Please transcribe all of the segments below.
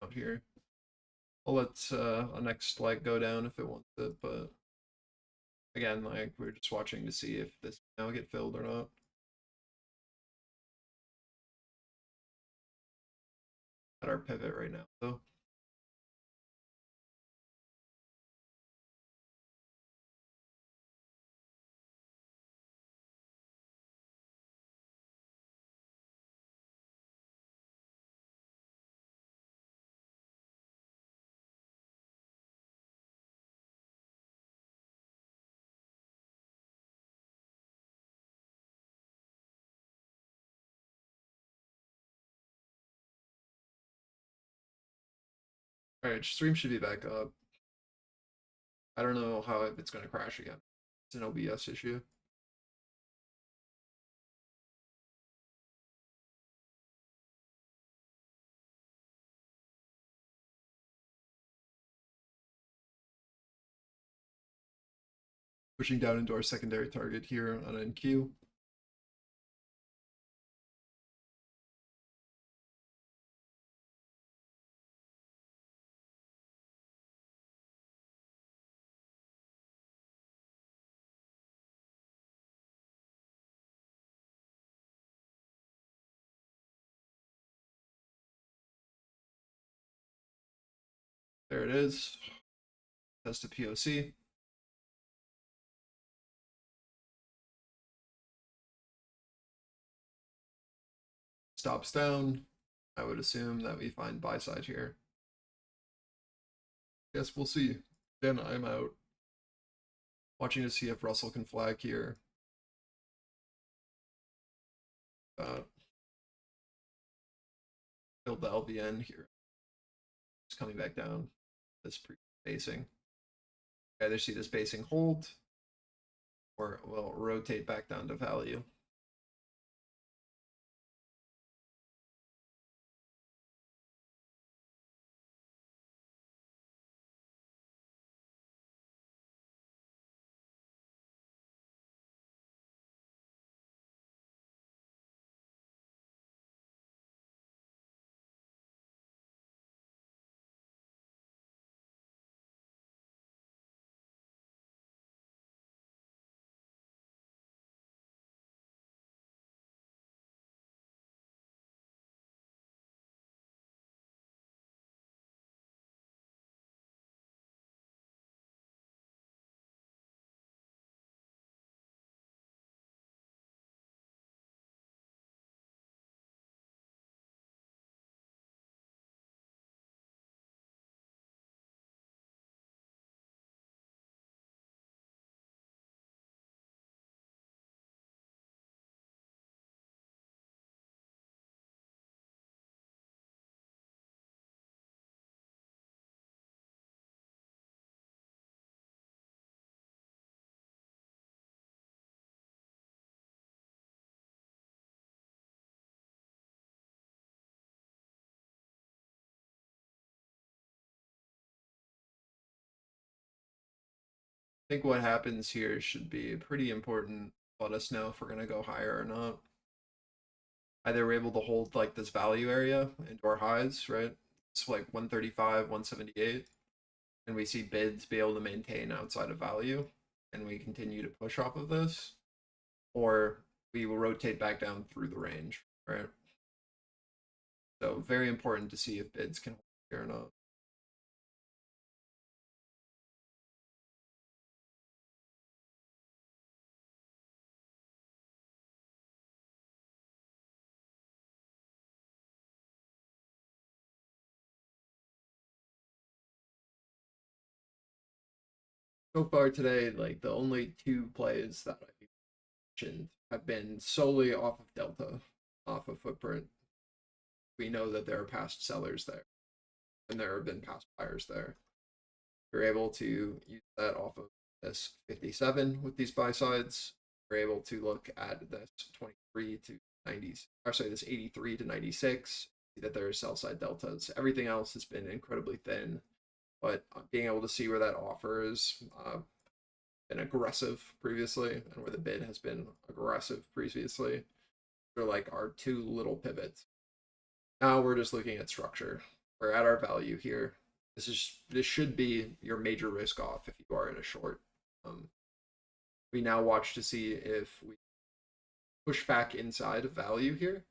out here. I'll let a next leg go down if it wants it, but again, like we're just watching to see if this now get filled or not. At our pivot right now, though. Alright, stream should be back up. I don't know how it's going to crash again. It's an OBS issue. Pushing down into our secondary target here on NQ. There it is. Test a POC. Stops down. I would assume that we find buy side here. Guess we'll see. Then I'm out. Watching to see if Russell can flag here. Build the LVN here. It's coming back down. This pre-basing. Either see this basing hold, or we'll rotate back down to value. I think what happens here should be pretty important. Let us know if we're going to go higher or not. Either we're able to hold like this value area into our highs, right? It's like 135, 178. And we see bids be able to maintain outside of value. And we continue to push off of this. Or we will rotate back down through the range, right? So very important to see if bids can hold here or not. So far today, like the only two plays that I mentioned have been solely off of delta, off of footprint. We know that there are past sellers there, and there have been past buyers there. You're able to use that off of this 57 with these buy sides. You're able to look at this 23 to 90, or sorry, this 83 to 96. See that there are sell side deltas. Everything else has been incredibly thin, but being able to see where that offer is been aggressive previously, and where the bid has been aggressive previously, they're like our two little pivots. Now we're just looking at structure. We're at our value here. This should be your major risk off if you are in a short. We now watch to see if we push back inside of value here.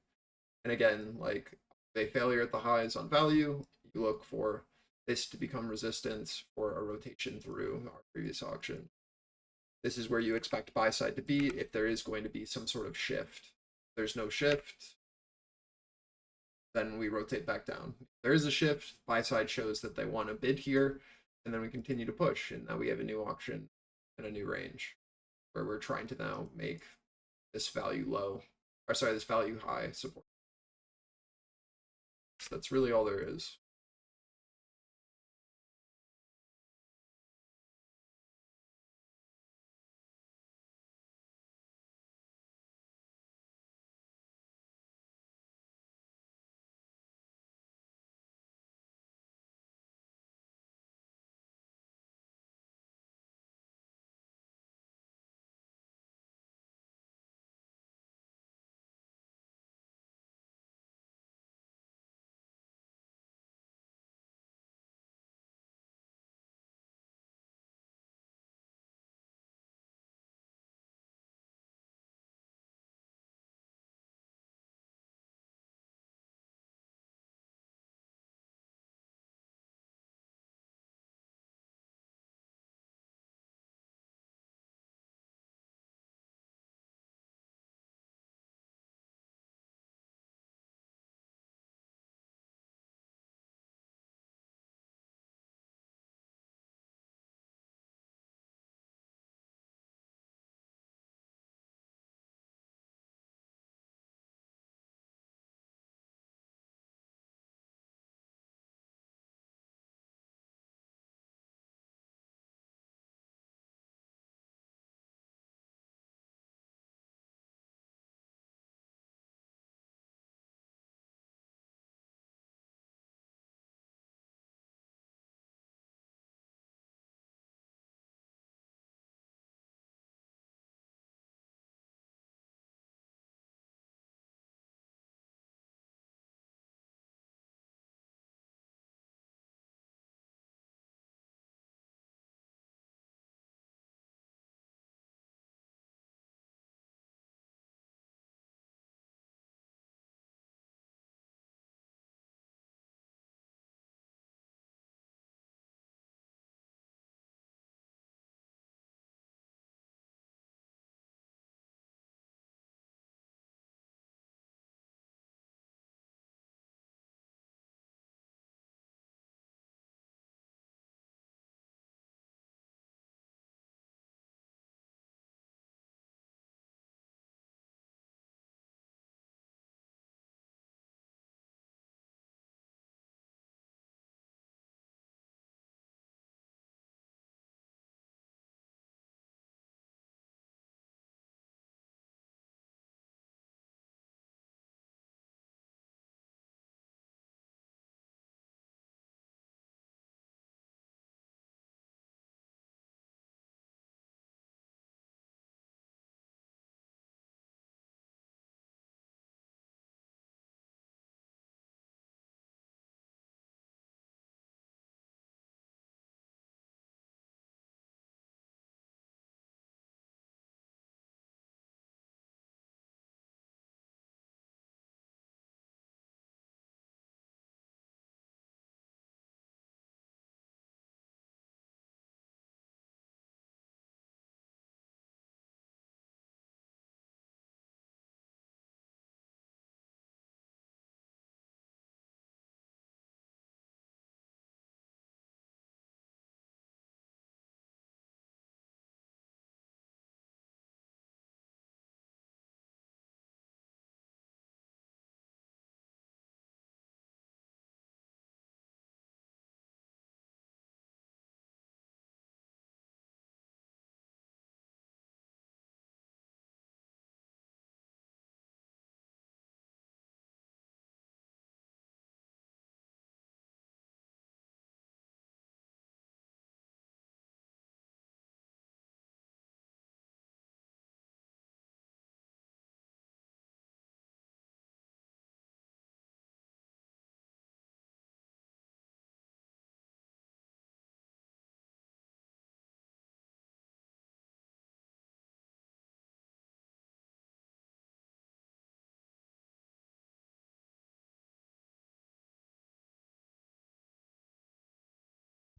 And again, like a failure at the highs on value, you look for this to become resistance for a rotation through our previous auction. This is where you expect buy side to be if there is going to be some sort of shift. If there's no shift, then we rotate back down. If there is a shift, buy side shows that they want to bid here, and then we continue to push, and now we have a new auction and a new range where we're trying to now make this value low, or sorry, this value high support. So that's really all there is.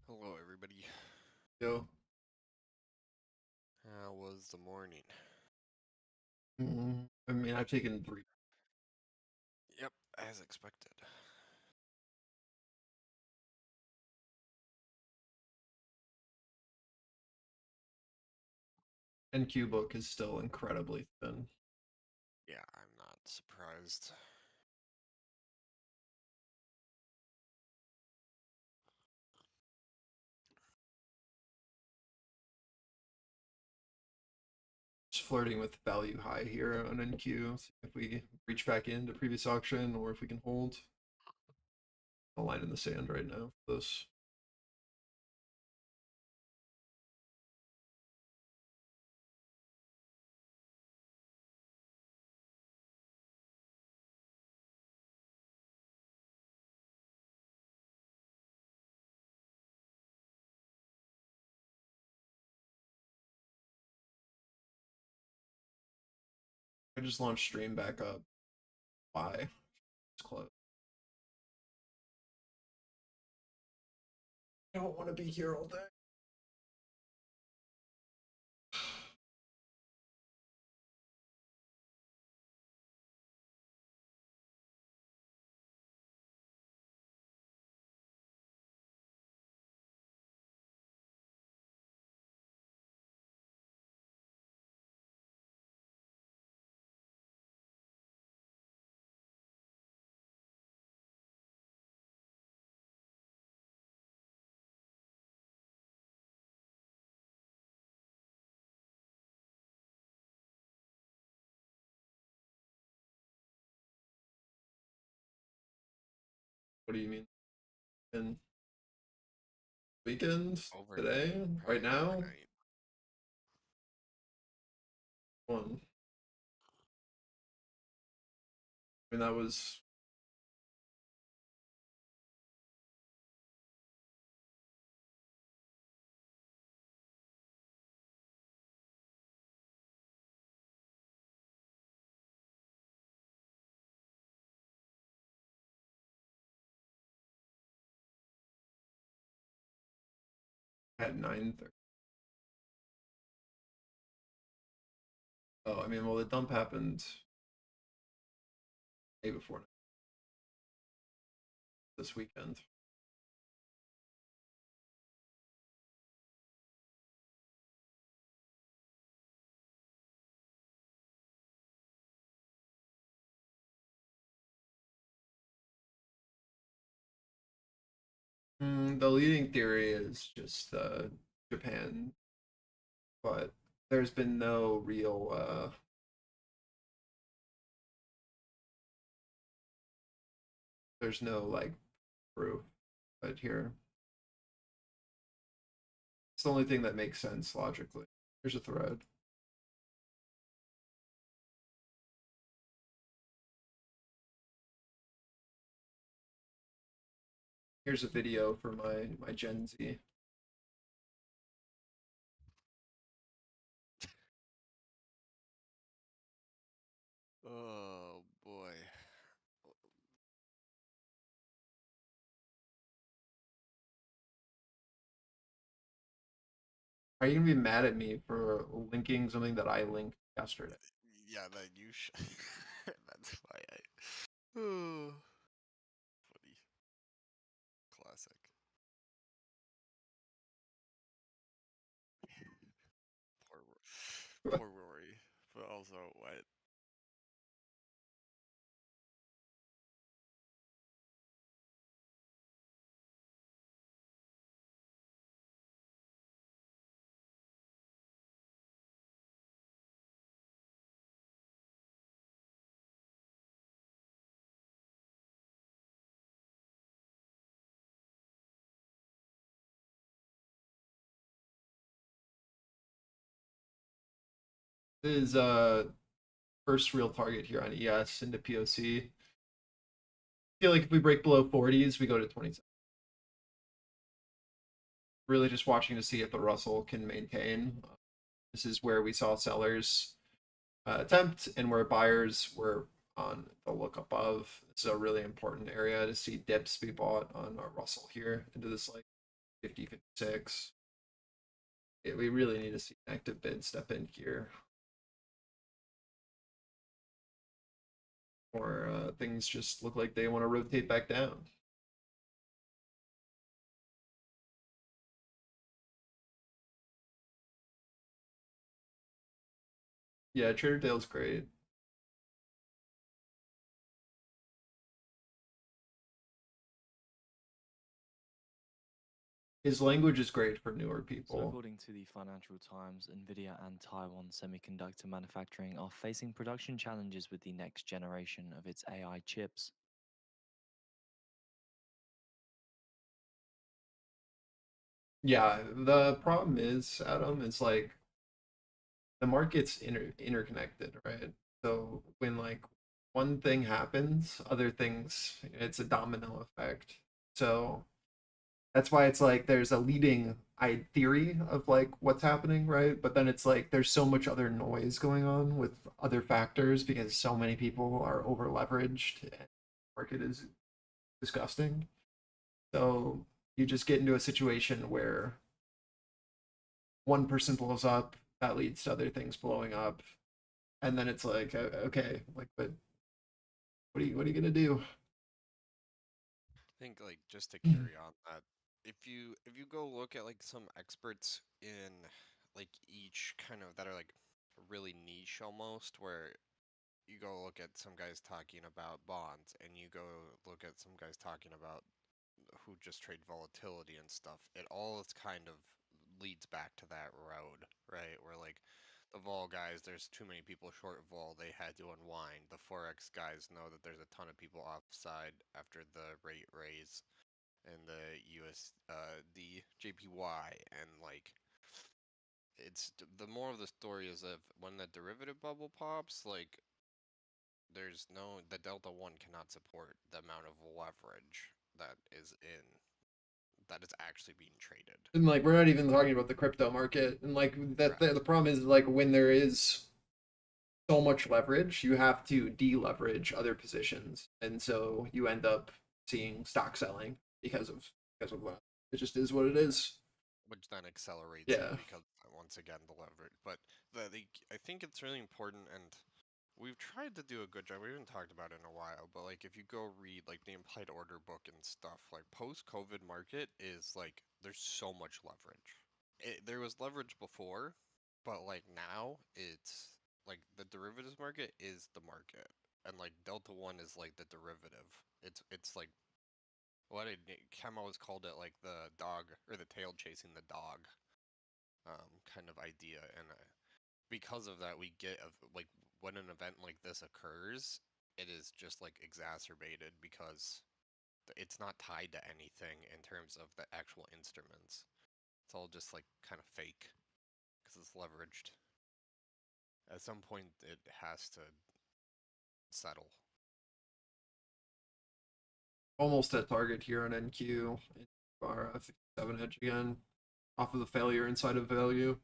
Hello, everybody. Yo. How was the morning? I mean, I've taken 3. Yep, as expected. NQ book is still incredibly thin. Yeah, I'm not surprised. Just flirting with value high here on NQ. See if we reach back into previous auction or if we can hold a line in the sand right now for this. I just launched stream back up. Why? It's close. I don't want to be here all day. What do you mean? In weekend? Overnight, Today? Right probably now? overnight. One. I mean, that was at 9:30. Oh, I mean, well, the dump happened day before this weekend. The leading theory is just Japan, but there's been no real there's no like proof right here. It's the only thing that makes sense logically. Here's a thread. Here's a video for my Gen Z. Oh boy. Are you gonna be mad at me for linking something that I linked yesterday? Yeah, that you should. That's why I. Oh, funny. Classic. Poor, poor Rory. But also, what? This is first real target here on ES into POC. I feel like if we break below 40s, we go to 27. Really just watching to see if the Russell can maintain. This is where we saw sellers attempt and where buyers were on the look above. It's a really important area to see dips be bought on our Russell here into this like 50, 56. We really need to see an active bid step in here. Or things just look like they want to rotate back down. Yeah, Trader Dale's great. His language is great for newer So, people. according to the Financial Times, Nvidia and Taiwan Semiconductor Manufacturing are facing production challenges with the next generation of its AI chips. Yeah, the problem is, Adam, is like the market's interconnected, right? So when like one thing happens, other things, it's a domino effect. So that's why it's like there's a leading theory of like what's happening, right? But then it's like there's so much other noise going on with other factors because so many people are over leveraged and the market is disgusting. So you just get into a situation where one person blows up, that leads to other things blowing up, and then it's like, okay, like, but what are you gonna do? I think like just to carry on that, if you go look at like some experts in like each kind of that are like really niche almost, where you go look at some guys talking about bonds, and you go look at some guys talking about who just trade volatility and stuff, it all is kind of leads back to that road, right? Where like the vol guys, there's too many people short vol, they had to unwind. The forex guys know that there's a ton of people offside after the rate raise and the the JPY, and like it's the more of the story is of when the derivative bubble pops, like there's no the delta one cannot support the amount of leverage that is in that is actually being traded. And like we're not even talking about the crypto market, and like that the Correct. problem is like when there is so much leverage, you have to deleverage other positions, and so you end up seeing stock selling because of that. It just is what it is. Which then accelerates it Yeah. because once again the leverage. But I think it's really important, and we've tried to do a good job. We haven't talked about it in a while, but like if you go read like the implied order book and stuff, like post-COVID market is like there's so much leverage. There was leverage before, but like now it's like the derivatives market is the market, and like Delta One is like the derivative. It's like what did Chem always called it, like the dog or the tail chasing the dog, kind of idea, and because of that, we get like when an event like this occurs, it is just like exacerbated because it's not tied to anything in terms of the actual instruments. It's all just like kind of fake because it's leveraged. At some point, it has to settle. Almost at target here on NQ. Our 57 edge again, off of the failure inside of value.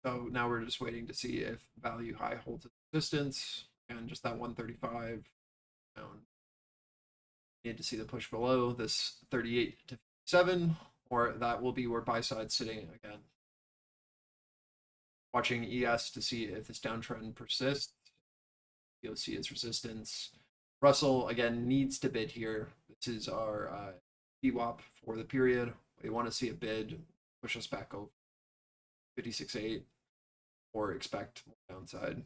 So now we're just waiting to see if value high holds its resistance and just that 135 down. Need to see the push below this 38 to 57, or that will be where buy side's sitting again. Watching ES to see if this downtrend persists. You'll see its resistance. Russell again needs to bid here. This is our VWAP for the period. We want to see a bid push us back over 56.8 or expect more downside.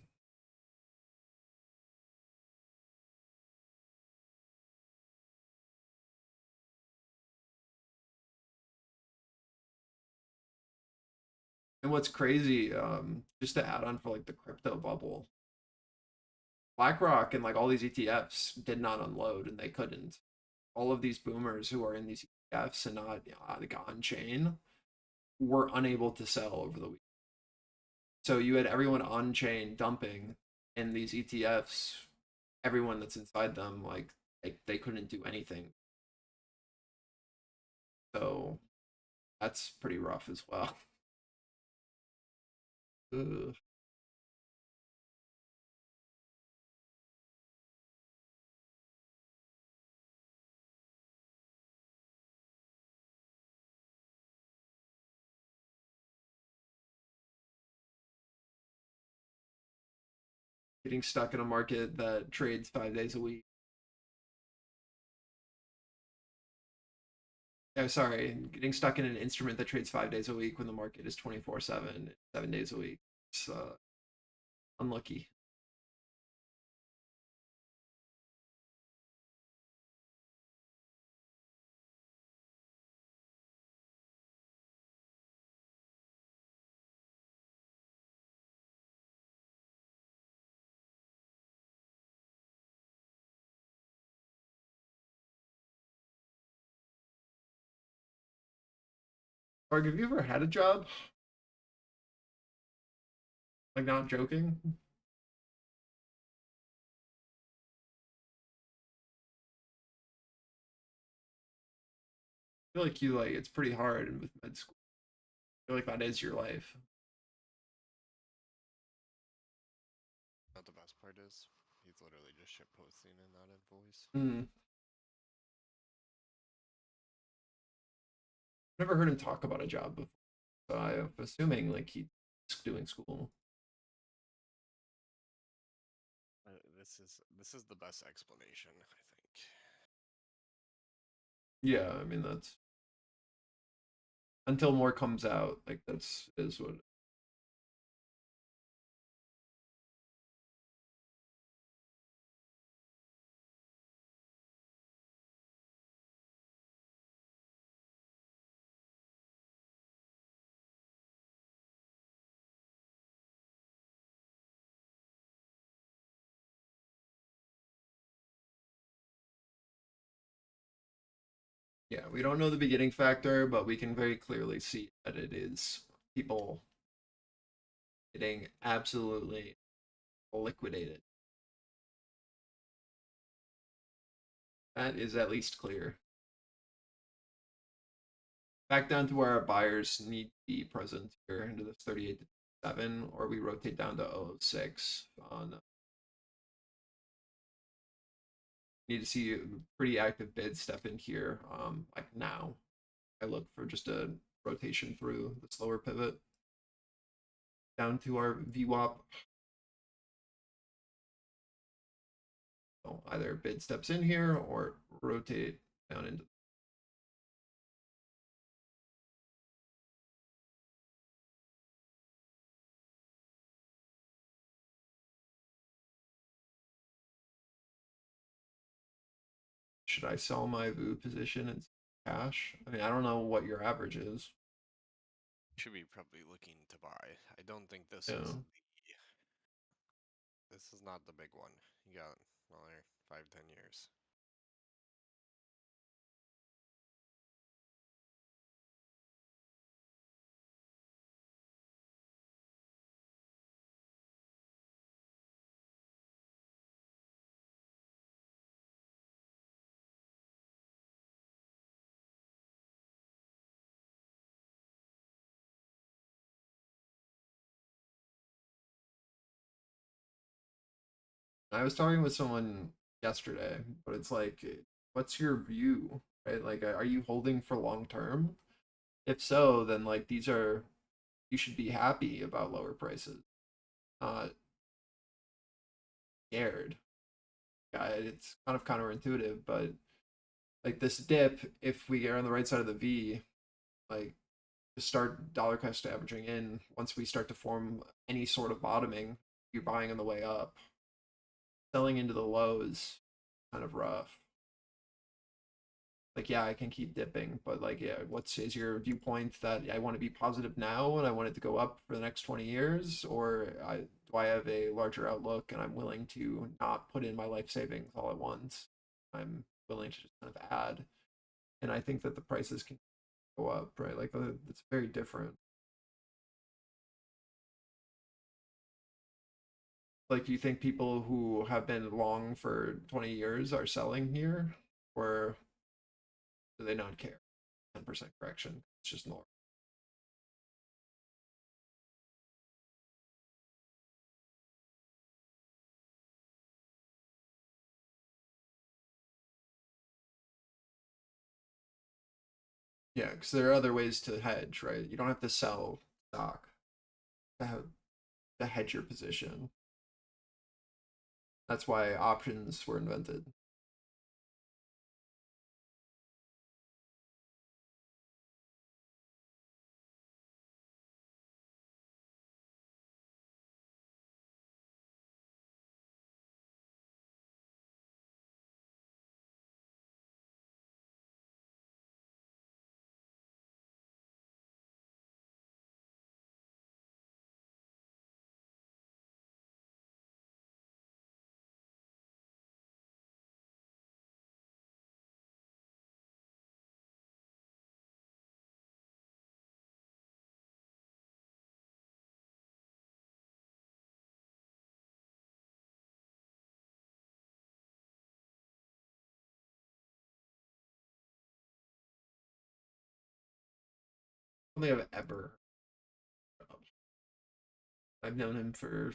And what's crazy, just to add on for like the crypto bubble, BlackRock and like all these ETFs did not unload and they couldn't. All of these boomers who are in these ETFs and not like on chain were unable to sell over the week. So you had everyone on chain dumping in these ETFs, everyone that's inside them, like they couldn't do anything. So that's pretty rough as well. Ugh. getting stuck in a market that trades 5 days a week. Oh, sorry, getting stuck in an instrument that trades 5 days a week when the market is 24/7, 7 days a week. It's unlucky. Mark, have you ever had a job? Like, not joking? I feel like you like it's pretty hard with med school. I feel like that is your life. Not the best part is, he's literally just shit posting and not invoice. Hmm. Never heard him talk about a job before, so I'm assuming like he's doing school. This is the best explanation, I think. Yeah, I mean that's until more comes out. Like that's is what. Yeah, we don't know the beginning factor, but we can very clearly see that it is people getting absolutely liquidated. That is at least clear. Back down to where our buyers need to be present here into this 38 to 7, or we rotate down to 006 on. Need to see a pretty active bid step in here, like now. I look for just a rotation through the slower pivot down to our VWAP. So either bid steps in here or rotate down into. Should I sell my VU position in cash? I mean, I don't know what your average is. Should be probably looking to buy. I don't think this Yeah. is the. This is not the big one. You got another 5-10 years. I was talking with someone yesterday, but it's like, what's your view, right? Like, are you holding for long term? If so, then like these are, you should be happy about lower prices, not scared. Yeah, it's kind of counterintuitive, but like this dip, if we are on the right side of the V, like to start dollar cost averaging in, once we start to form any sort of bottoming, you're buying on the way up. Selling into the lows, kind of rough. Like, yeah, I can keep dipping, but like, yeah, what's is your viewpoint that I want to be positive now and I want it to go up for the next 20 years, or do I have a larger outlook and I'm willing to not put in my life savings all at once? I'm willing to just kind of add, and I think that the prices can go up, right? Like, it's very different. Like, you think people who have been long for 20 years are selling here, or do they not care? 10% correction. It's just normal. Yeah, because there are other ways to hedge, right? You don't have to sell stock to have to hedge your position. That's why options were invented. I don't think I've ever. I've known him for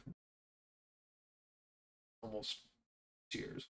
almost years.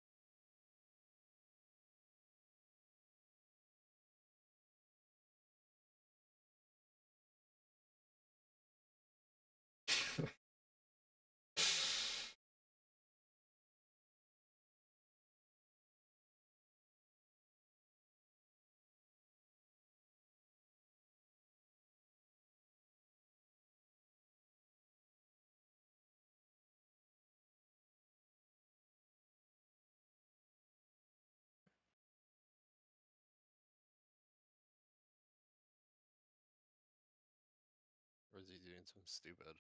Or is he doing something stupid?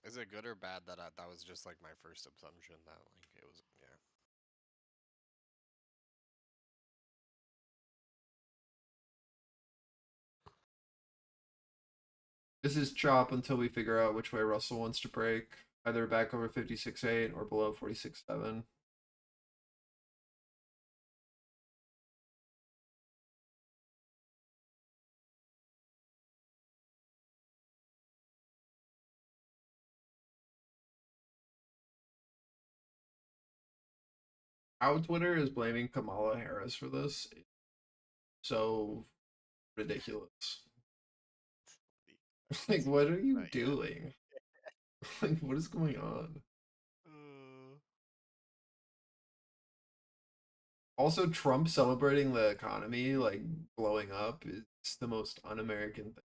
Is it good or bad that that was just like my first assumption that like it was yeah. This is chop until we figure out which way Russell wants to break. Either back over 56.8 or below 46.7. How Twitter is blaming Kamala Harris for this. So ridiculous. Like, what are you Not yet. doing? Like, what is going on? Also, Trump celebrating the economy, like blowing up, is the most un-American thing.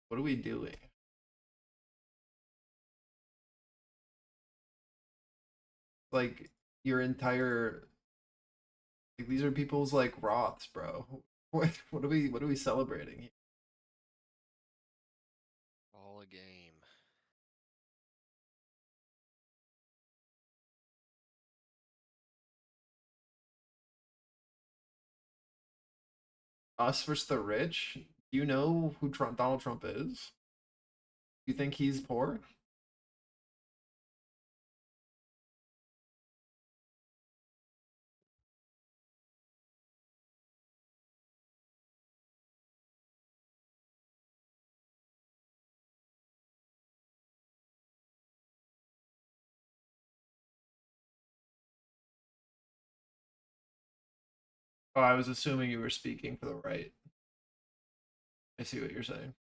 What are we doing? Like, your entire, like, these are people's like Roths, bro. What are we celebrating here? All a game. Us versus the rich? Do you know who Donald Trump is? You think he's poor? Oh, I was assuming you were speaking for the right. I see what you're saying.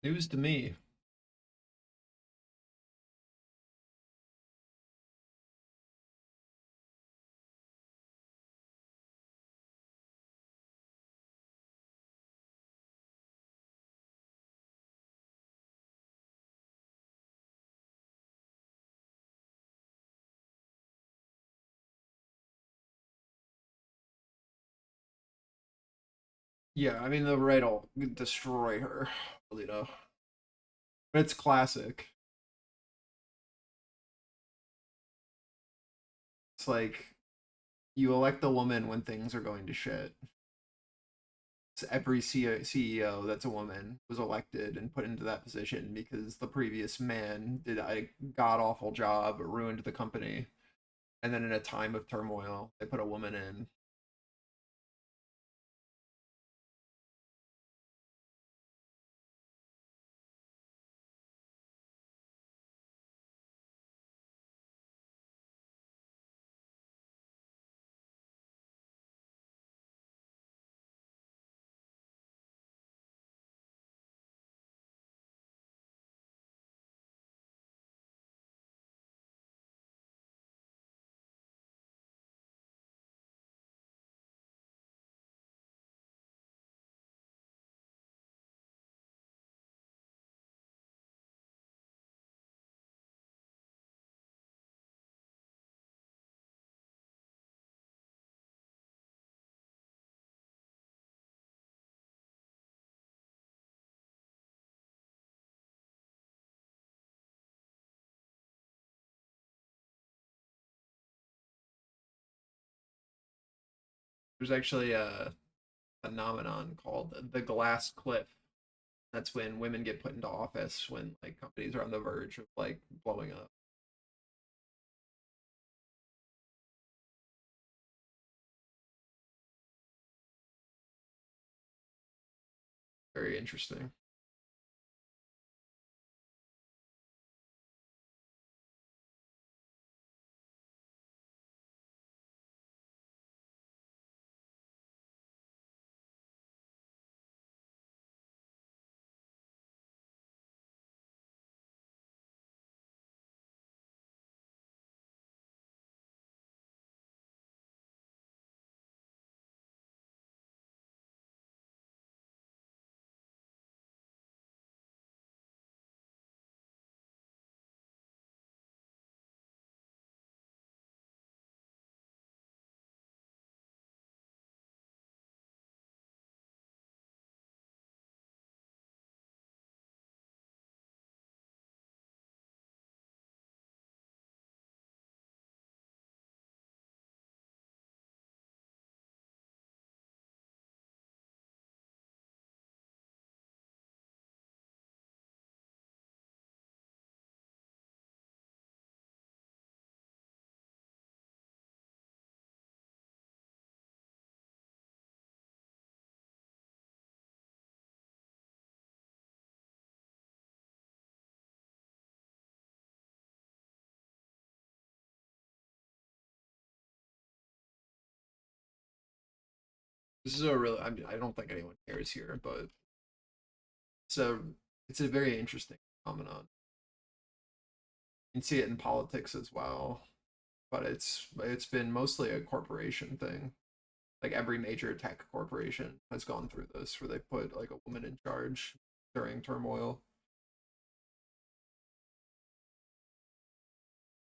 News to me. Yeah, I mean the right will destroy her, Alito. But it's classic. It's like you elect the woman when things are going to shit. every CEO that's a woman was elected and put into that position because the previous man did a god awful job, ruined the company, and then in a time of turmoil, they put a woman in. There's actually a phenomenon called the glass cliff. That's when women get put into office when like companies are on the verge of like blowing up. Very interesting. This is a really, I mean, I don't think anyone cares here, but so it's a very interesting phenomenon. You can see it in politics as well, but it's been mostly a corporation thing. Like every major tech corporation has gone through this, where they put like a woman in charge during turmoil.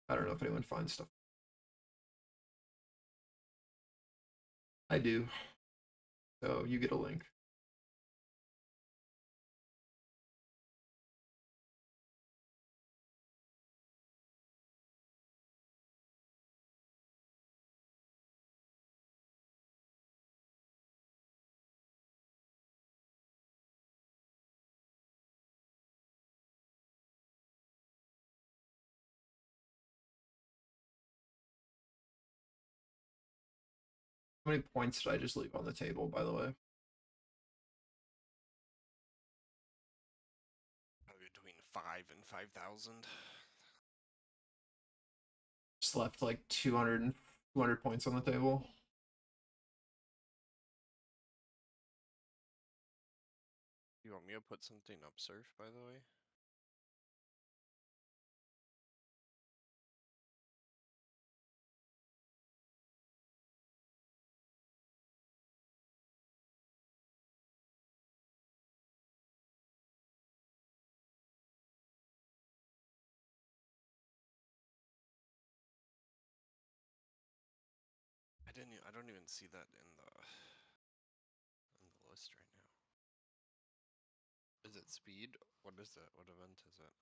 I don't know if anyone finds stuff. I do, so you get a link. How many points did I just leave on the table, by the way? Between 5 and 5,000. Just left like 200 points on the table. You want me to put something up, Surf, by the way? I don't even see that in the list right now. Is it speed? What is it? What event is it?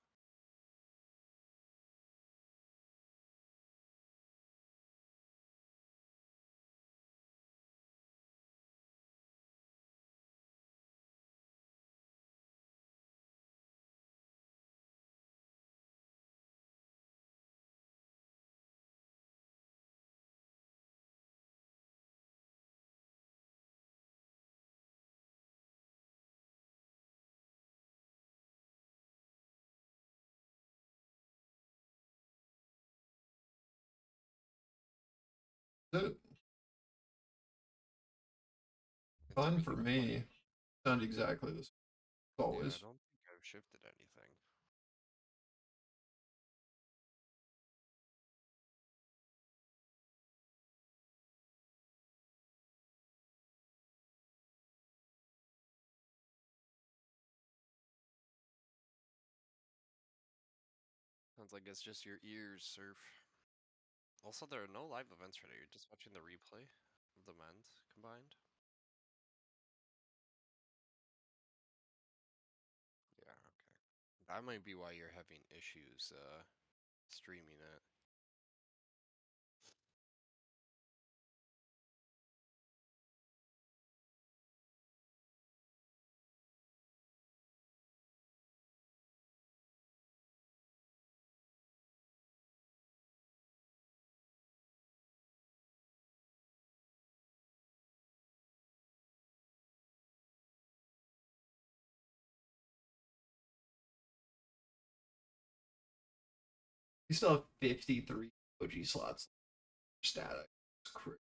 it. It's Fun pretty for fun. me. Not exactly the same as Yeah, I always. don't think I've shifted anything. Sounds like it's just your ears, Surf. Also, there are no live events today. You're just watching the replay of the men's combined. Yeah, okay. That might be why you're having issues streaming it. You still have 53 OG slots static. It's crazy.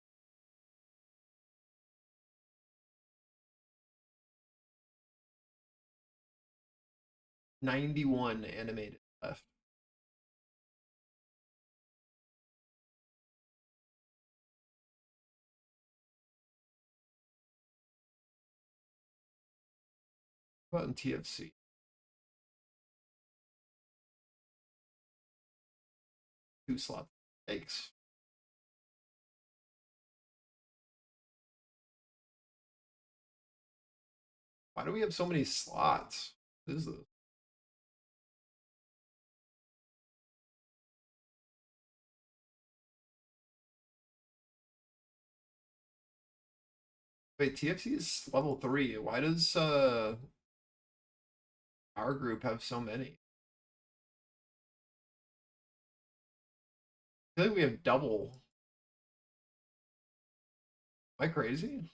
91 animated left. How about in TFC? Two slots. Yikes. Why do we have so many slots? What is this? Wait, TFC is level 3. Why does our group have so many? I feel like we have double. Am I crazy?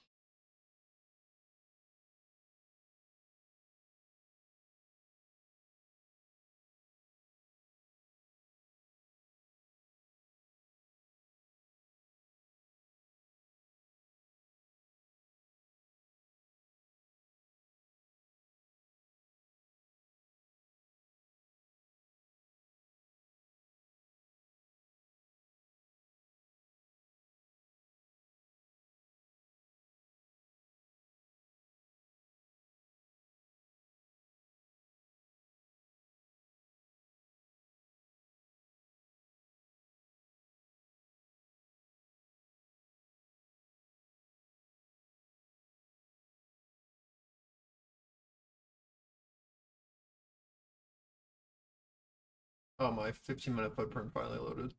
Oh, my 15-minute footprint finally loaded.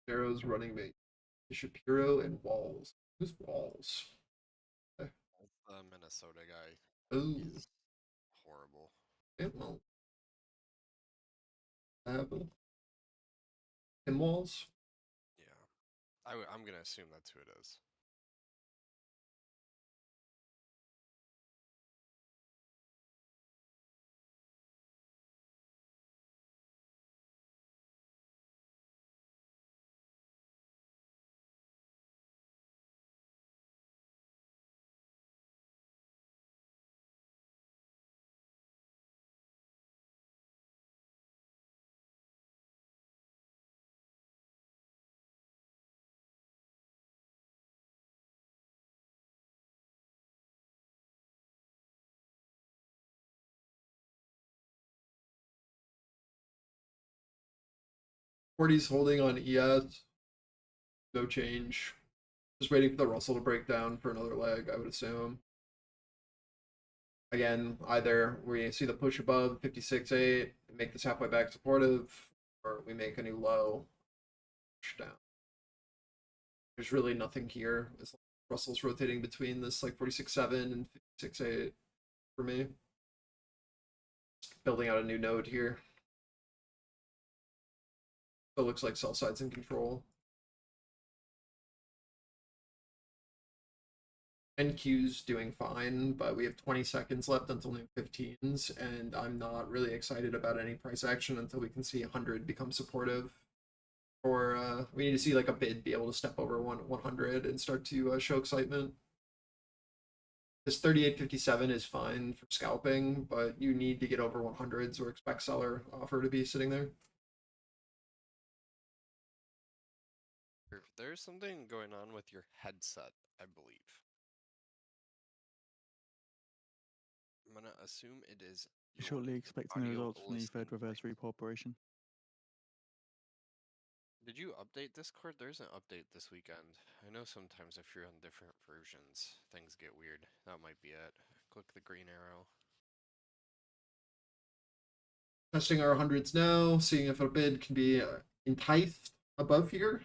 Arrows running mate. Shapiro and Walls. Who's Walls? That's the Minnesota guy. Oh, He's horrible. it won't happen. And Walls? Yeah. I'm going to assume that's who it is. 40's holding on ES. No change. Just waiting for the Russell to break down for another leg, I would assume. Again, either we see the push above 56.8, make this halfway back supportive, or we make a new low, push down. There's really nothing here. As Russell's rotating between this like 46.7 and 56.8 for me. Just building out a new node here. So it looks like sell side's in control. NQ's doing fine, but we have 20 seconds left until new 15s, and I'm not really excited about any price action until we can see 100 become supportive. Or we need to see like a bid be able to step over 100 and start to show excitement. This 38.57 is fine for scalping, but you need to get over 100s or expect seller offer to be sitting there. There's something going on with your headset, I believe. I'm gonna assume it is your Shortly expecting the audio results from the listening Fed reverse mic. repo operation. Did you update Discord? There's an update this weekend. I know sometimes if you're on different versions, things get weird. That might be it. Click the green arrow. Testing our hundreds now, seeing if a bid can be enticed above here.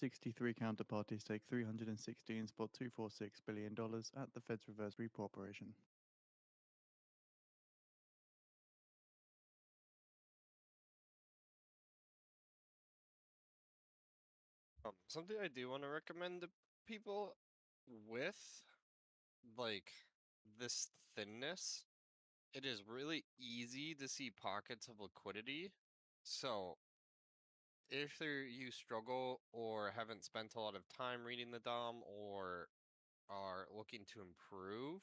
$63 counterparties take $316.246 billion at the Fed's reverse repo operation. Something I do want to recommend to people with like this thinness, it is really easy to see pockets of liquidity. So if you struggle or haven't spent a lot of time reading the DOM or are looking to improve,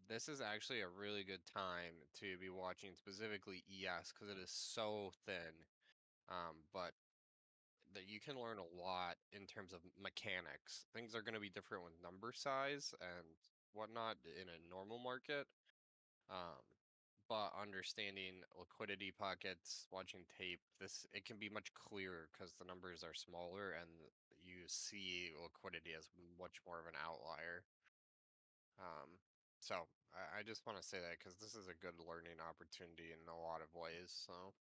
this is actually a really good time to be watching specifically ES because it is so thin. But that you can learn a lot in terms of mechanics. Things are going to be different with number size and whatnot in a normal market. Um, but understanding liquidity pockets, watching tape, it can be much clearer because the numbers are smaller and you see liquidity as much more of an outlier. So I just want to say that because this is a good learning opportunity in a lot of ways. So.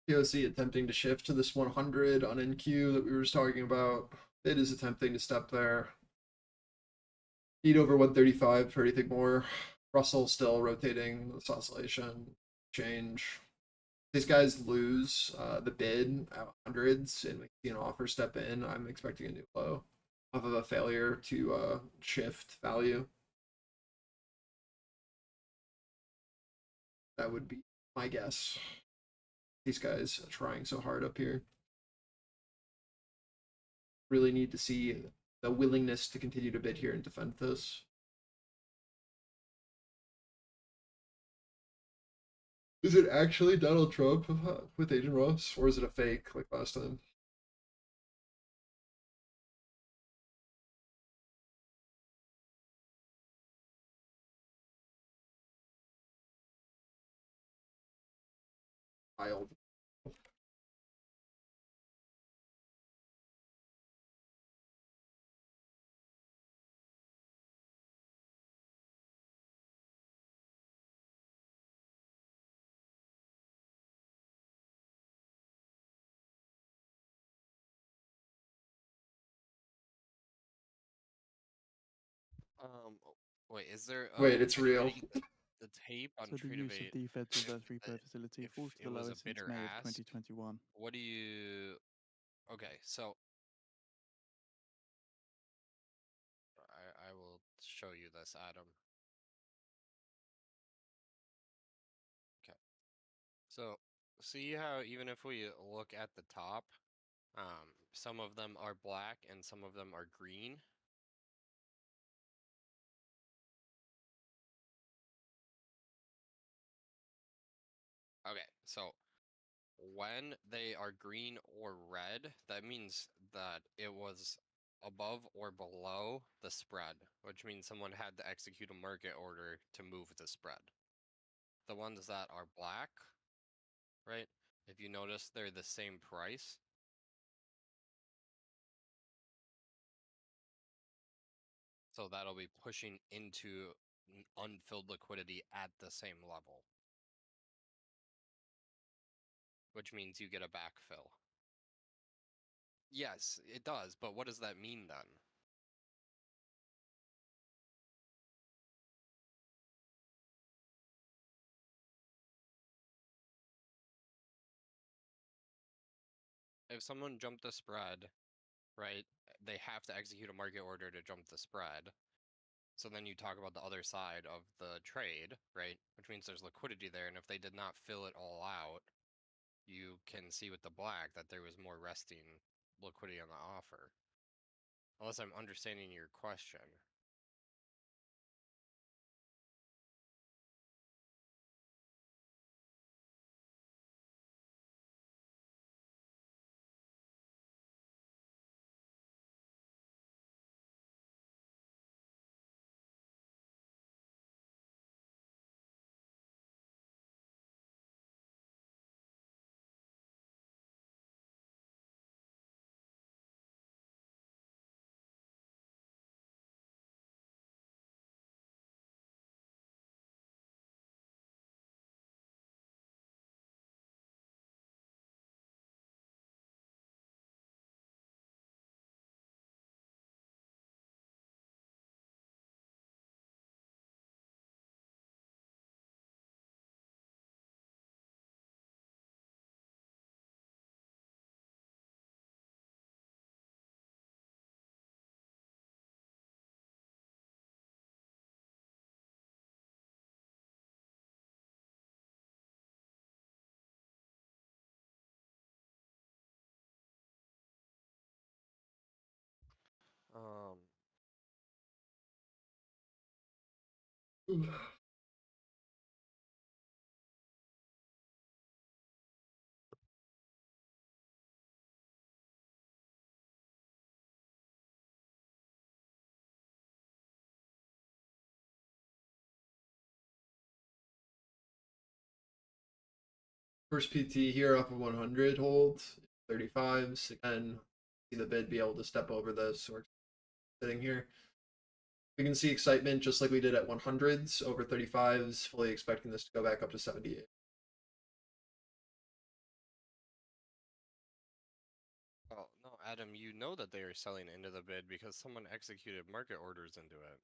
POC attempting to shift to this 100 on NQ that we were just talking about. It is attempting to step there. Need over 135 for anything more. Russell still rotating this oscillation. Change. These guys lose the bid at hundreds and we see an offer step in. I'm expecting a new low off of a failure to shift value. That would be my guess. These guys are trying so hard up here. Really need to see the willingness to continue to bid here and defend this. Is it actually Donald Trump with Agent Ross, or is it a fake like last time? Wild. Um, Wait, is there Wait, it's real. anybody the tape on So the use of Tradebait, the Fed's reverse if, repo facility if falls to it the was a lowest since bidder May of ask, 2021. what do you... Okay, so I will show you this, Adam. Okay. So see how even if we look at the top, some of them are black and some of them are green. Okay, so when they are green or red, that means that it was above or below the spread, which means someone had to execute a market order to move the spread. The ones that are black, right? If you notice, they're the same price. So that'll be pushing into unfilled liquidity at the same level, which means you get a backfill. Yes, it does, but what does that mean then? If someone jumped the spread, right, they have to execute a market order to jump the spread. So then you talk about the other side of the trade, right, which means there's liquidity there, and if they did not fill it all out, you can see with the black that there was more resting liquidity on the offer. Unless I'm understanding your question. Um, First PT here off of 100 hold, 35s. Again, see the bid be able to step over this or sitting here. We can see excitement just like we did at 100s over 35s, fully expecting this to go back up to 78. well, no, Adam, you know that they are selling into the bid because someone executed market orders into it.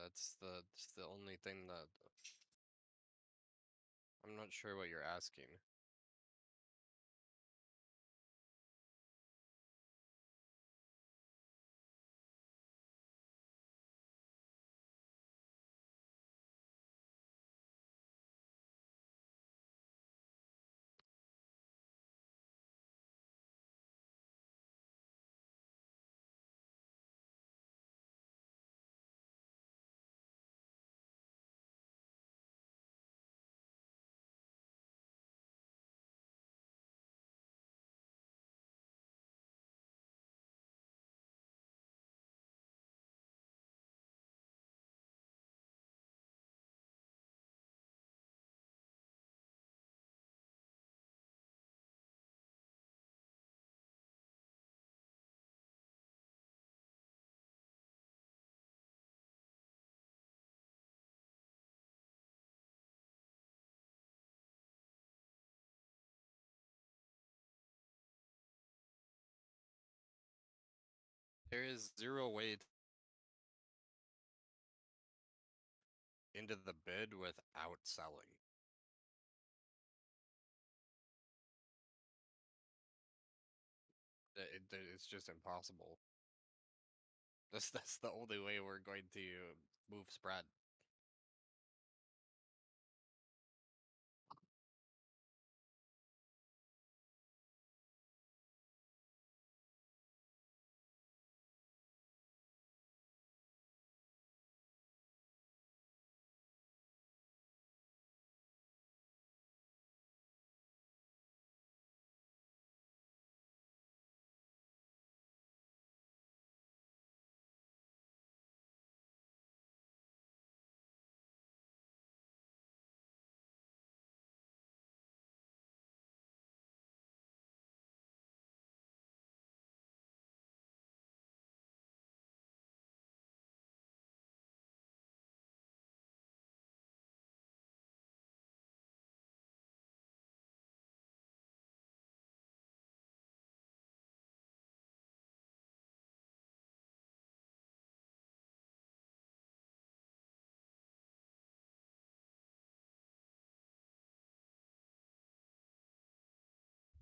That's the only thing that I'm not sure what you're asking. There is zero way into the bid without selling. It's just impossible. That's the only way we're going to move spread.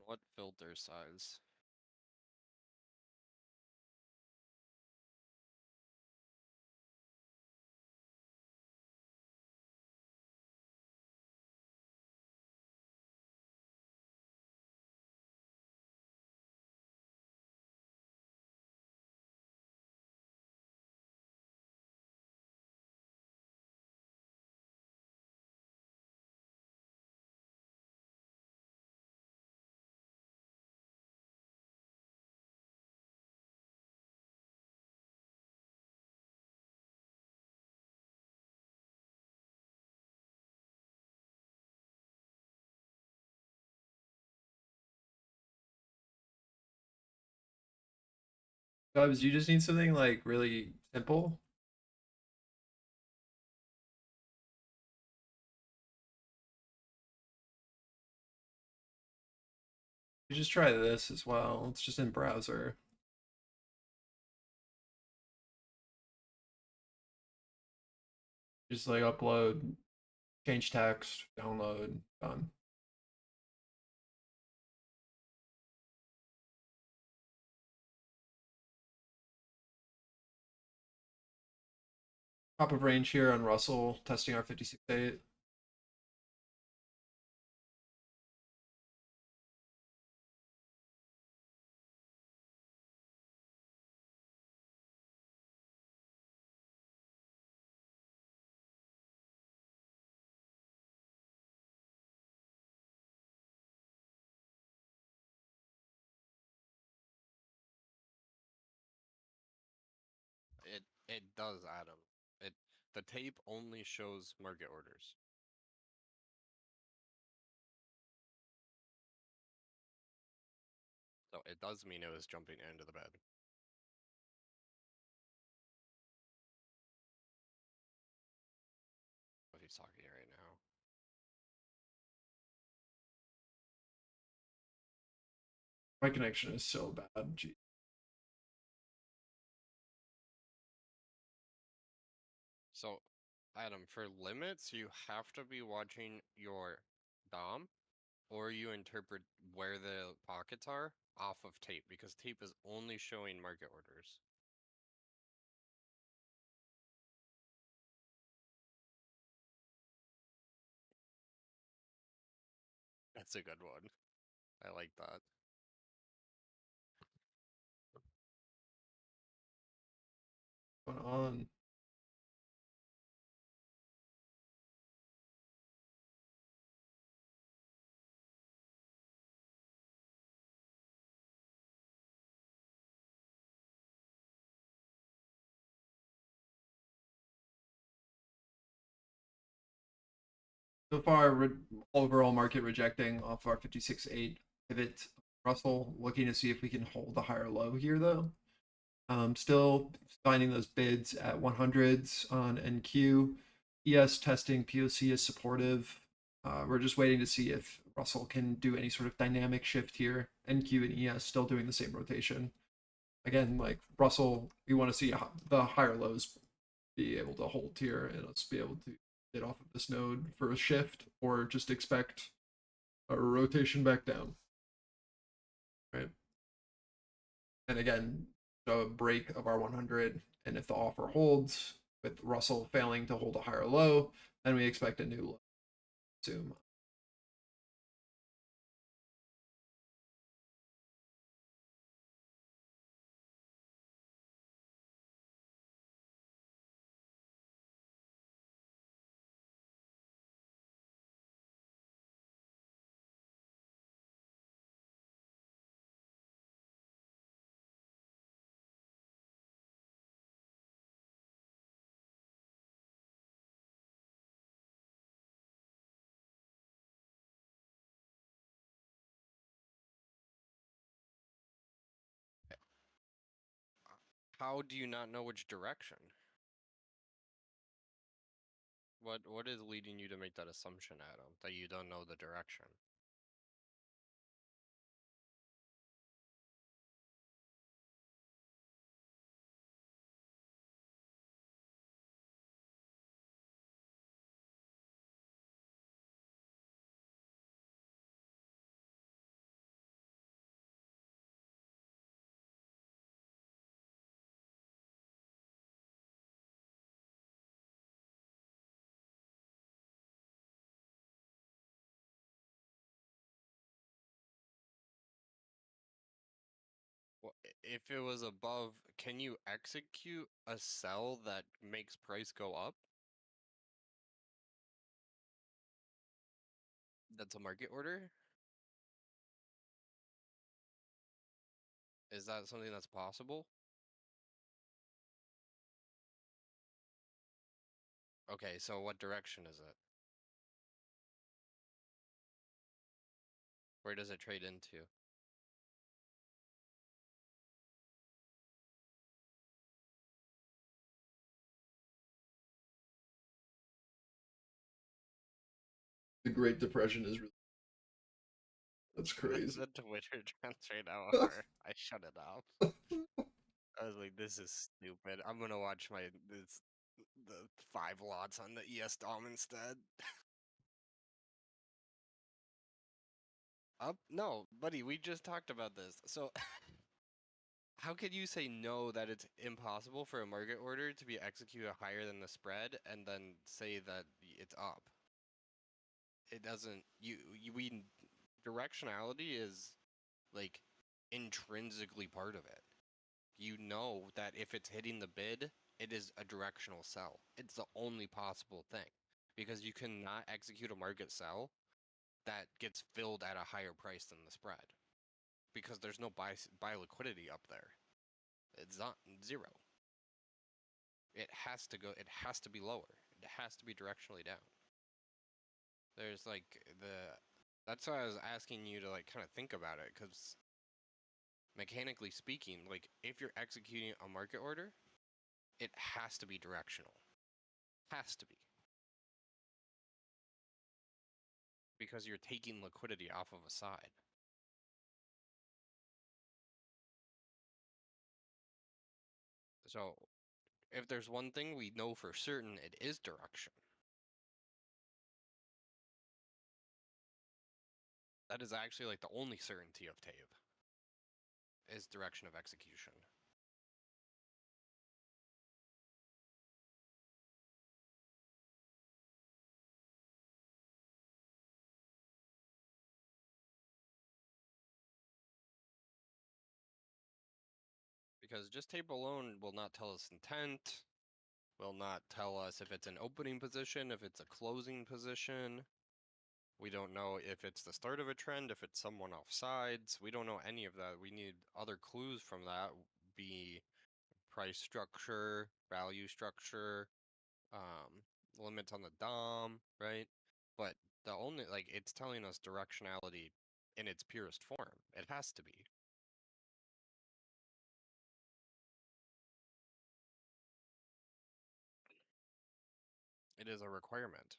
What filter size? Dubs, you just need something like really simple. You just try this as well. It's just in browser. Just like upload, change text, download, done. Top of range here on Russell, testing our 56.8. It does, Adam. The tape only shows market orders. So it does mean it was jumping into the bed. If he's talking right now. My connection is so bad. Gee. So, Adam, for limits, you have to be watching your DOM, or you interpret where the pockets are off of tape, because tape is only showing market orders. That's a good one. I like that. What's going on? So far, overall market rejecting off our 56.8 pivot. Russell looking to see if we can hold the higher low here though. Still finding those bids at 100s on NQ. ES testing POC is supportive. We're just waiting to see if Russell can do any sort of dynamic shift here. NQ and ES still doing the same rotation. again, like Russell, we want to see the higher lows be able to hold here and us be able to get off of this node for a shift, or just expect a rotation back down, right? And again, a break of our 100, and if the offer holds with Russell failing to hold a higher low, then we expect a new low. Zoom. How do you not know which direction? What is leading you to make that assumption, Adam, that you don't know the direction? Well, if it was above, can you execute a sell that makes price go up? That's a market order? Is that something that's possible? Okay, so what direction is it? Where does it trade into? The Great Depression is really, that's crazy. The Twitter translate hour. I shut it off. I was like, this is stupid. I'm gonna watch the 5 lots on the ES Dom instead. Up? No, buddy, we just talked about this. So how could you say no, that it's impossible for a market order to be executed higher than the spread and then say that it's up? It doesn't we directionality is like intrinsically part of it. You know that if it's hitting the bid, it is a directional sell. It's the only possible thing, because you cannot execute a market sell that gets filled at a higher price than the spread, because there's no buy liquidity up there. It's not zero. It has to go. It has to be lower. It has to be directionally down. There's like the. That's why I was asking you to like kind of think about it, because mechanically speaking, like if you're executing a market order, it has to be directional. Has to be. Because you're taking liquidity off of a side. So if there's one thing we know for certain, it is direction. That is actually like the only certainty of TAVE, is direction of execution. Because just tape alone will not tell us intent, will not tell us if it's an opening position, if it's a closing position. We don't know if it's the start of a trend, if it's someone off sides. We don't know any of that. We need other clues from that, be price structure, value structure, limits on the DOM, right? But the only, like, it's telling us directionality in its purest form. It has to be. It is a requirement.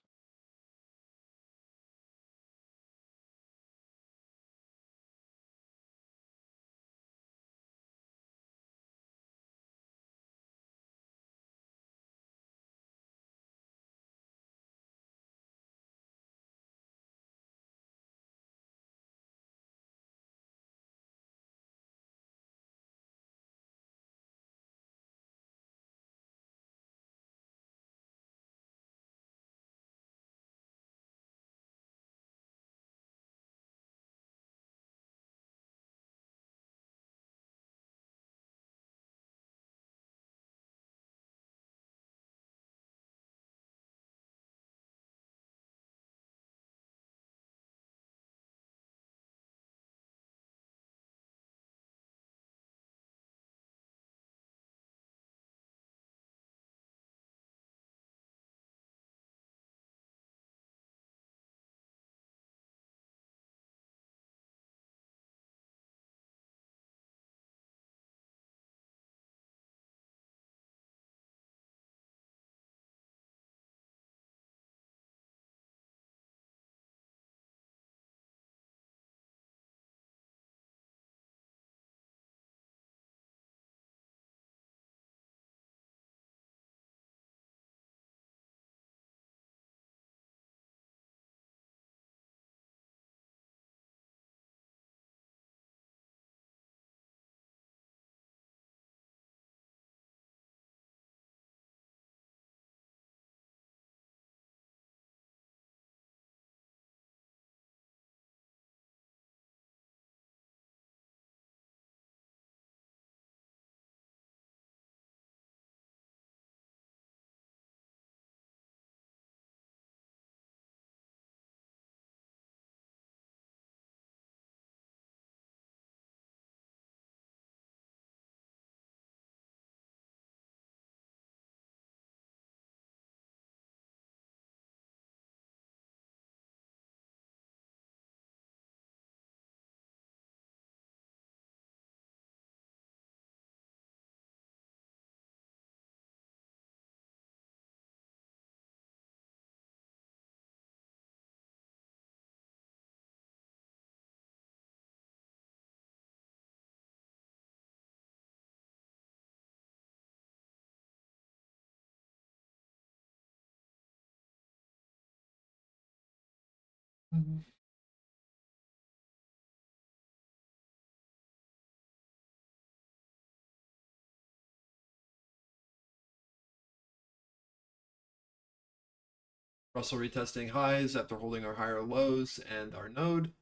Russell retesting highs after holding our higher lows and our node.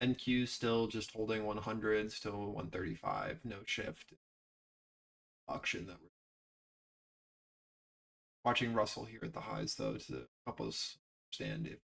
NQ still just holding 100, still 135, no shift. Auction that we're watching Russell here at the highs though to help us understand if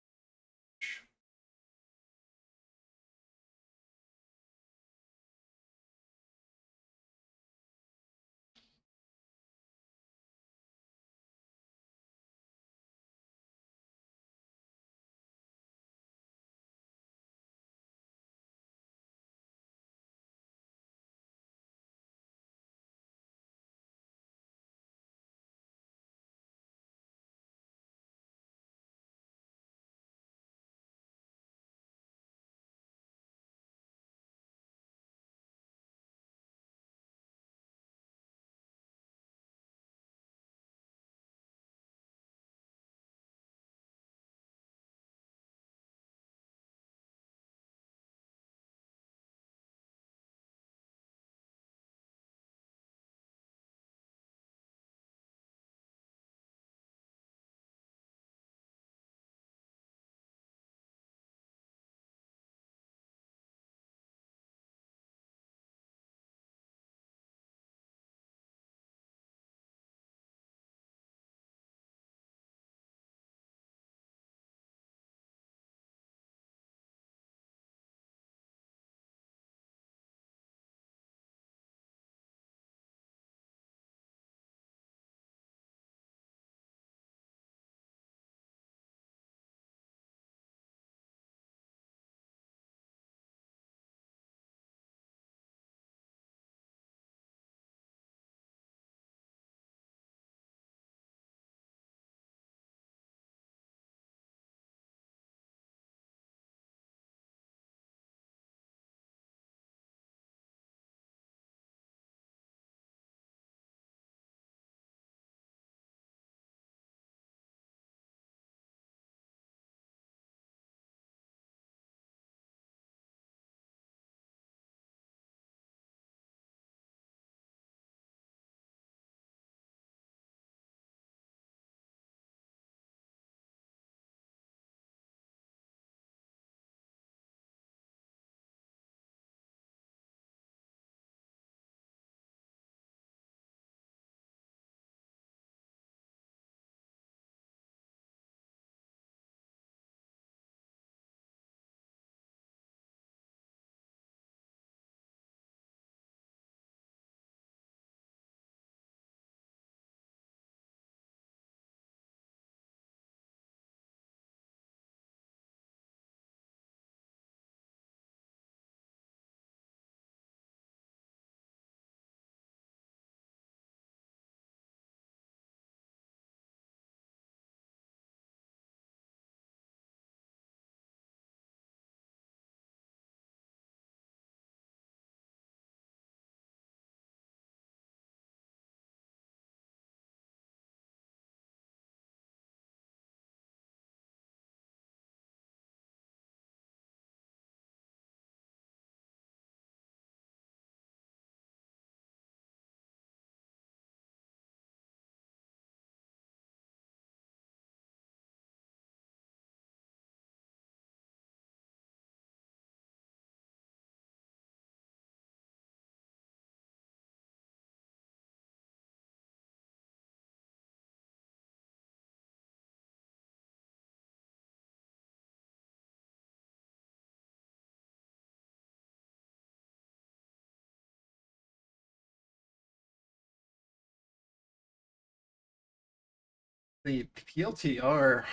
the PLTR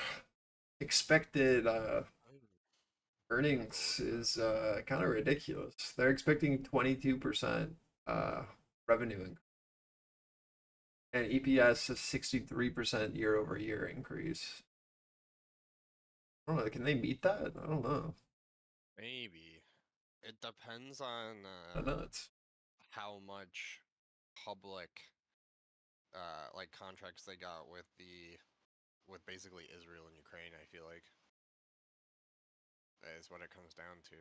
expected earnings is kind of ridiculous. They're expecting 22% revenue increase and EPS a 63% year over year increase. I don't know. Can they meet that? I don't know. Maybe. It depends on Nuts. how much public like contracts they got with basically Israel and Ukraine, I feel like. is what it comes down to.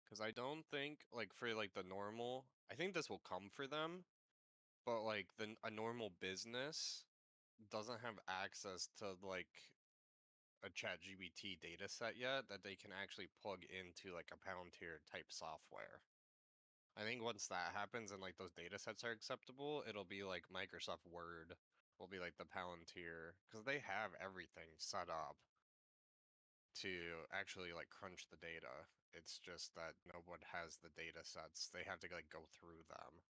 Because I don't think, like, for, like, the normal, I think this will come for them, but, like, a normal business doesn't have access to, like, a ChatGPT data set yet that they can actually plug into, like, a Palantir type software. I think once that happens and, like, those data sets are acceptable, it'll be like Microsoft Word will be like the Palantir, because they have everything set up to actually, like, crunch the data. It's just that no one has the data sets. They have to, like, go through them.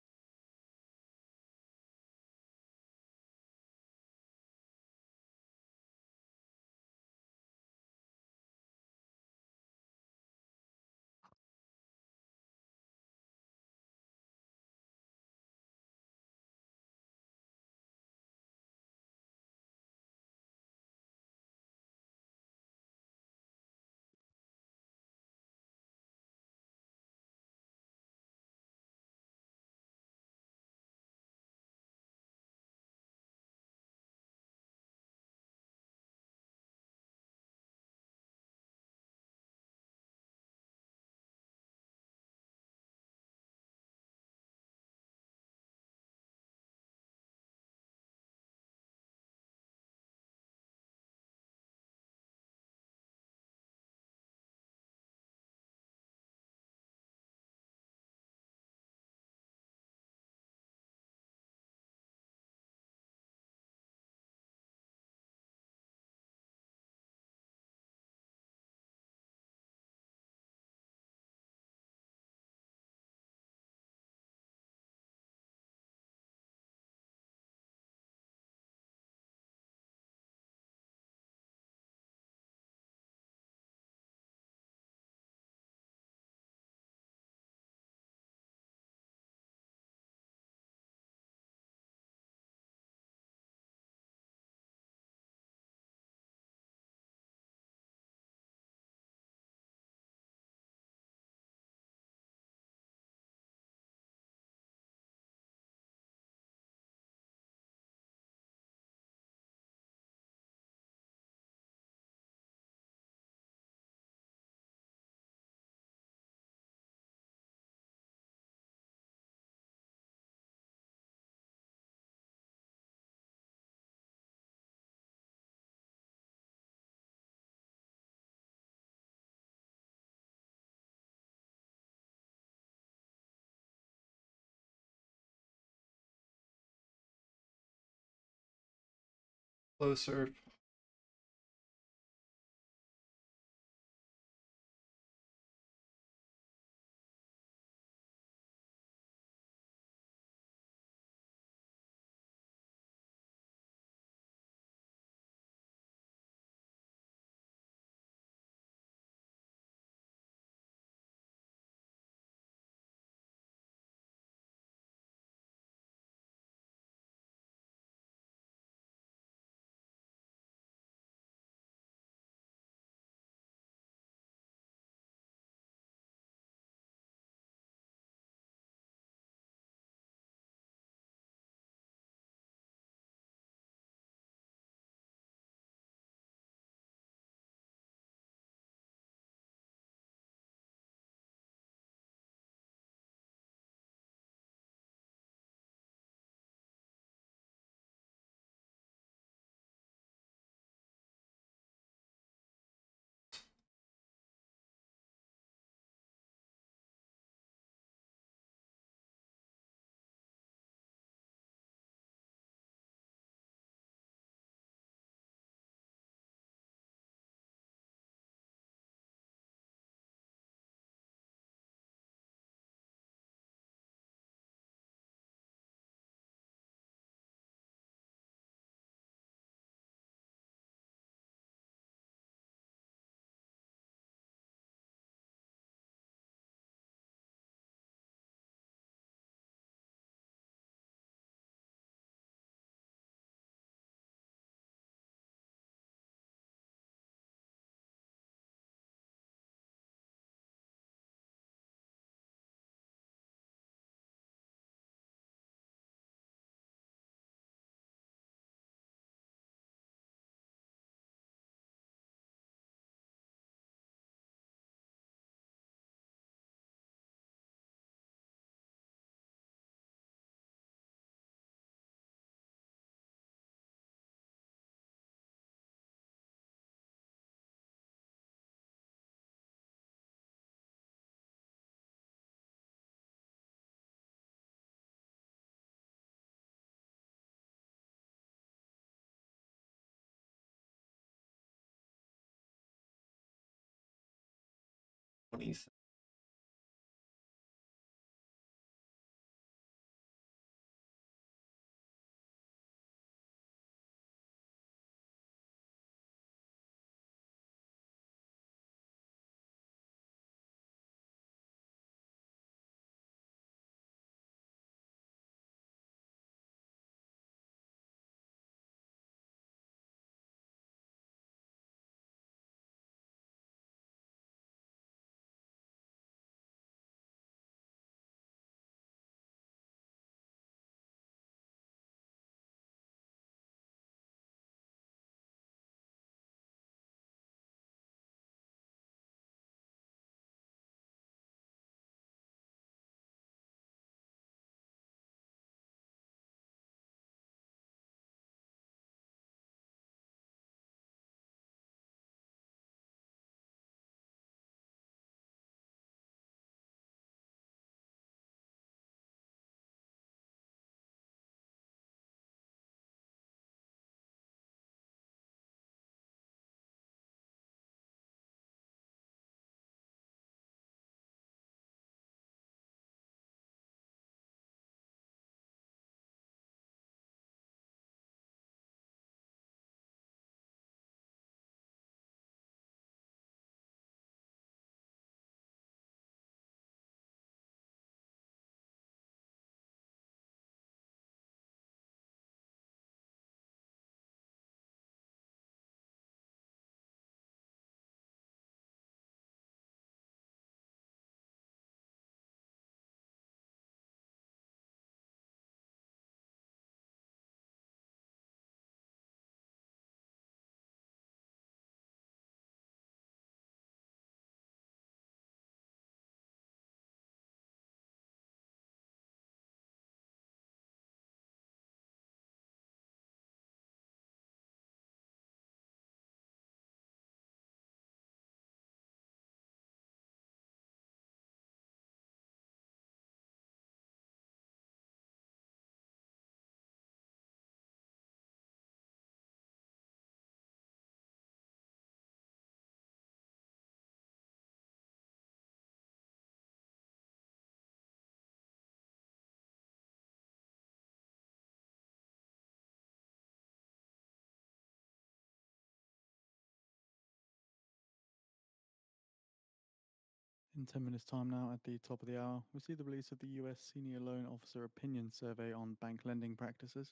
Closer. 20 cents. In 10 minutes' time now, at the top of the hour, we see the release of the US Senior Loan Officer Opinion Survey on bank lending practices.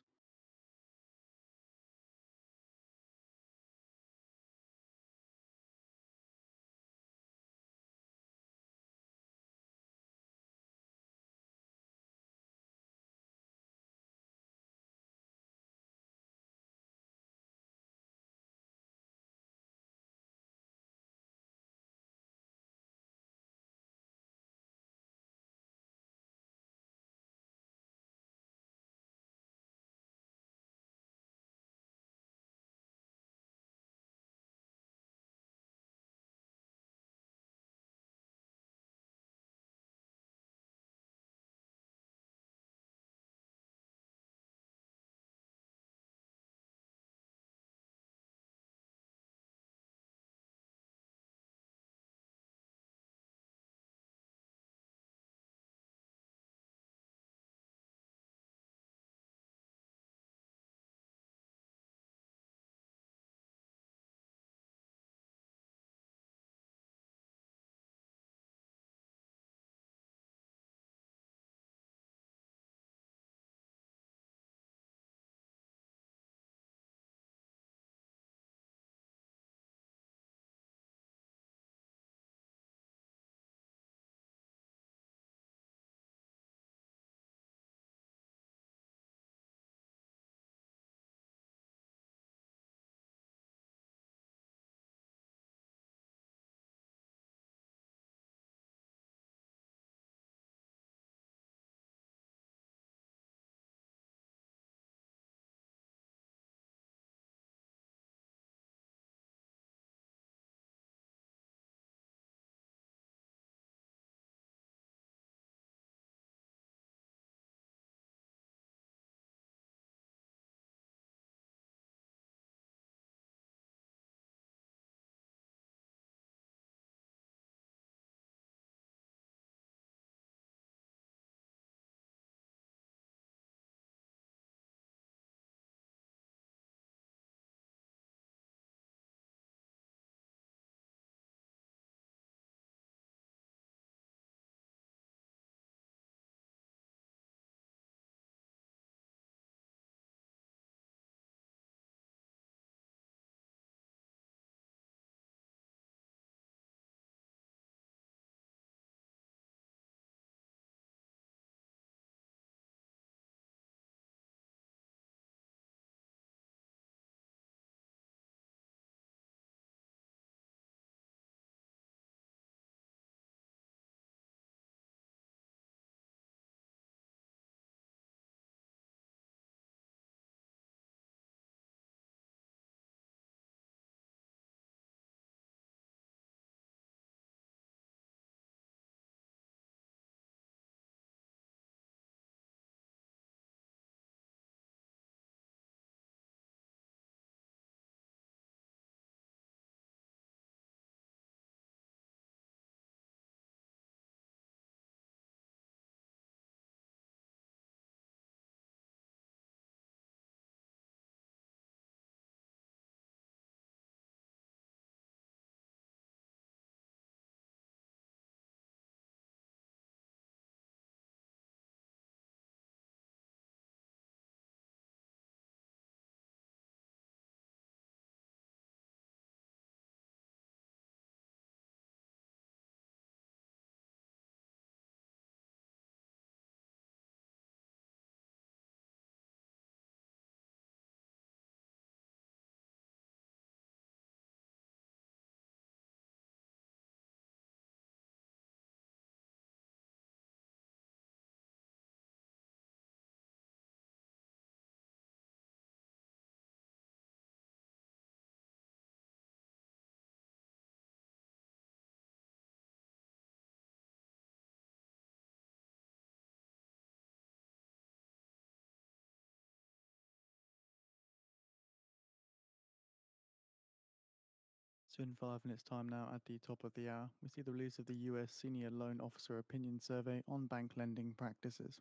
2:05, and it's time now at the top of the hour. We see the release of the US Senior Loan Officer Opinion Survey on bank lending practices.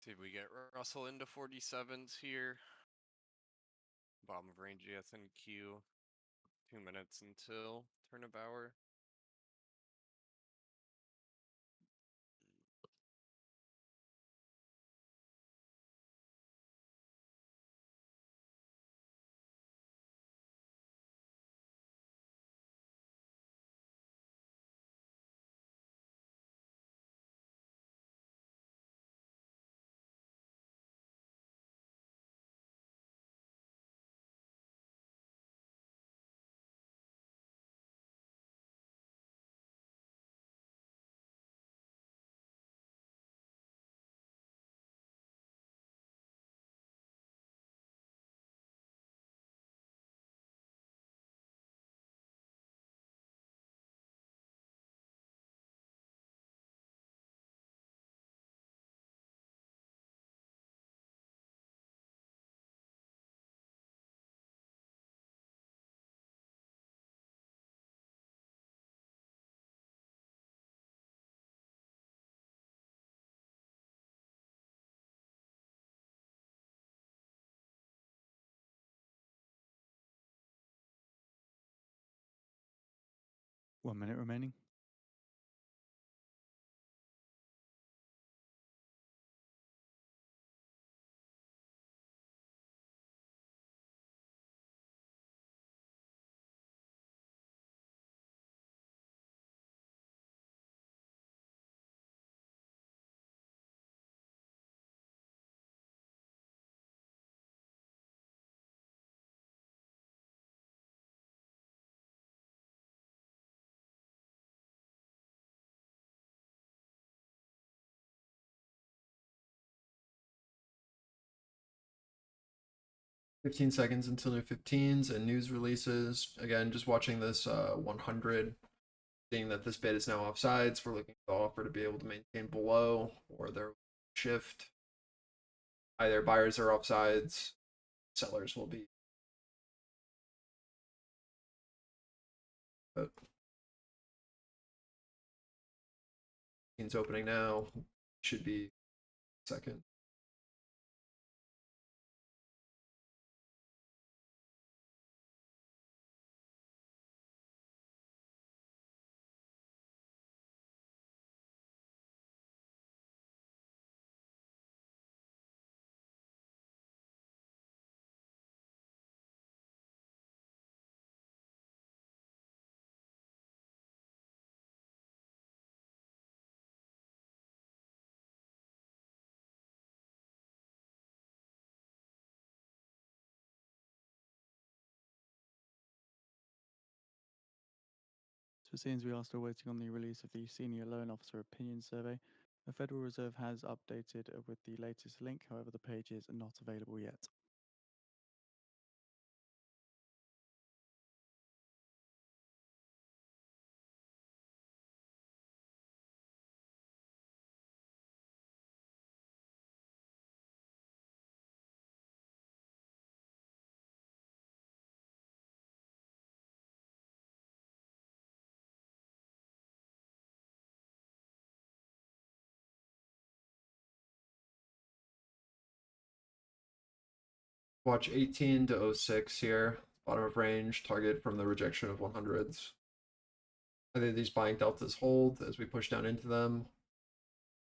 Did we get Russell into 47s here? Bottom of range ESNQ. 2 minutes until turn of hour. One minute remaining. Fifteen seconds until new 15s and news releases. Again, just watching this 100, seeing that this bid is now offsides. We're looking for the offer to be able to maintain below or their shift. Either buyers are offsides, sellers will be. But 16's opening now. Should be second. So it seems we are still waiting on the release of the Senior Loan Officer Opinion Survey. The Federal Reserve has updated with the latest link, however the page is not available yet. Watch 18 to 06 here. Bottom of range, target from the rejection of 100s. Either these buying deltas hold as we push down into them,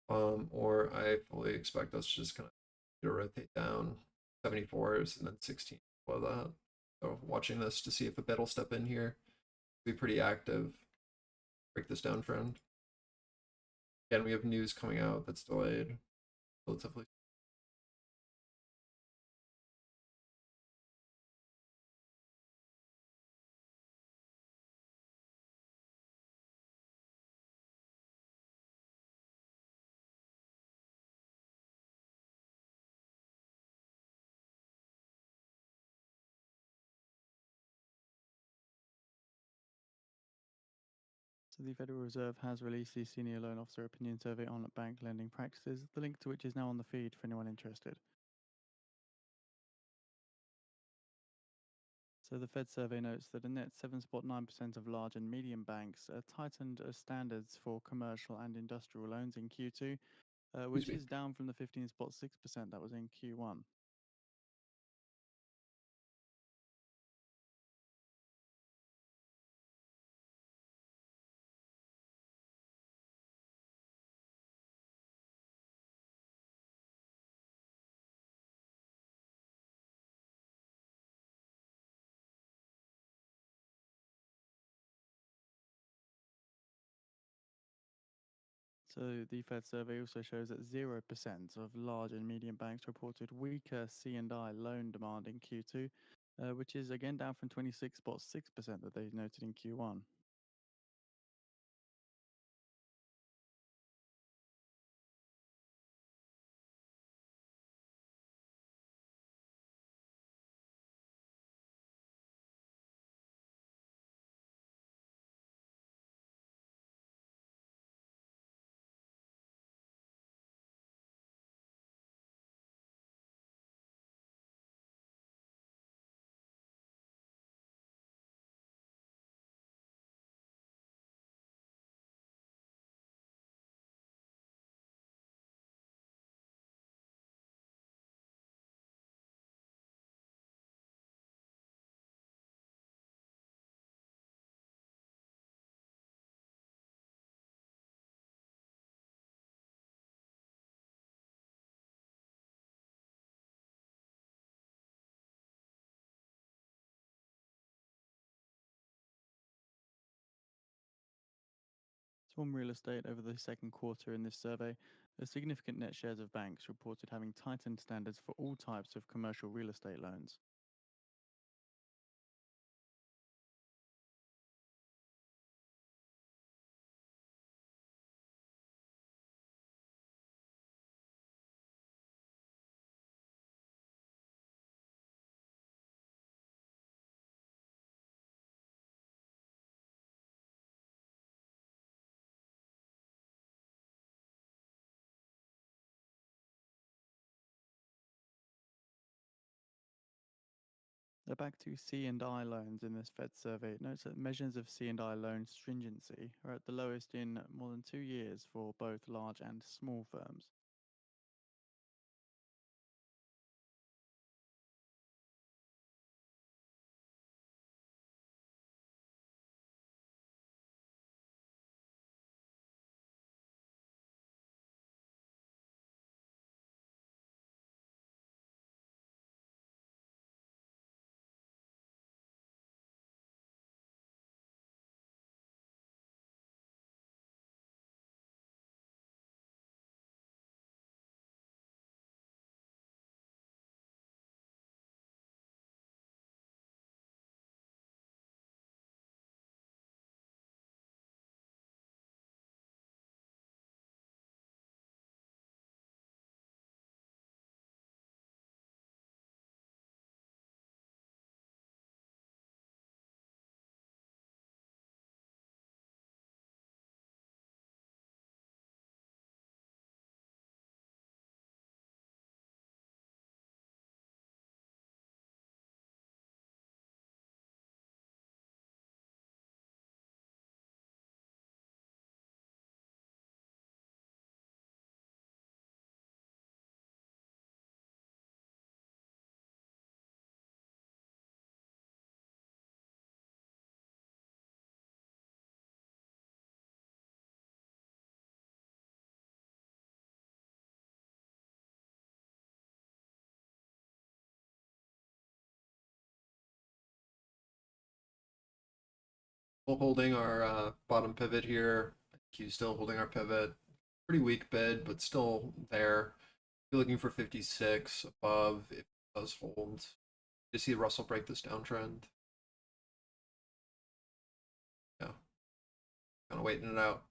or I fully expect us just kind of rotate down 74s and then 16 below that. So watching this to see if a bid will step in here. Be pretty active. Break this downtrend. Again, we have news coming out that's delayed relatively. So the Federal Reserve has released the Senior Loan Officer Opinion Survey on bank lending practices, the link to which is now on the feed for anyone interested. So the Fed survey notes that a net 7.9% of large and medium banks tightened standards for commercial and industrial loans in Q2, which me. is down from the 15.6% that was in Q1. So the Fed survey also shows that 0% of large and medium banks reported weaker C&I loan demand in Q2, which is again down from 26.6% that they noted in Q1. So on real estate over the second quarter in this survey, a significant net shares of banks reported having tightened standards for all types of commercial real estate loans. So back to C&I loans in this Fed survey, it notes that measures of C&I loan stringency are at the lowest in more than 2 years for both large and small firms. Still holding our bottom pivot here. Q still holding our pivot. Pretty weak bid, but still there. Be looking for 56 above if it does hold. You see Russell break this downtrend. Yeah. Kind of waiting it out.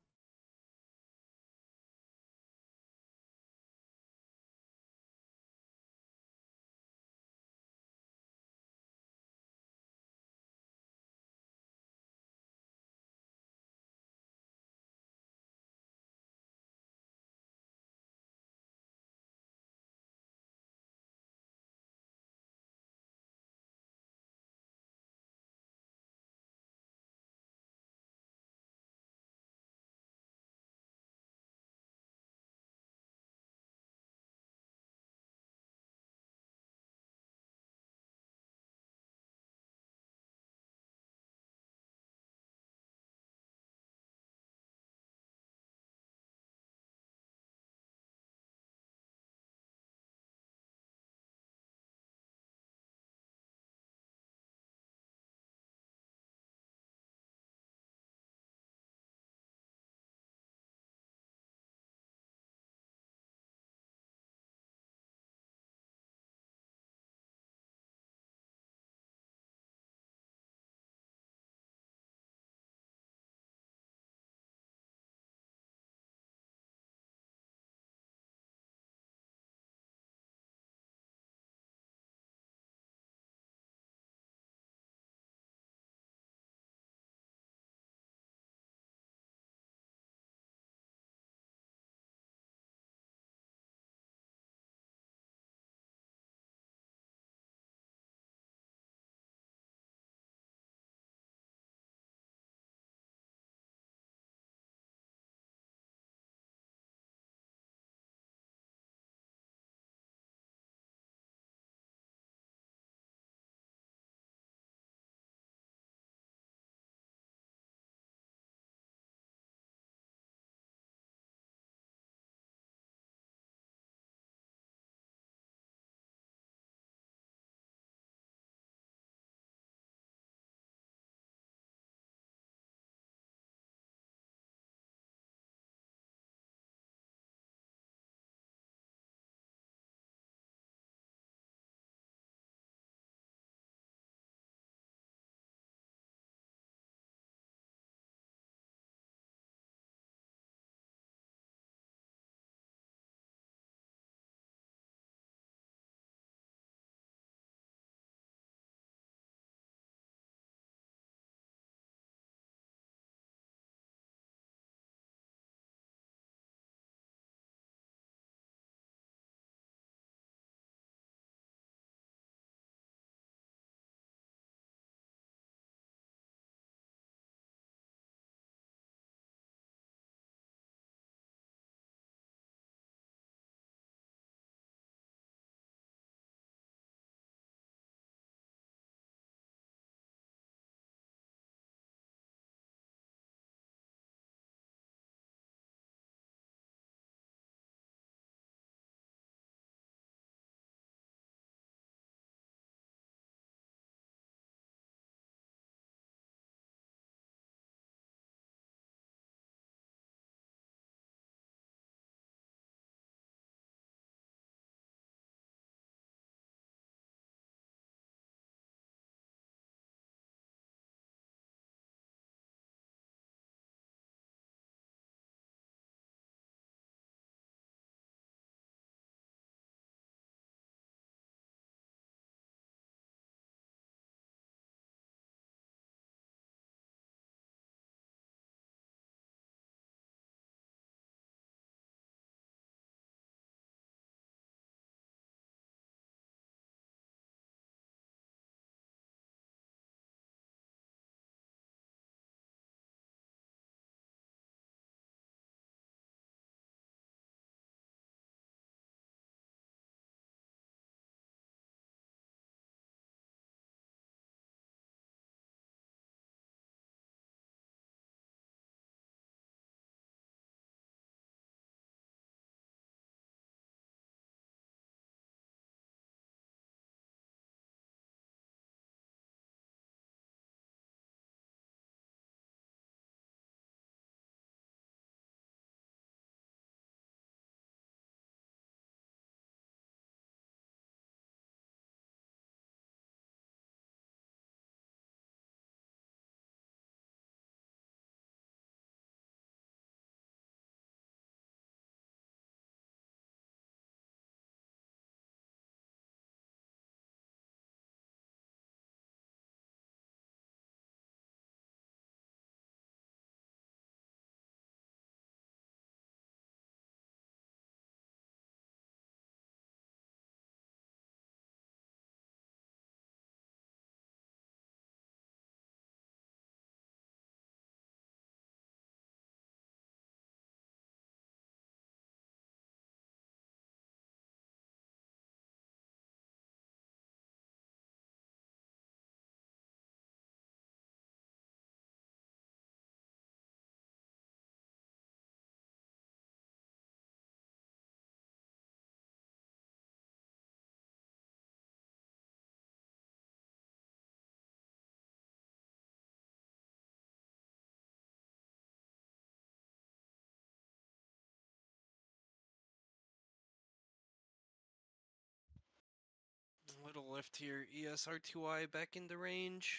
little lift here. ES RTY back into range.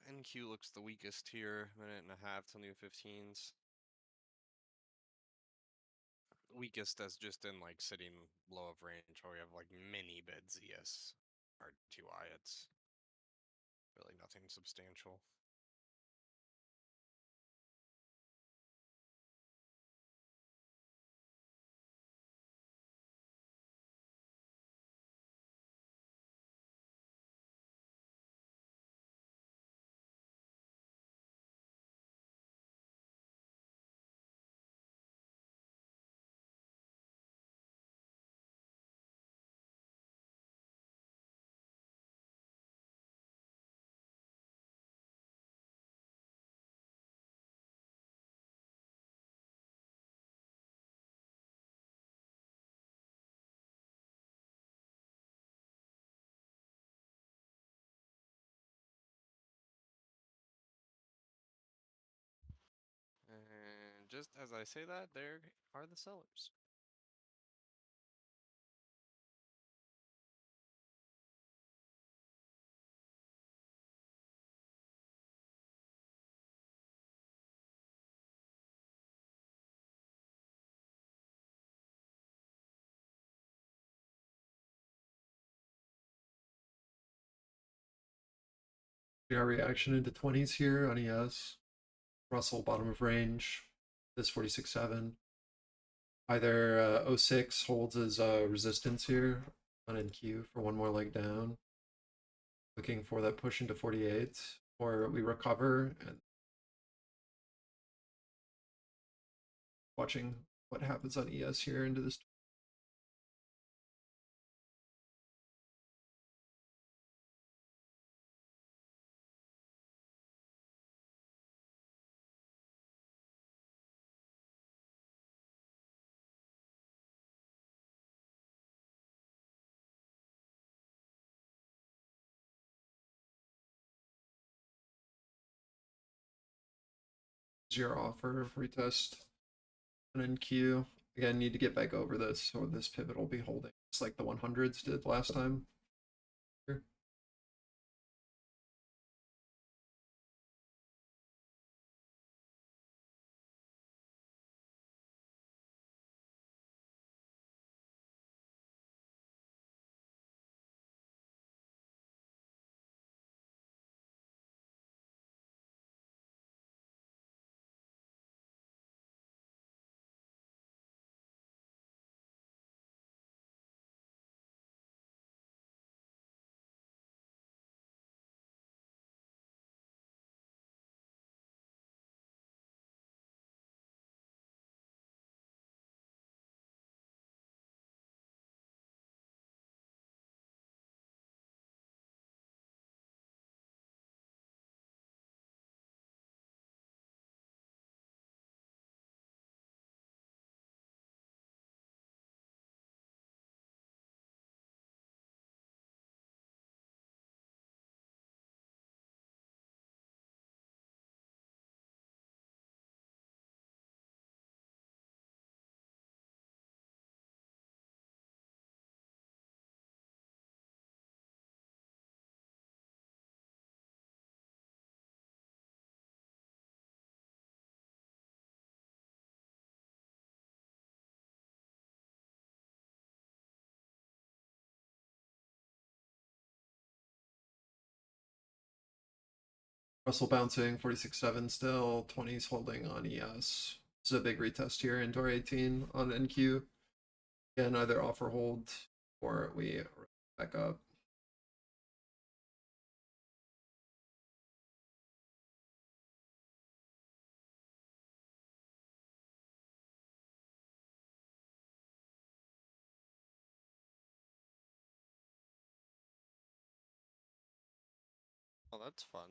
NQ looks the weakest here. Minute and a half till new 15s. Weakest as just in like sitting low of range where we have like mini bids ES RTY. It's really nothing substantial. And just as I say that, there are the sellers. Our reaction into 20s here on ES. Russell bottom of range. This 46.7. Either 06 holds as resistance here on NQ for one more leg down. Looking for that push into 48, or we recover and watching what happens on ES here into this. Your offer retest on NQ. Again, need to get back over this, so this pivot will be holding. It's like the 100s did last time. Here. Russell bouncing 46.7 still, 20s holding on ES. This is a big retest here into our 18 on NQ. Again, either offer hold or we back up. Well, that's fun.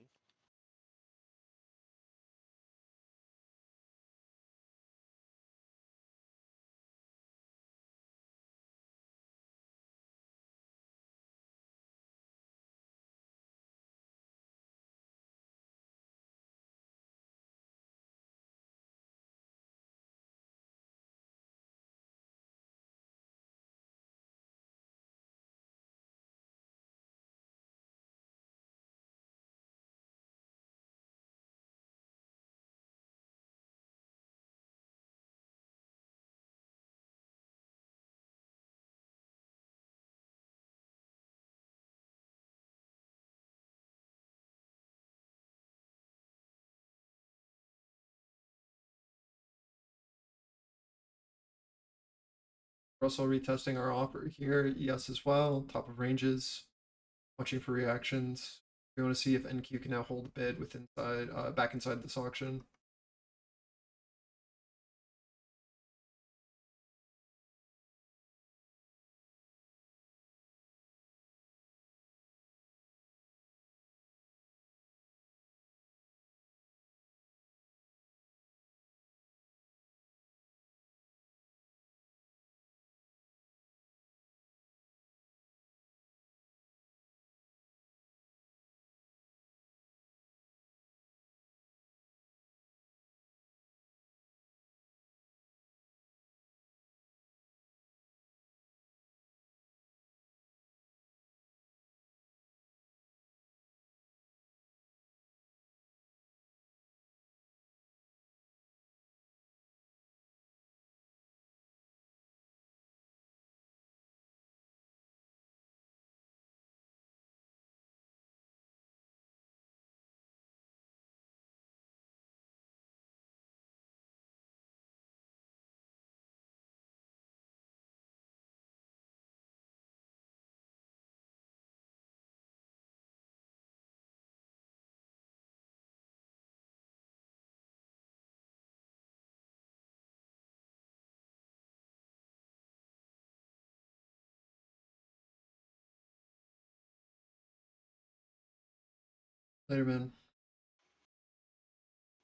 We're also retesting our offer here. Yes, as well. Top of ranges. Watching for reactions. We want to see if NQ can now hold a bid with inside, back inside this auction. Later, man.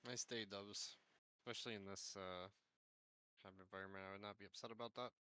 Nice day, Dubs. Especially in this kind of environment, I would not be upset about that.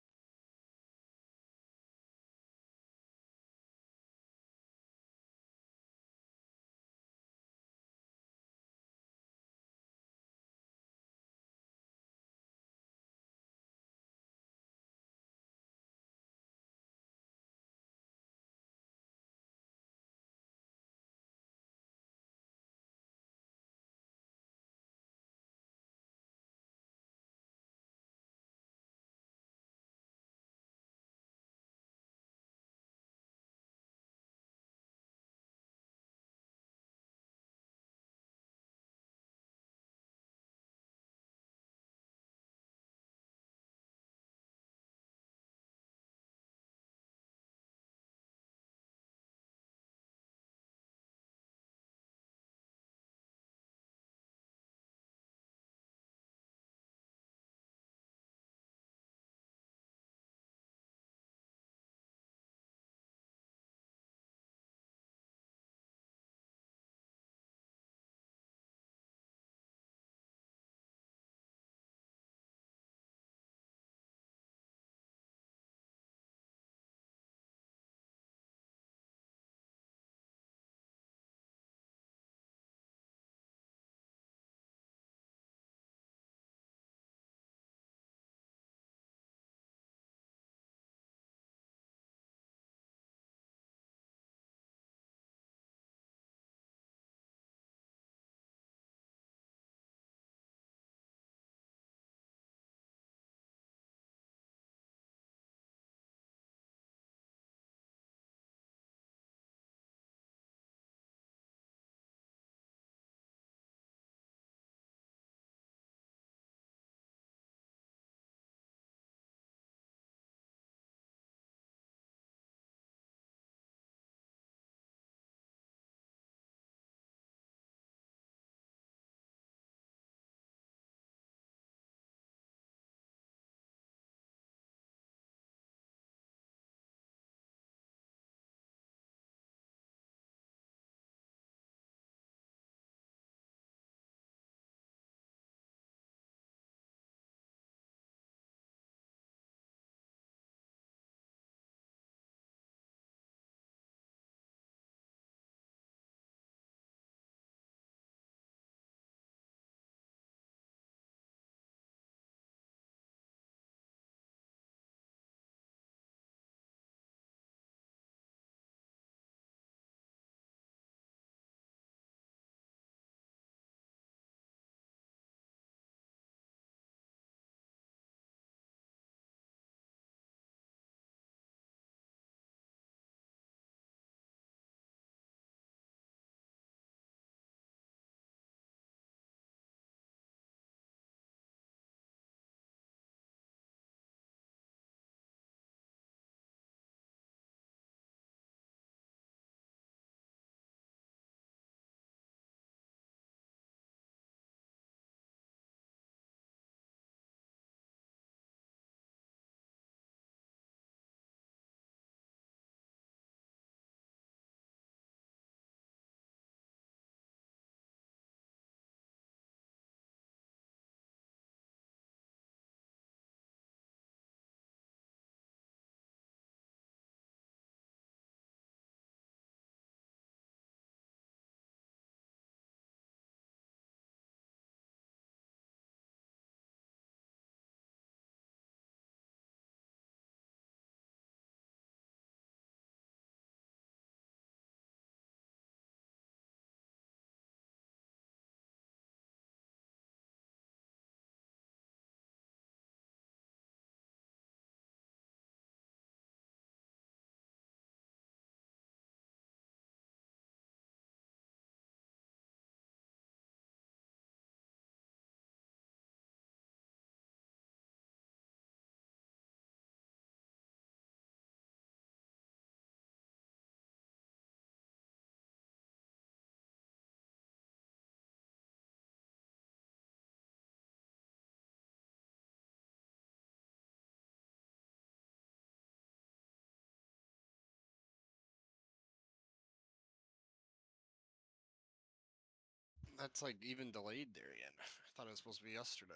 That's like even delayed there again. I thought it was supposed to be yesterday.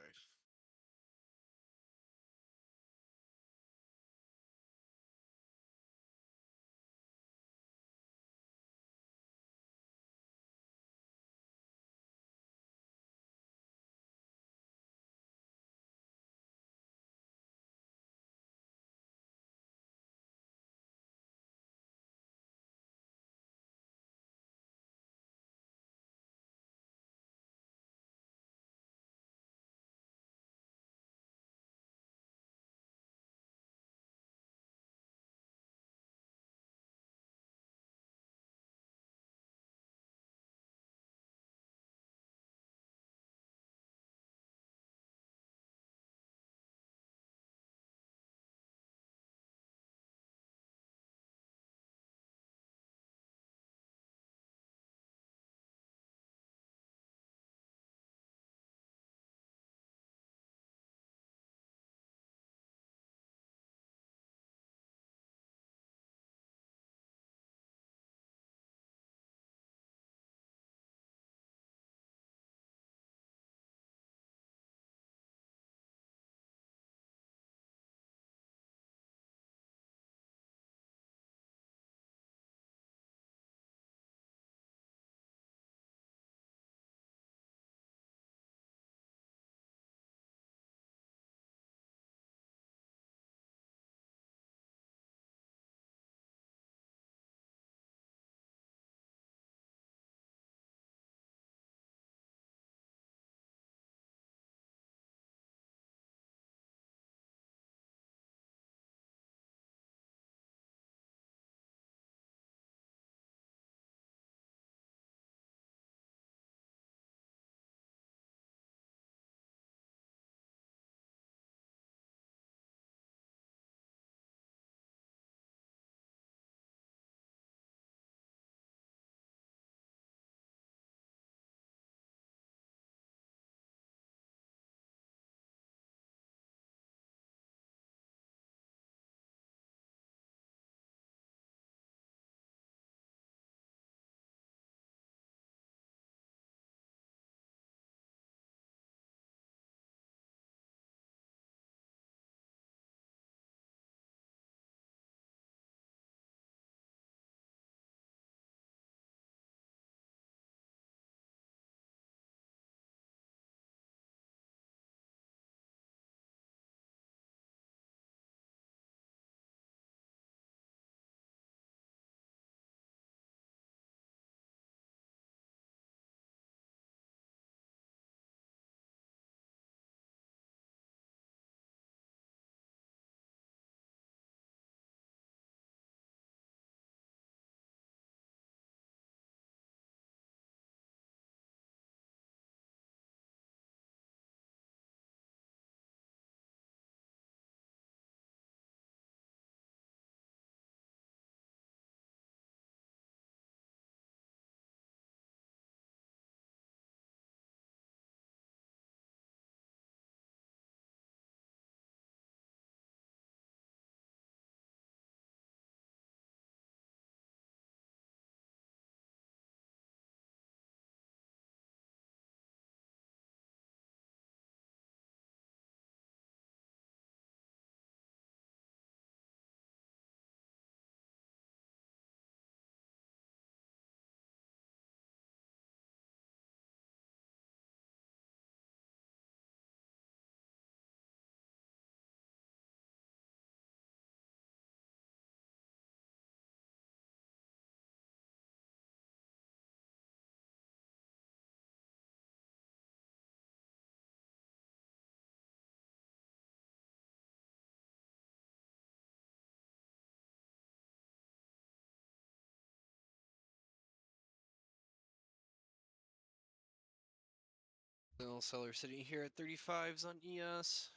Little seller sitting here at 35s on ES.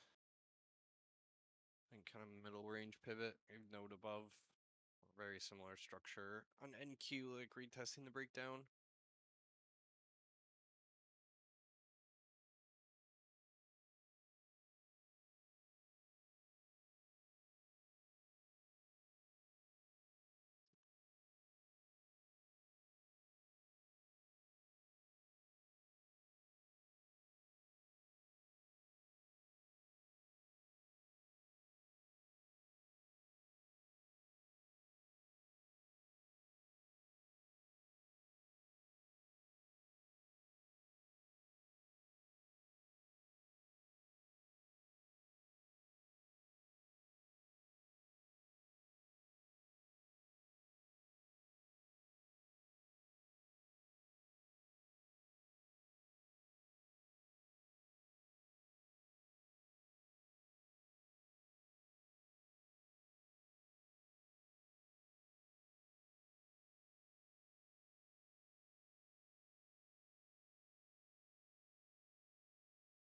And kind of middle range pivot, node above. Very similar structure. On NQ, like retesting the breakdown.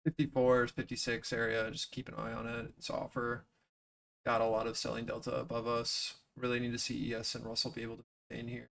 54, 56 area, just keep an eye on it. It's offer. Got a lot of selling delta above us. Really need to see ES and Russell be able to maintain here.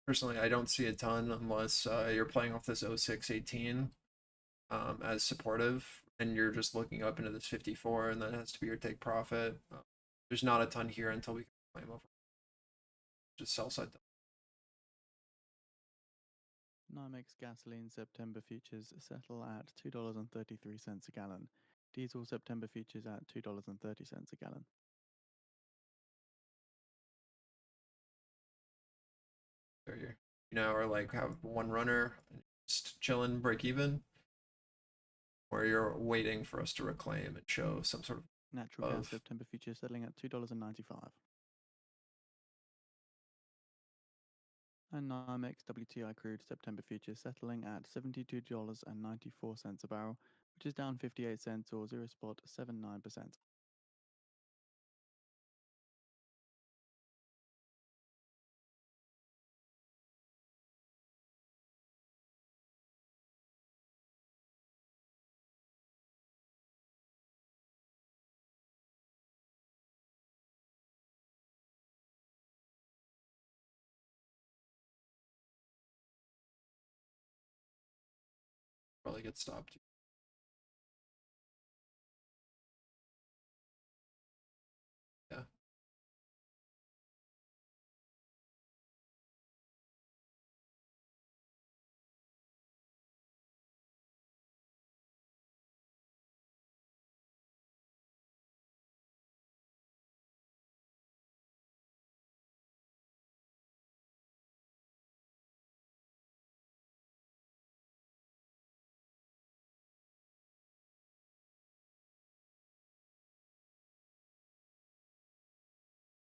Personally, I don't see a ton unless you're playing off this 0618 as supportive and you're just looking up into this 54 and that has to be your take profit. There's not a ton here until we can claim over just sell side. NYMEX gasoline September futures settle at $2.33 a gallon. Diesel September futures at $2.30 a gallon. There you know, or like have one runner just chilling, break even, or you're waiting for us to reclaim and show some sort of Natural gas September futures settling at $2.95. And NYMEX WTI crude September futures settling at $72.94 a barrel, which is down 58 cents or 0.79%. probably get stopped. Yeah.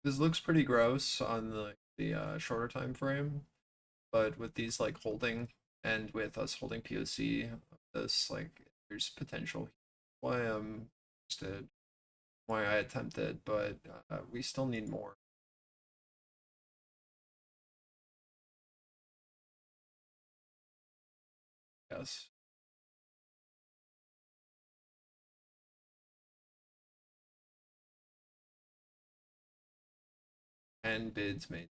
This looks pretty gross on the shorter time frame, but with these like holding and with us holding POC, this like there's potential. Why I'm interested, why I attempted, but we still need more. Yes. And bids made.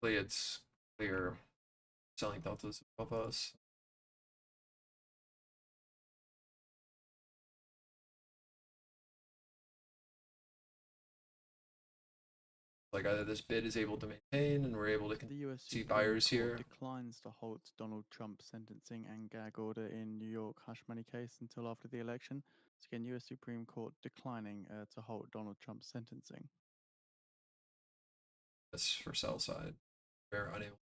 It's clear selling deltas above us. Like either this bid is able to maintain and we're able to The US see Supreme buyers Court here. declines to halt Donald Trump's sentencing and gag order in New York hush money case until after the election. So again, US Supreme Court declining to halt Donald Trump's sentencing. This for sell side. We're unable.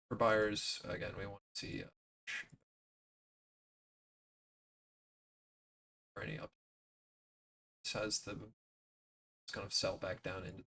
For buyers, again, we want to see or any up. This has the kind of sell back down into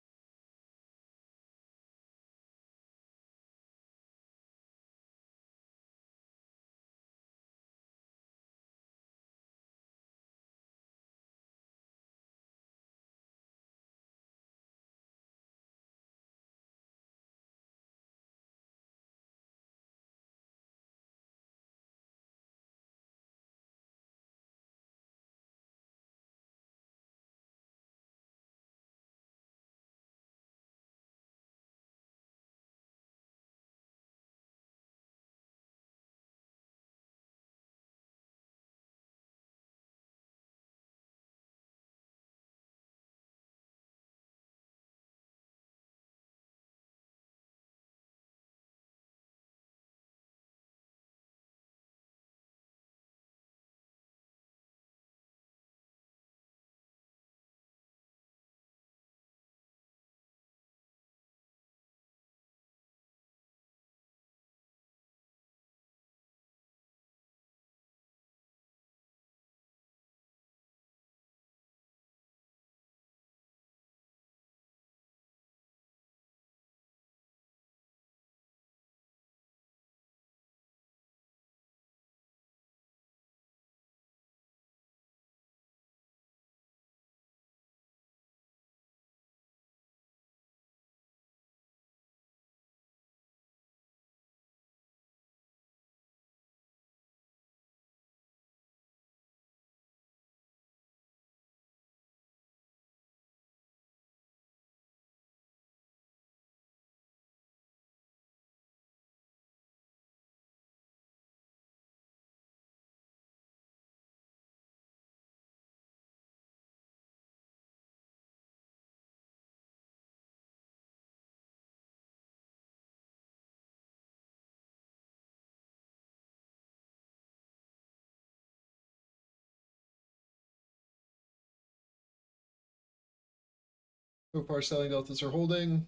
So far, selling deltas are holding.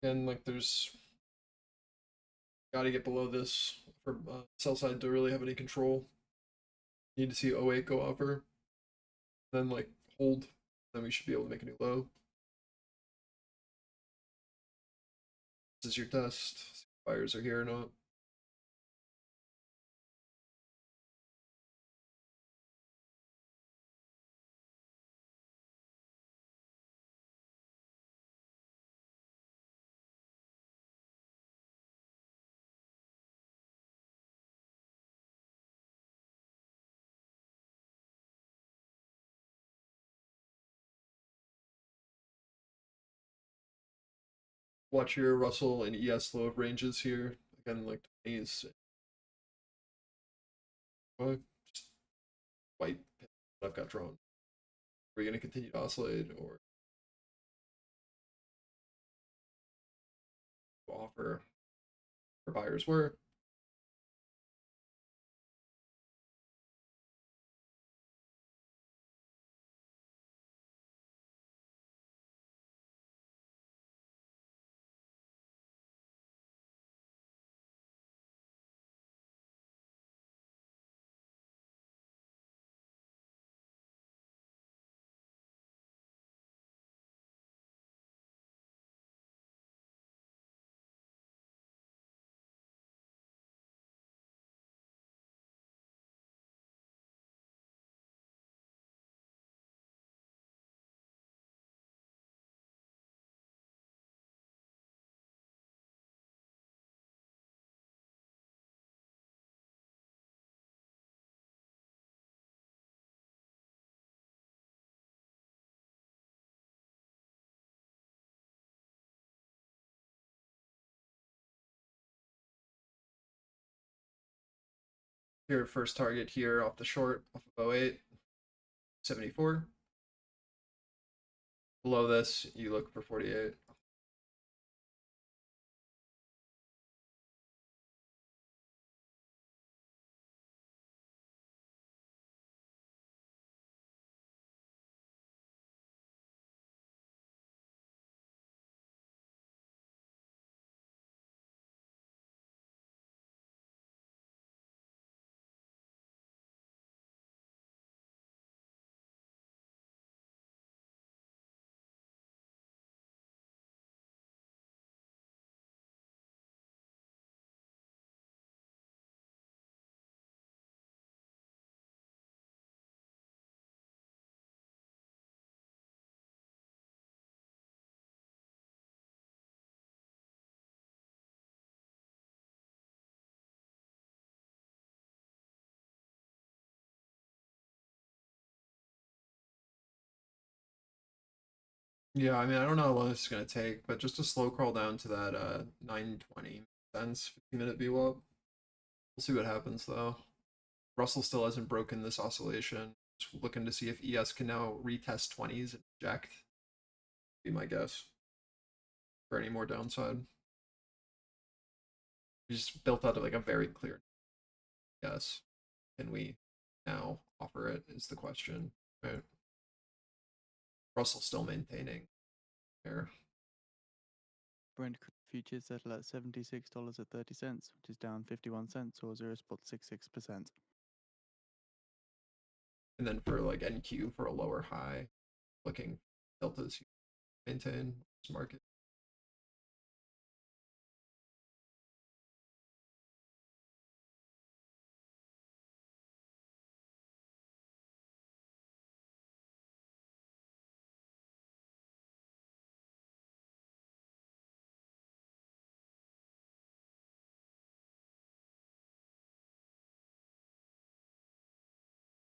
Again, like there's got to get below this for sell side to really have any control. Need to see 08 go upper, then like hold, then we should be able to make a new low. This is your test. See if buyers are here or not. Watch your Russell and ES low of ranges here. Again, like 20s. Just white I've got drawn. Are we going to continue to oscillate or offer where buyers were? Your first target here off the short, off of 08, 74. Below this, you look for 48. Yeah, I mean, I don't know how long this is going to take, but just a slow crawl down to that 920 cents 50-minute VWAP. We'll see what happens though. Russell still hasn't broken this oscillation. Just looking to see if ES can now retest 20s and reject. Be my guess for any more downside. We just built out like a very clear yes. Can we now offer it is the question, right? Russell still maintaining here. Brent futures settle at $76.30, which is down 51 cents or 0.66%. And then for like NQ for a lower high, looking deltas maintain this market.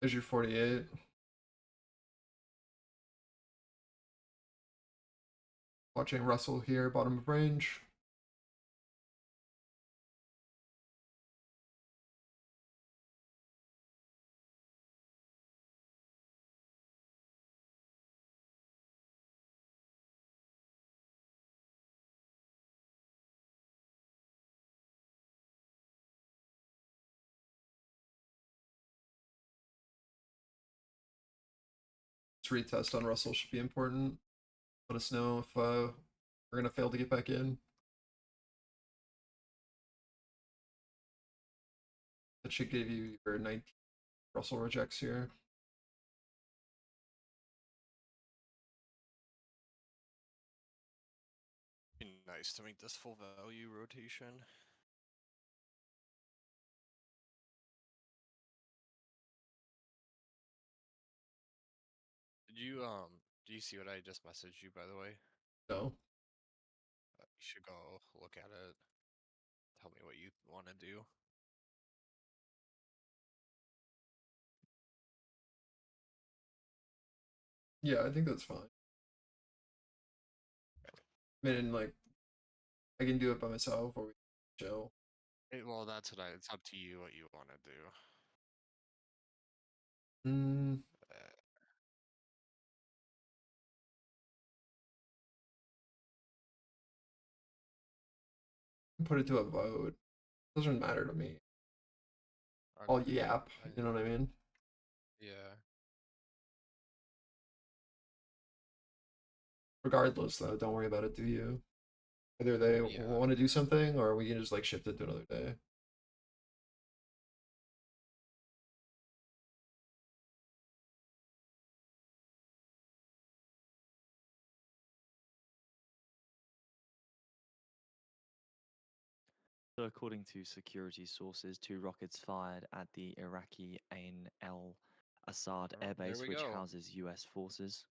There's your 48. Watching Russell here, bottom of range. This retest on Russell should be important. Let us know if we're gonna fail to get back in. That should give you your 19 Russell rejects here. Be nice to make this full value rotation. Did you do you see what I just messaged you, by the way? No. You should go look at it. Tell me what you want to do. Yeah, I think that's fine. I mean, like, I can do it by myself or we can chill. Well, that's what it's up to you what you want to do. Mm, put it to a vote. Doesn't matter to me. I'll Okay. yap. You know what I mean? Yeah. Regardless, though, don't worry about it. Do you? Either they Yeah. want to do something, or we can just like shift it to another day. So, according to security sources, 2 rockets fired at the Iraqi Ain el Assad Oh, there airbase, we which go. houses US forces.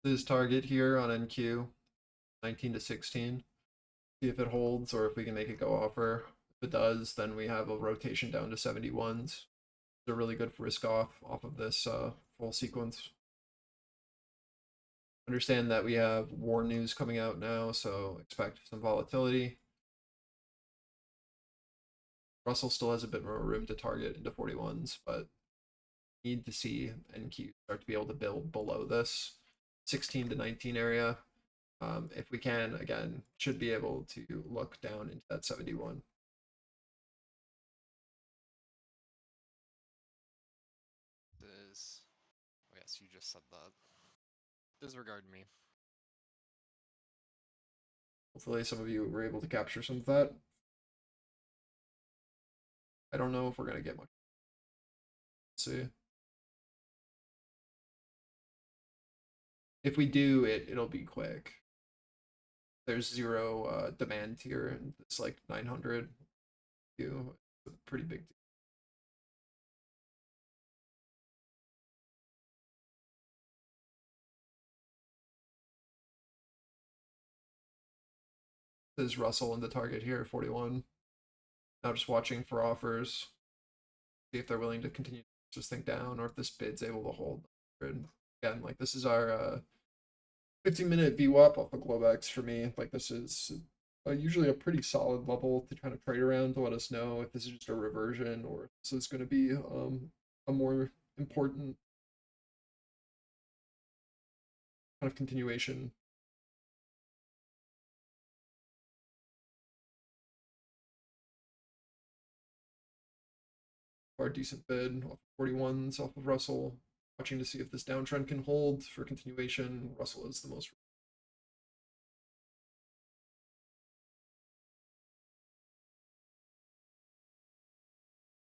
This target here on NQ, 19 to 16. See if it holds or if we can make it go offer. If it does, then we have a rotation down to 71s. They're really good for risk off of this full sequence. Understand that we have war news coming out now, so expect some volatility. Russell still has a bit more room to target into 41s, but need to see NQ start to be able to build below this 16 to 19 area. If we can, again, should be able to look down into that 71. This. Oh, yes, you just said that. Disregard me. Hopefully some of you were able to capture some of that. I don't know if we're going to get much. Let's see. If we do, it'll be quick. There's zero demand here, and it's like 900. It's a pretty big deal. There's Russell in the target here, 41. Now just watching for offers. See if they're willing to continue to push this thing down, or if this bid's able to hold. Again, like this is our 15-minute VWAP off the Globex for me. Like this is usually a pretty solid level to kind of trade around to let us know if this is just a reversion or if this is going to be a more important kind of continuation. Or a decent bid off of 41s off of Russell. Watching to see if this downtrend can hold for continuation. Russell is the most.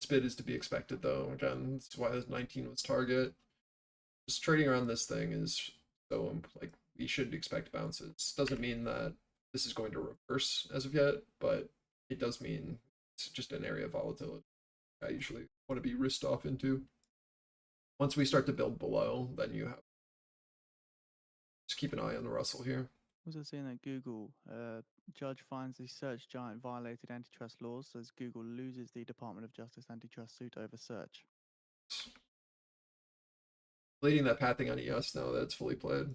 This bid is to be expected though. Again, that's why 19 was target. Just trading around this thing is so like we should expect bounces. Doesn't mean that this is going to reverse as of yet, but it does mean it's just an area of volatility I usually want to be risked off into. Once we start to build below, then you have just keep an eye on the Russell here. Also seeing that Google judge finds the search giant violated antitrust laws, as Google loses the Department of Justice antitrust suit over search. Leading that pathing on ES now that it's fully played.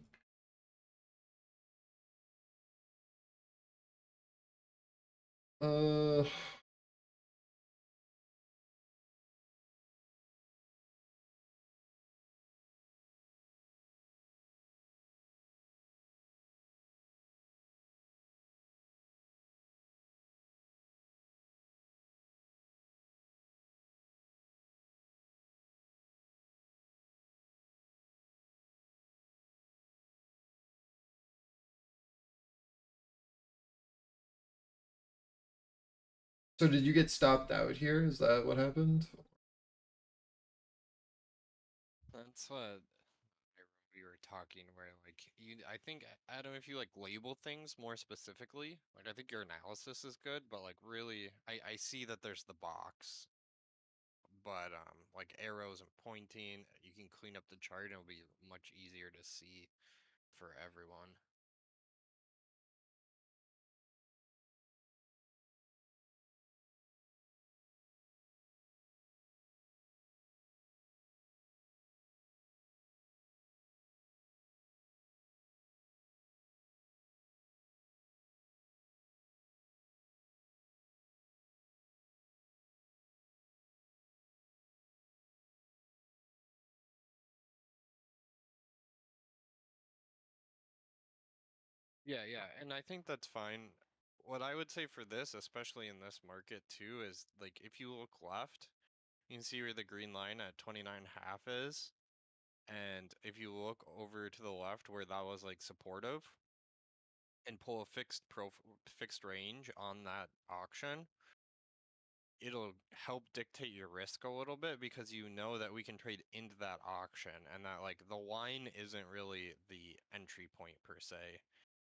So did you get stopped out here? Is that what happened? That's what we were talking where like I think Adam, if you like label things more specifically, like I think your analysis is good, but like really I see that there's the box. But like arrows and pointing, you can clean up the chart and it'll be much easier to see for everyone. Yeah, and I think that's fine. What I would say for this, especially in this market too, is like if you look left, you can see where the green line at 29.5 is. And if you look over to the left where that was like supportive and pull a fixed range on that auction, it'll help dictate your risk a little bit because you know that we can trade into that auction and that like the line isn't really the entry point per se,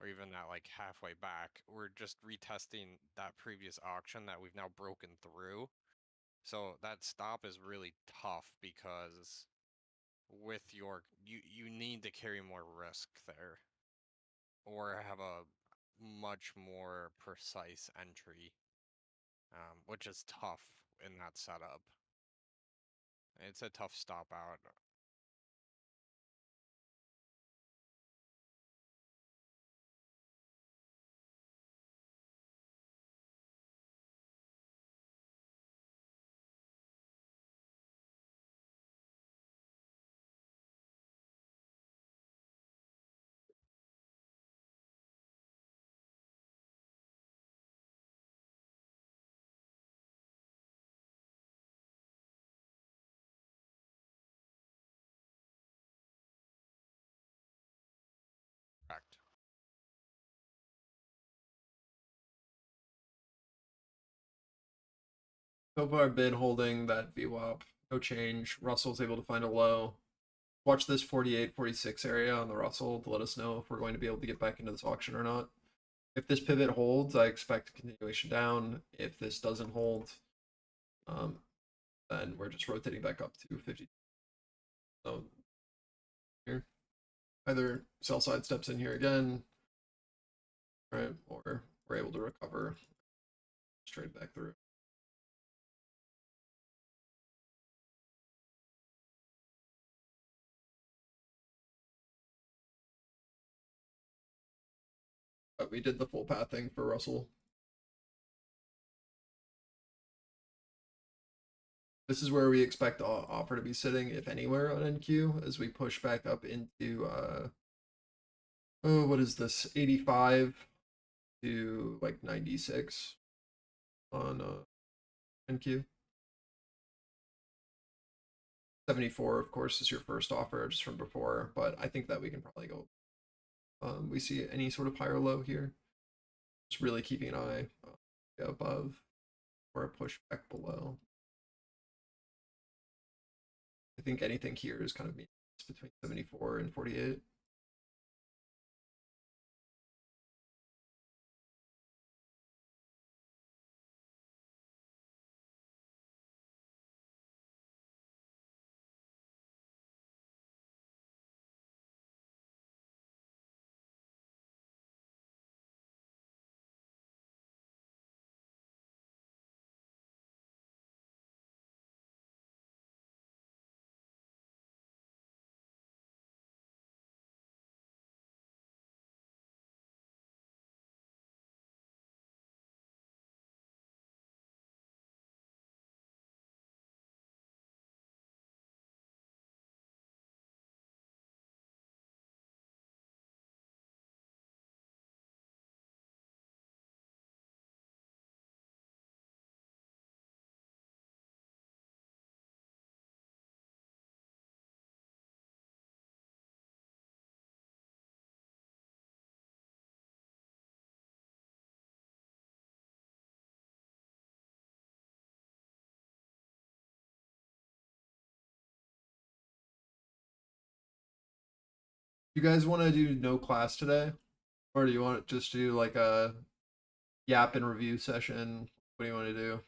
or even that like halfway back. We're just retesting that previous auction that we've now broken through. So that stop is really tough because with your you need to carry more risk there or have a much more precise entry, which is tough in that setup. It's a tough stop out. Correct. So far, been holding that VWAP, no change. Russell's able to find a low. Watch this 48, 46 area on the Russell to let us know if we're going to be able to get back into this auction or not. If this pivot holds, I expect a continuation down. If this doesn't hold, then we're just rotating back up to 50. So here, either sell side steps in here again, right, or we're able to recover straight back through. But we did the full pathing for Russell. This is where we expect offer to be sitting, if anywhere, on NQ, as we push back up into, oh, what is this, 85 to like 96 on NQ. 74, of course, is your first offer just from before, but I think that we can probably go. We see any sort of higher low here. Just really keeping an eye above or a push back below. I think anything here is kind of between 74 and 48. You guys want to do no class today, or do you want just to do like a yap and review session? What do you want to do?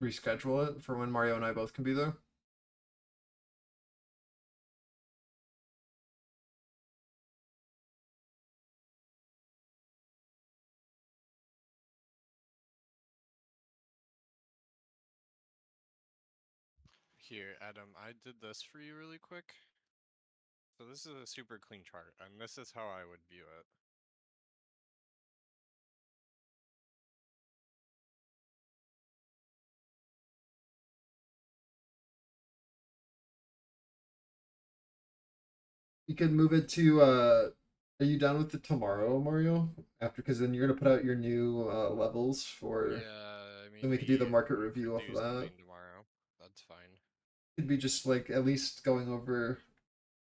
Reschedule it for when Mario and I both can be there. Here, Adam, I did this for you really quick. So this is a super clean chart, and this is how I would view it. You can move it to are you done with it tomorrow, Mario? After, because then you're gonna put out your new levels for. Yeah, I mean, Then we could do the market review off of do that. something tomorrow. That's fine. It'd be just like at least going over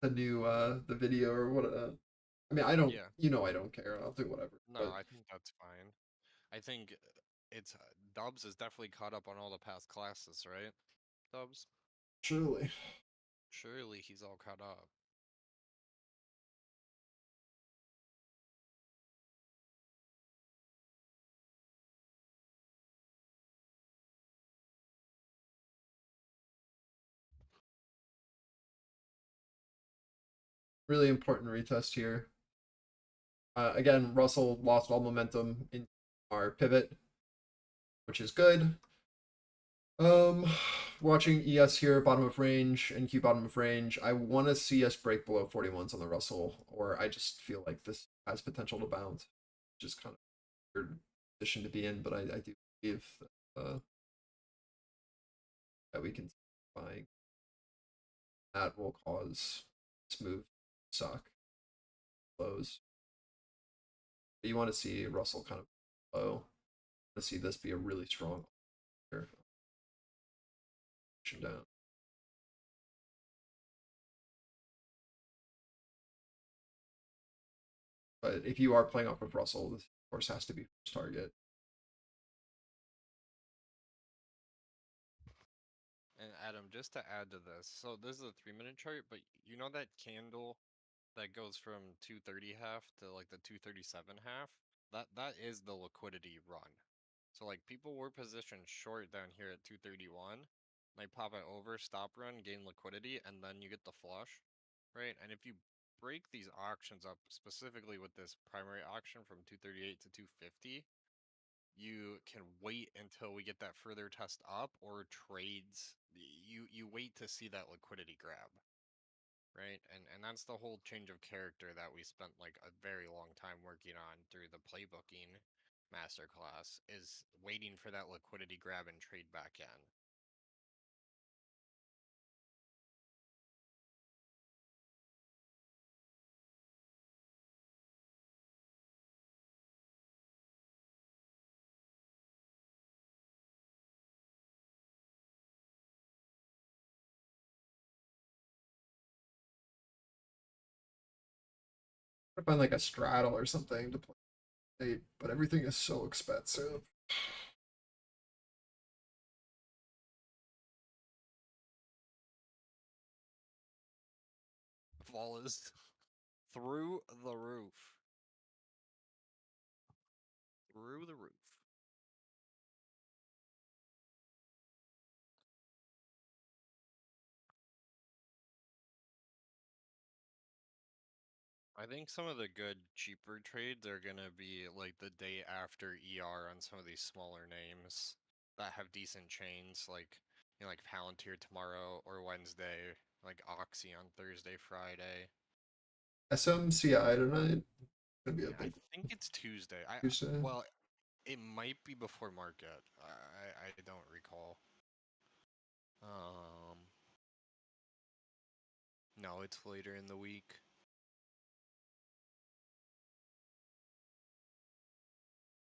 the new the video or what. I mean, I don't. Yeah. You know, I don't care. I'll do whatever. No, But I think that's fine. I think it's Dubs is definitely caught up on all the past classes, right? Dubs? surely. Surely he's all caught up. Really important retest here. Again, Russell lost all momentum in our pivot, which is good. Watching ES here, bottom of range, NQ bottom of range. I want to see us break below 41s on the Russell, or I just feel like this has potential to bounce. Just kind of weird position to be in, but I do believe that we can find that will cause this move to suck. Close. But you want to see Russell kind of low. Want to see this be a really strong here. Down. But if you are playing off of Russell, this of course has to be first target. And Adam, just to add to this, so this is a 3-minute chart, but you know that candle that goes from 230 half to like the 237 half? That is the liquidity run. So like people were positioned short down here at 231. They pop it over, stop run, gain liquidity, and then you get the flush, right? And if you break these auctions up, specifically with this primary auction from 238 to 250, you can wait until we get that further test up, or trades you wait to see that liquidity grab, right? And that's the whole change of character that we spent like a very long time working on through the playbooking masterclass, is waiting for that liquidity grab and trade back in. I find like a straddle or something to play, but everything is so expensive. Vol is through the roof. Through the roof. I think some of the good cheaper trades are gonna be like the day after ER on some of these smaller names that have decent chains, like like Palantir tomorrow or Wednesday, like Oxy on Thursday, Friday. SMCI tonight. Gonna be a I big think it's Tuesday. Tuesday. Well, it might be before market. I don't recall. No, it's later in the week.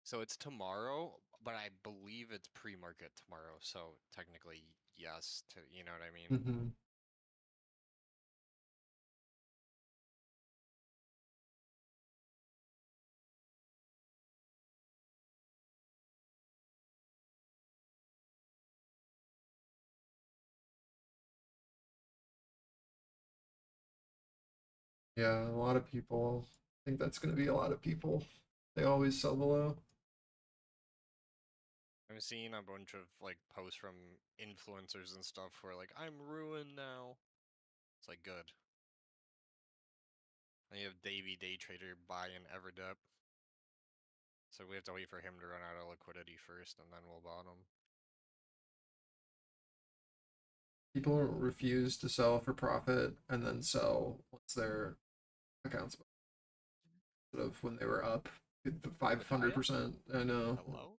So it's tomorrow, but I believe it's pre-market tomorrow. So technically, yes. You know what I mean? Mm-hmm. Yeah, a lot of people. I think that's going to be a lot of people. They always sell below. I'm seeing a bunch of like posts from influencers and stuff where like I'm ruined now. It's like good. And you have Davey Day Trader buying Everdep. So we have to wait for him to run out of liquidity first, and then we'll bottom. People refuse to sell for profit and then sell once their accounts sort of when they were up 500%. I know. Hello?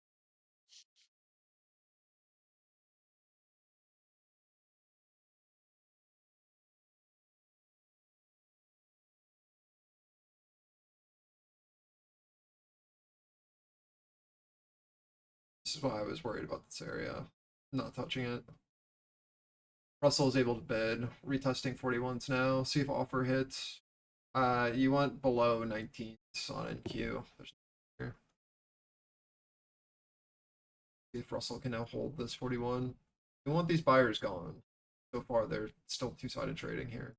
This is why I was worried about this area. Not touching it. Russell is able to bid. Retesting 41s now. See if offer hits. You want below 19s on NQ. There's here. See if Russell can now hold this 41. We want these buyers gone. So far, they're still two-sided trading here.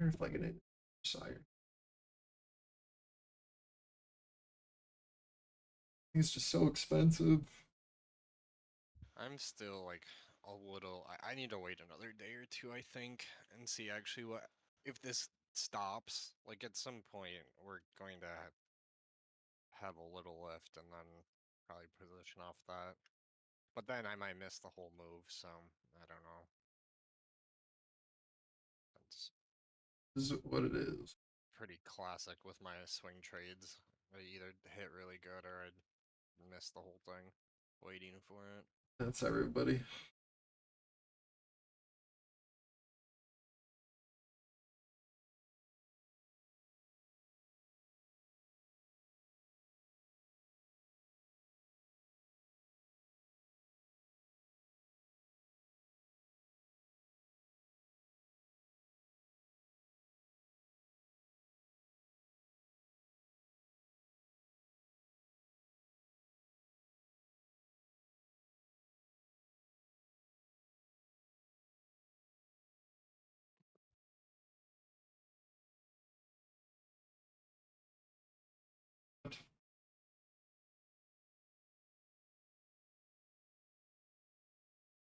If I get an sire. It's just so expensive. I'm still like a little. I need to wait another day or two, I think, and see actually what if this stops. Like at some point, we're going to have a little lift, and then probably position off that. But then I might miss the whole move, so I don't know. It's This is what it is. pretty classic with my swing trades. I either hit really good or I'd miss the whole thing, waiting for it. That's everybody.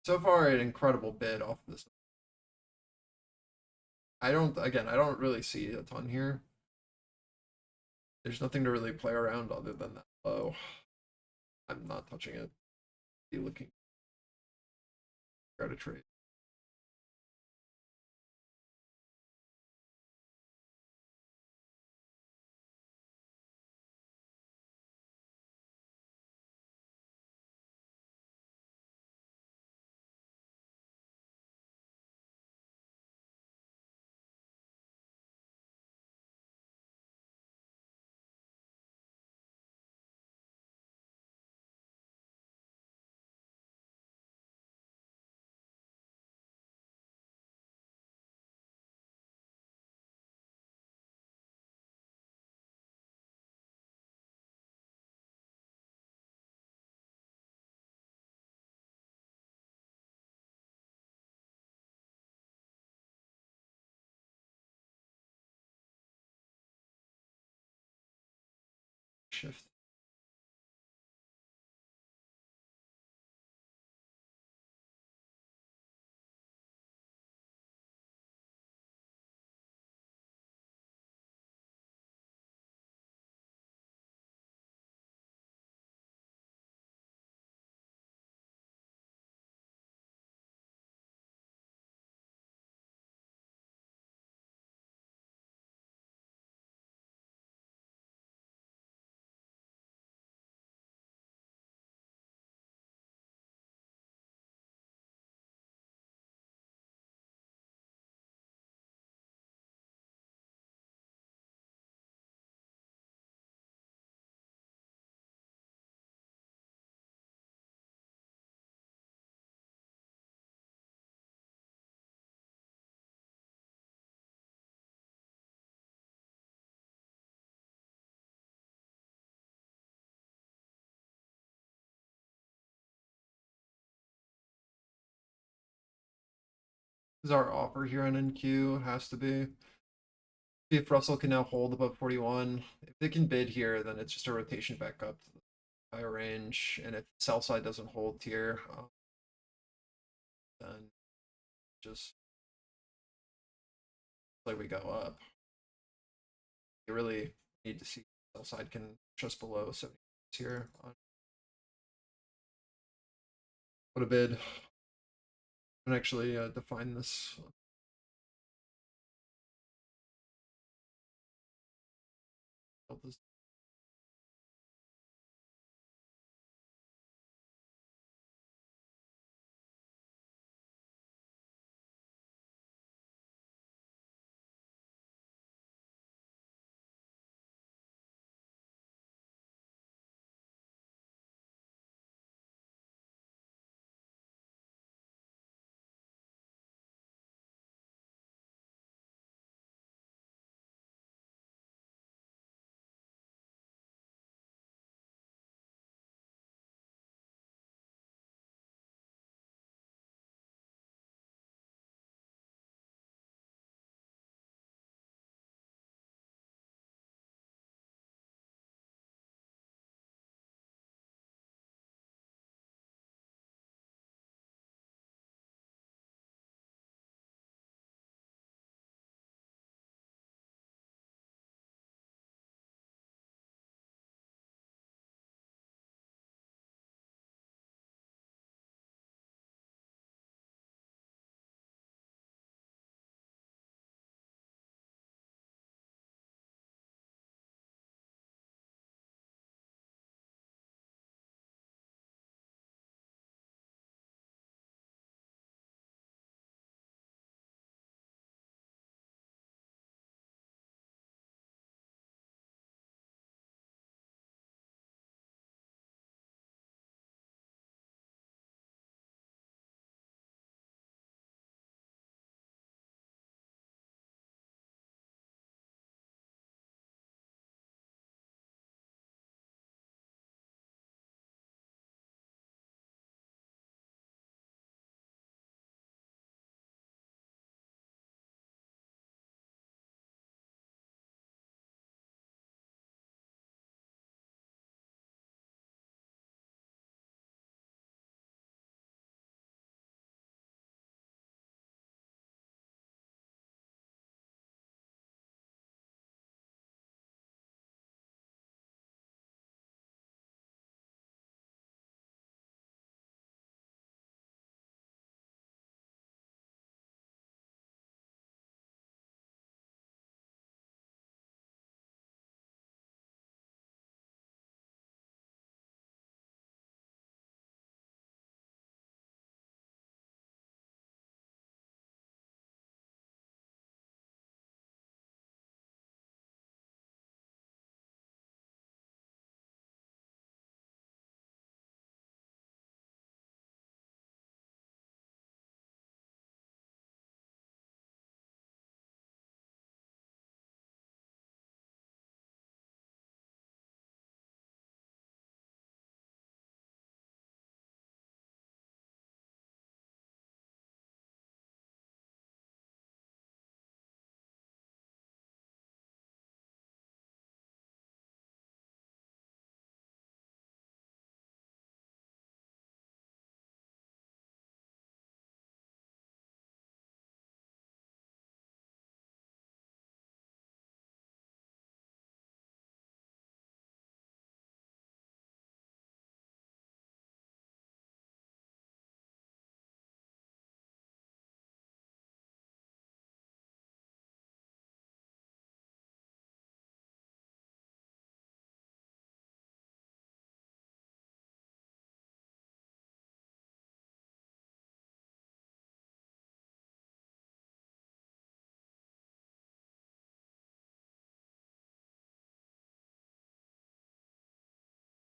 So far, an incredible bid off of this. I don't really see a ton here. There's nothing to really play around other than that low. I'm not touching it. Be looking at a trade. Shift. is our offer here on NQ. It has to be. See if Russell can now hold above 41. If they can bid here, then it's just a rotation back up to the higher range. And if sell side doesn't hold here, then just like we go up. You really need to see sell side can just below 70 here. What a bid. And actually define this.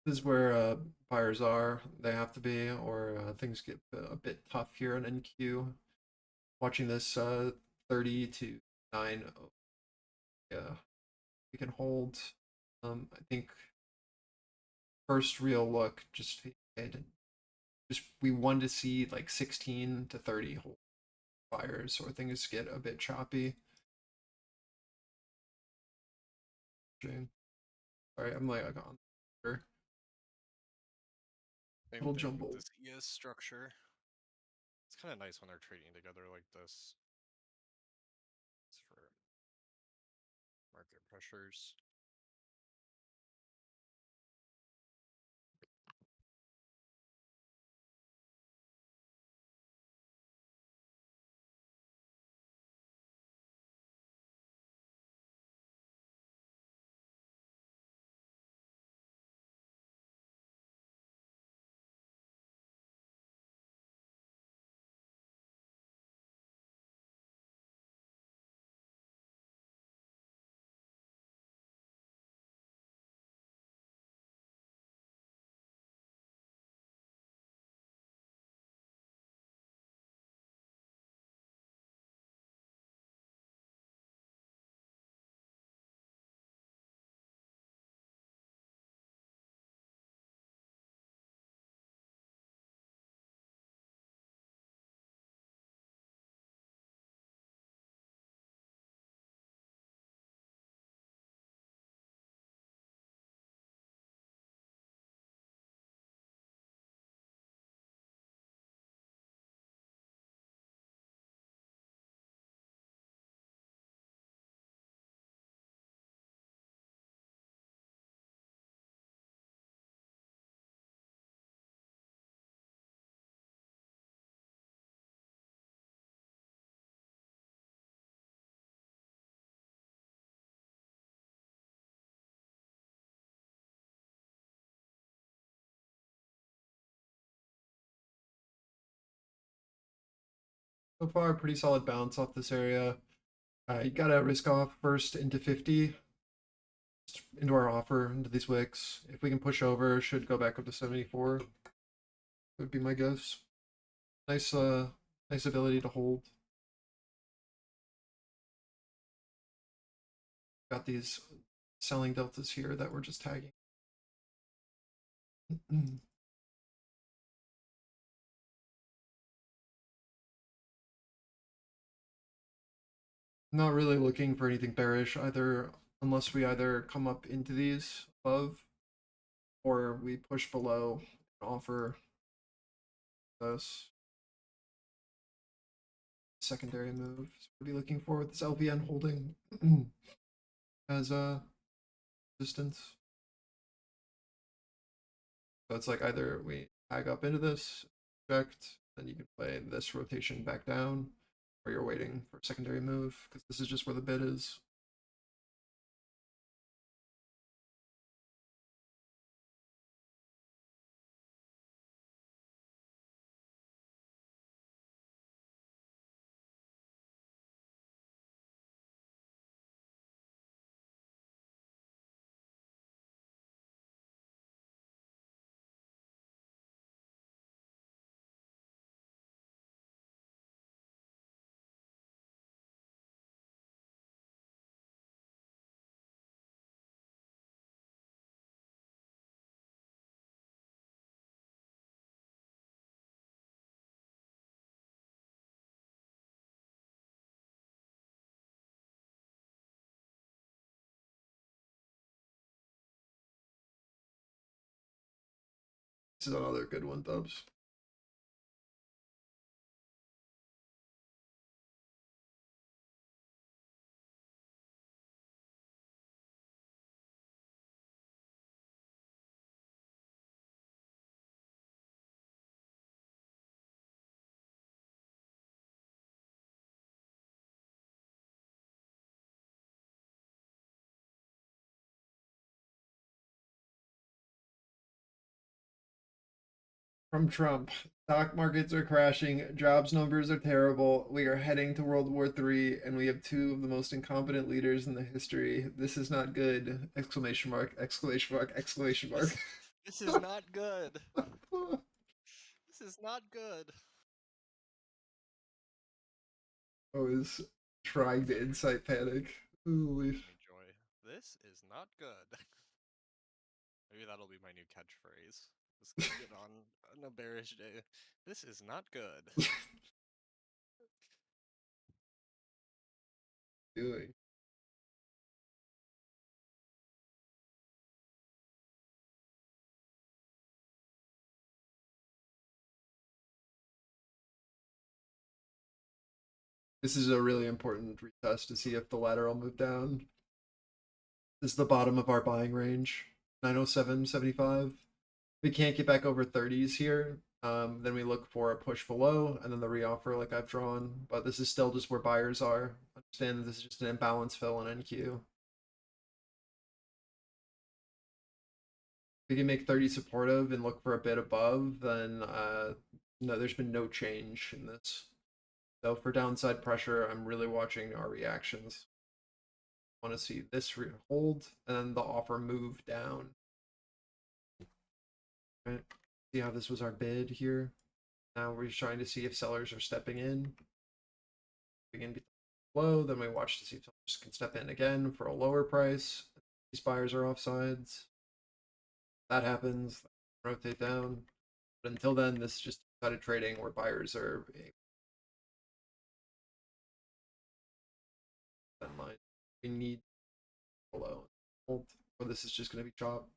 This is where buyers are. They have to be, or things get a bit tough here on NQ. Watching this 30 to 9. Oh, yeah, we can hold. I think first real look, just we wanted to see like 16 to 30 hold. fires or things get a bit choppy. Sorry, I'm like on there. Same Little thing jumble. with this ES structure. It's kind of nice when they're trading together like this. It's for market pressures. So far, pretty solid bounce off this area. You gotta risk off first into 50, into our offer, into these wicks. If we can push over, should go back up to 74. Would be my guess. Nice, nice ability to hold. Got these selling deltas here that we're just tagging. Not really looking for anything bearish either, unless we either come up into these above or we push below and offer this secondary move. So we'll be looking for this LPN holding as a resistance. So it's like either we tag up into this, reject, then you can play this rotation back down, or you're waiting for a secondary move, because this is just where the bid is. This is another good one, Dubs. From Trump, stock markets are crashing, jobs numbers are terrible, we are heading to World War III, and we have two of the most incompetent leaders in the history. This is not good! Exclamation mark, exclamation mark, exclamation mark. This is not good. This is not good. Always trying to incite panic. Ooh. Me joy. This is not good. Maybe that'll be my new catchphrase. Just get on a bearish day. This is not good. doing? This is a really important retest to see if the lateral move down. This is the bottom of our buying range, 907.75. We can't get back over 30s here. Then we look for a push below and then the reoffer like I've drawn. But this is still just where buyers are. Understand that this is just an imbalance fill in NQ. If we can make 30 supportive and look for a bit above, then no, there's been no change in this. So for downside pressure, I'm really watching our reactions. Want to see this hold and then the offer move down. Right. See how this was our bid here. Now we're just trying to see if sellers are stepping in. We can be low, then we watch to see if sellers can step in again for a lower price. These buyers are offsides. That happens, rotate down. But until then, this is just decided trading where buyers are in line. We need below hold, or this is just going to be chopped.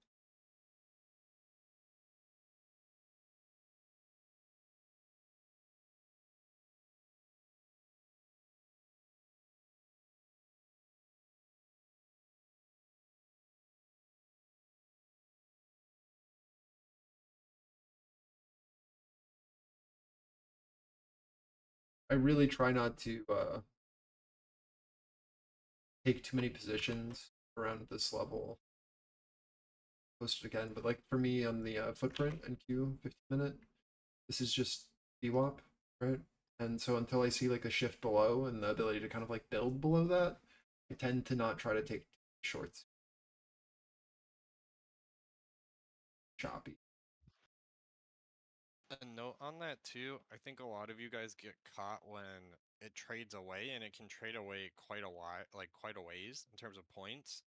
I really try not to take too many positions around this level. Post it again, but like for me on the footprint and Q 15-minute, this is just VWAP, right? And so until I see like a shift below and the ability to kind of like build below that, I tend to not try to take shorts. Choppy. A note on that too, I think a lot of you guys get caught when it trades away, and it can trade away quite a while, like quite a ways in terms of points,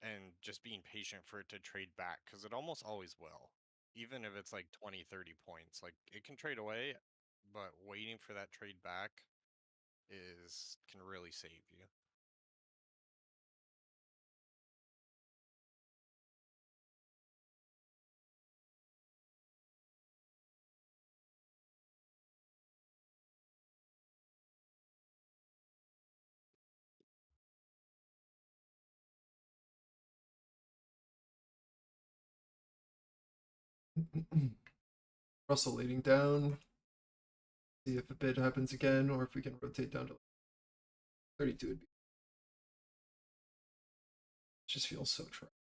and just being patient for it to trade back, because it almost always will. Even if it's like 20, 30 points, like it can trade away, but waiting for that trade back can really save you. Russell leading down. See if a bid happens again, or if we can rotate down to 32 would be. It just feels so trapped.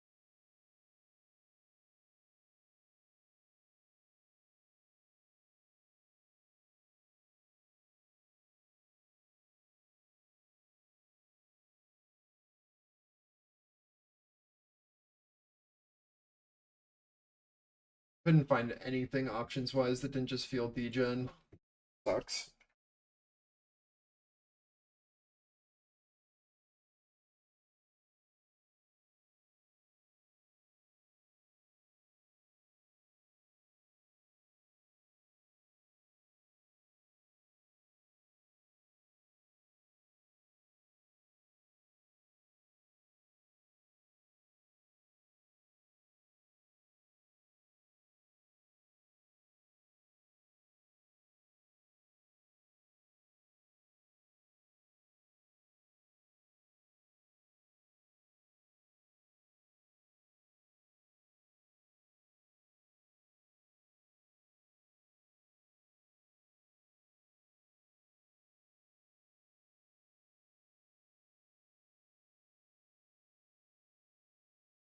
Couldn't find anything options wise that didn't just feel degen. Sucks.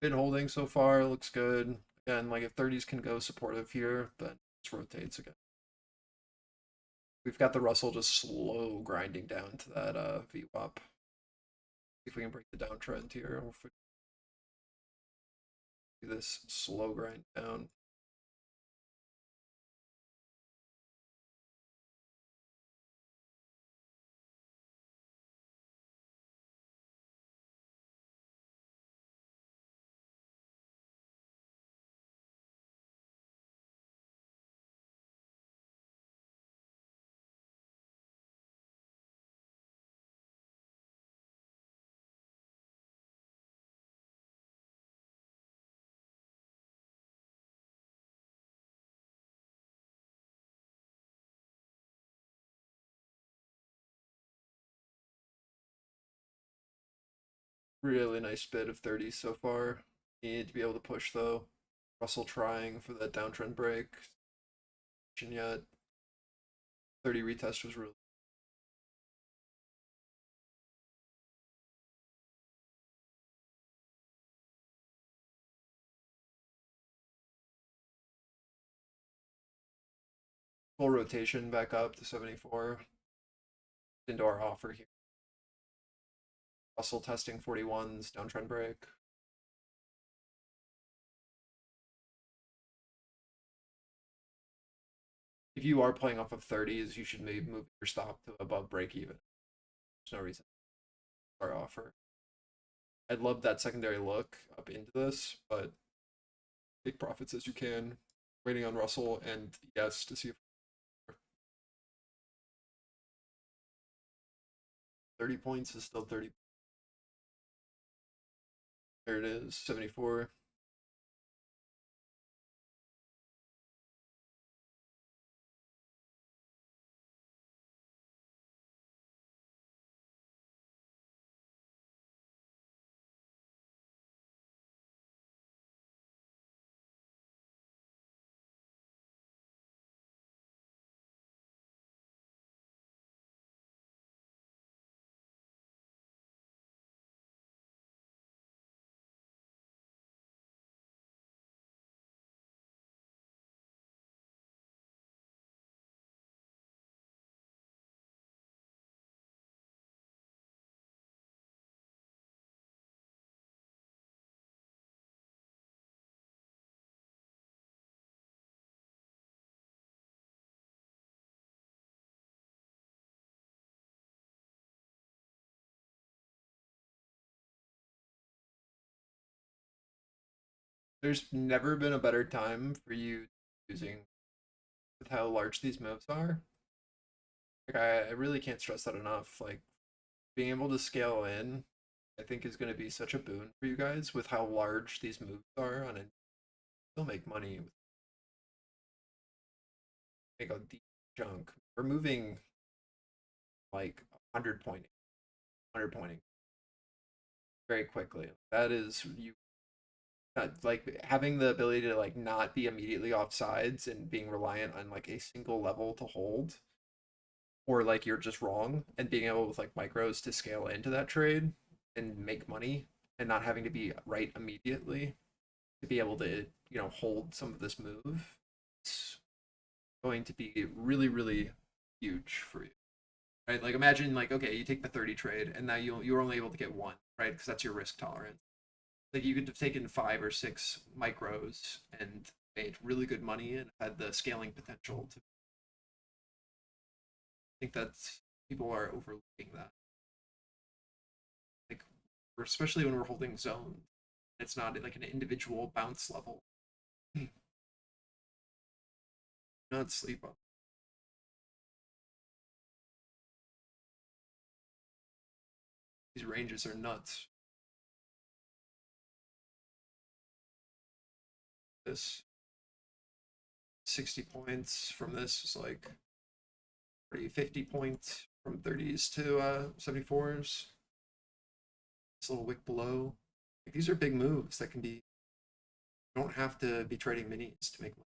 Bid holding so far looks good. Again, like if 30s can go supportive here, then it rotates again. We've got the Russell just slow grinding down to that VWAP. See if we can break the downtrend here, or if we do this slow grind down. Really nice bid of 30 so far. Need to be able to push though. Russell trying for that downtrend break. Yet 30 retest was really full rotation back up to 74 into our offer here. Russell testing 41s, downtrend break. If you are playing off of 30s, you should maybe move your stop to above break even. There's no reason our offer. I'd love that secondary look up into this, but take profits as you can. Waiting on Russell and yes to see if 30 points is still 30. There it is, 74. There's never been a better time for you using with how large these moves are. Like I really can't stress that enough. Like being able to scale in, I think is going to be such a boon for you guys with how large these moves are on it. Still make money, make a deep chunk. We're moving like 100 pointing, 100 pointing very quickly. That is you like having the ability to like not be immediately off sides and being reliant on like a single level to hold, or like you're just wrong, and being able with like micros to scale into that trade and make money and not having to be right immediately to be able to, you know, hold some of this move. It's going to be really, really huge for you. Right? Like imagine like okay, you take the 30 trade and now you're only able to get one, right? Because that's your risk tolerance. Like you could have taken 5 or 6 micros and made really good money and had the scaling potential to. I think that's people are overlooking that. Like, especially when we're holding zone, it's not like an individual bounce level. Not sleep on. These ranges are nuts. This 60 points from this is like 50 points from 30s to 74s. This little wick below. Like, these are big moves that can be. You don't have to be trading minis to make money.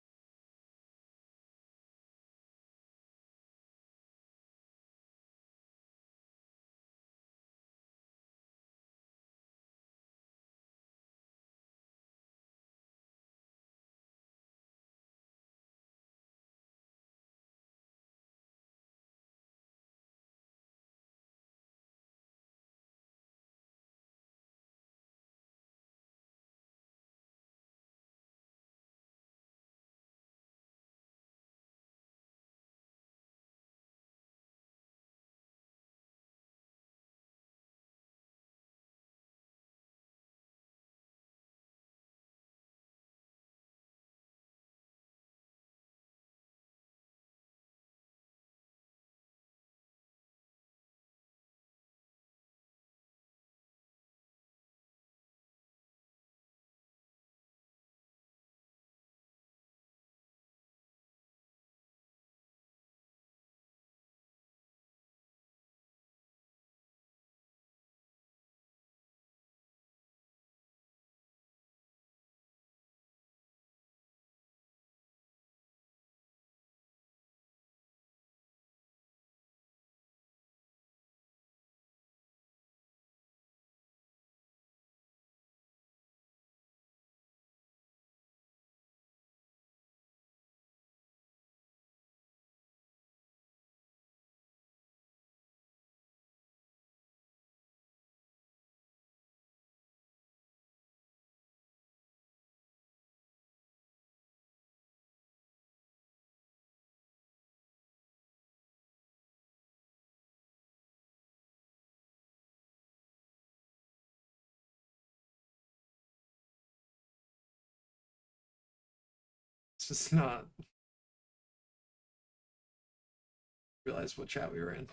It's just not. Realize what chat we were in.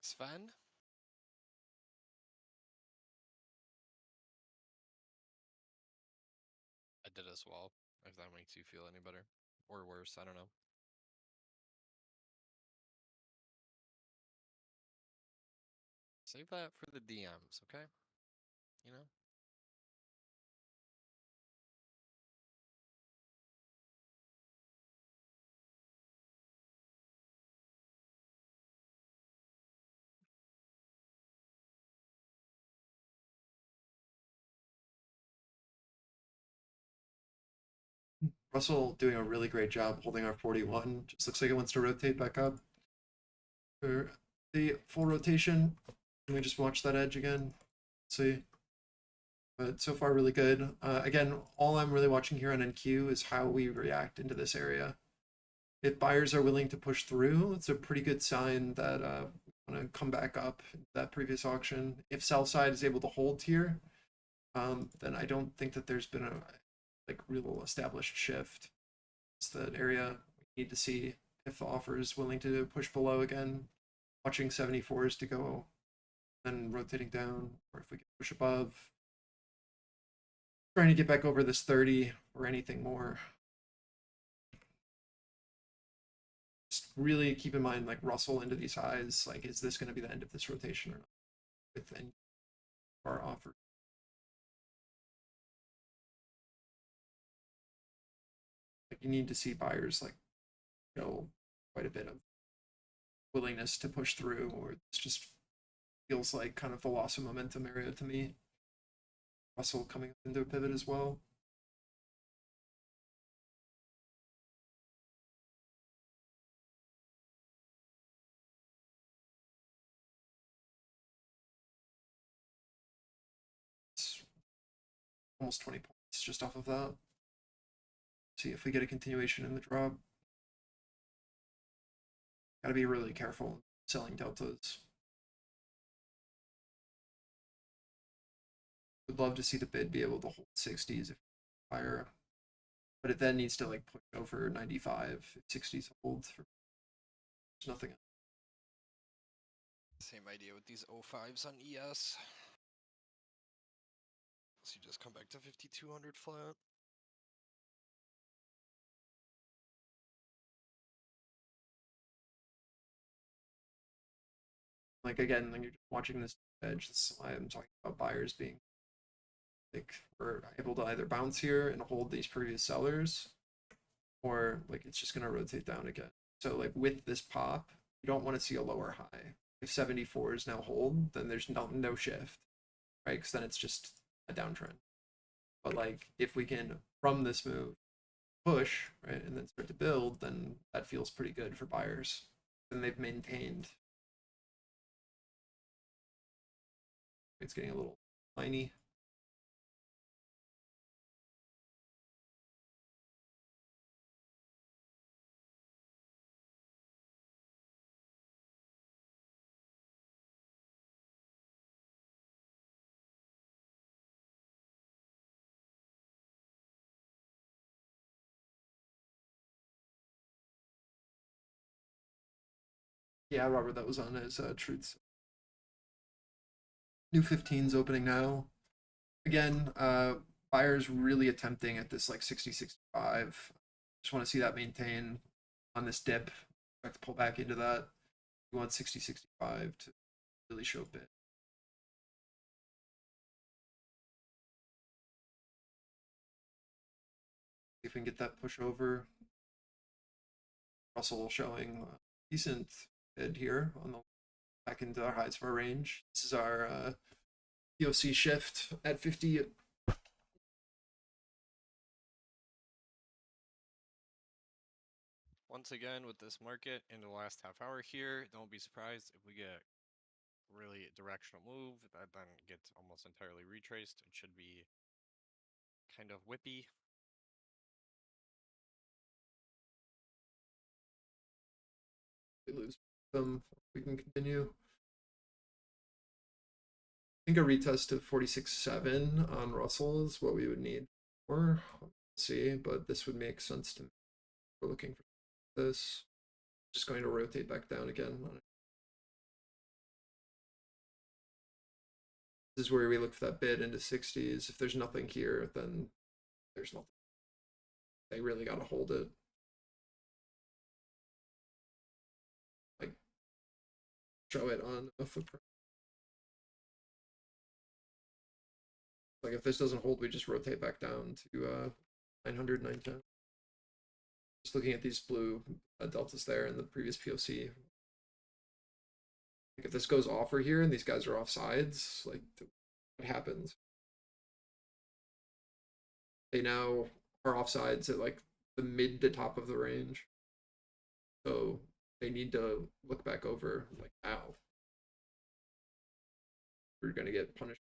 Sven? I did as well, if that makes you feel any better. Or worse, I don't know. Save that for the DMs, okay? You know? Russell doing a really great job holding our 41. Just looks like it wants to rotate back up. For the full rotation, let me just watch that edge again. See. But so far, really good. Again, all I'm really watching here on NQ is how we react into this area. If buyers are willing to push through, it's a pretty good sign that we want to come back up that previous auction. If sell side is able to hold here, then I don't think that there's been a like real established shift. It's the area we need to see if the offer is willing to push below again. Watching 74s to go, then rotating down, or if we can push above. Trying to get back over this 30 or anything more. Just really keep in mind, like, Russell into these highs. Like, is this going to be the end of this rotation or not? With any our offer. Like, you need to see buyers like show quite a bit of willingness to push through, or it's just feels like kind of the loss of momentum area to me. Russell coming up into a pivot as well. It's almost 20 points just off of that. See if we get a continuation in the drop. Gotta be really careful selling deltas. Would love to see the bid be able to hold 60s if higher, but it then needs to like push over 95 if 60s hold. There's nothing. Same idea with these 05s on ES. So you just come back to 5200 flat. Like again, when you're watching this edge, this is why I'm talking about buyers being like we're able to either bounce here and hold these previous sellers, or like it's just gonna rotate down again. So like with this pop, you don't want to see a lower high. If 74s now hold, then there's no shift, right? Because then it's just a downtrend. But like if we can from this move push, right, and then start to build, then that feels pretty good for buyers. And they've maintained. It's getting a little tiny. Yeah, Robert, that was on his truths. New 15's opening now. Again, buyers really attempting at this like 60-65. Just want to see that maintain on this dip. Expect to pull back into that. We want 60-65 to really show a bit. See if we can get that push over. Russell showing decent bid here on the back into our highs of our range. This is our POC shift at 50. Once again, with this market in the last half hour here, don't be surprised if we get really directional move that then gets almost entirely retraced. It should be kind of whippy. We lose them. We can continue. I think a retest of 46.7 on Russell is what we would need. Or see, but this would make sense to me. We're looking for this. Just going to rotate back down again. This is where we look for that bid into 60s. If there's nothing here, then there's nothing. They really got to hold it. Like, show it on a footprint. Like, if this doesn't hold, we just rotate back down to 900, 910. Just looking at these blue deltas there in the previous POC. Like, if this goes offer here and these guys are off sides, like, what happens? They now are off sides at like the mid to top of the range. So they need to look back over like now. We're gonna get punished.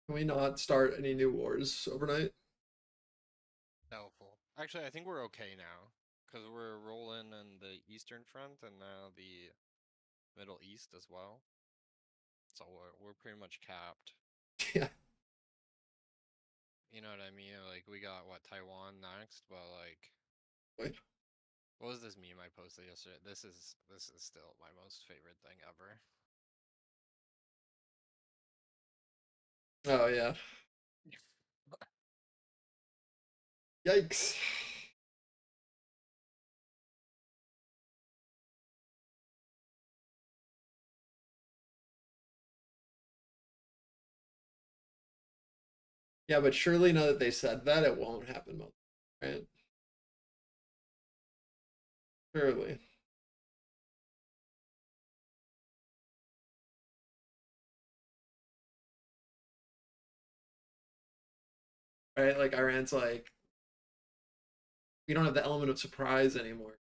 Can we not start any new wars overnight? Doubtful. Actually, I think we're okay now because we're rolling in the Eastern Front and now the Middle East as well. So we're pretty much capped. Yeah. You know what I mean? Like we got what Taiwan next, but like Wait. what was this meme I posted yesterday? This is still my most favorite thing ever. Oh yeah. Yikes. Yeah, but surely now that they said that, it won't happen, right? Surely. Right? Like Iran's like, we don't have the element of surprise anymore.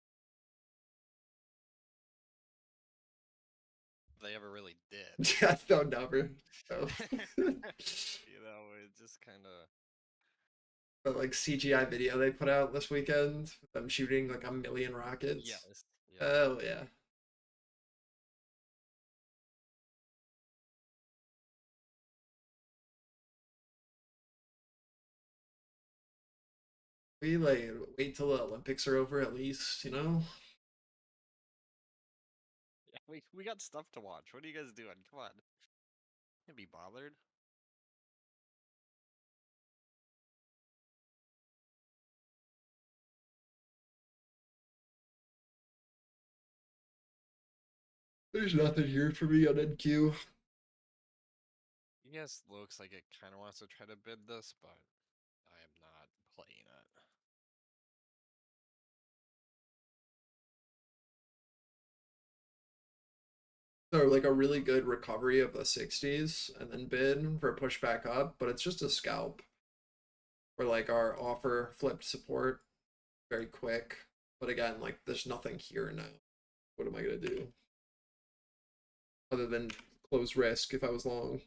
They ever really did. Yeah, no, never. No. You know, it just kind of. But like CGI video they put out this weekend, them shooting like a million rockets. Yes. Yeah. Oh yeah. We like wait till the Olympics are over at least, you know? Yeah, we got stuff to watch. What are you guys doing? Come on. Can't be bothered. There's nothing here for me on NQ. Yes, looks like it kind of wants to try to bid this, but I am not So like a really good recovery of the 60s and then bid for a push back up, but it's just a scalp. Where like our offer flipped support very quick. But again, like there's nothing here now. What am I gonna do? Other than close risk if I was long.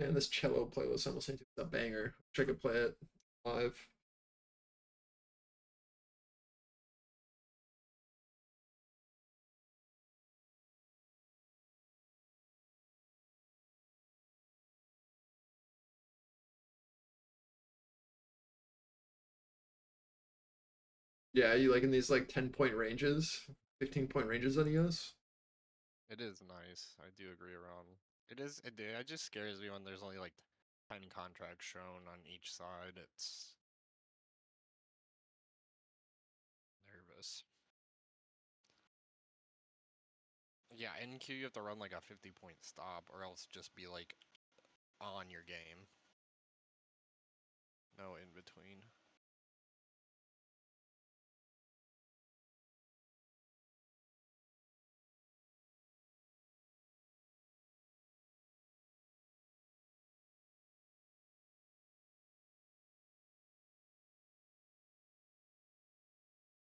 Man, this cello playlist I'm listening to is a banger. Wish I could play it live. Yeah, you like in these like 10-point ranges, 15-point ranges on EOS? It is nice. I do agree around. It just scares me when there's only like 10 contracts shown on each side. It's nervous. Yeah, NQ you have to run like a 50-point stop or else just be like on your game. No in between.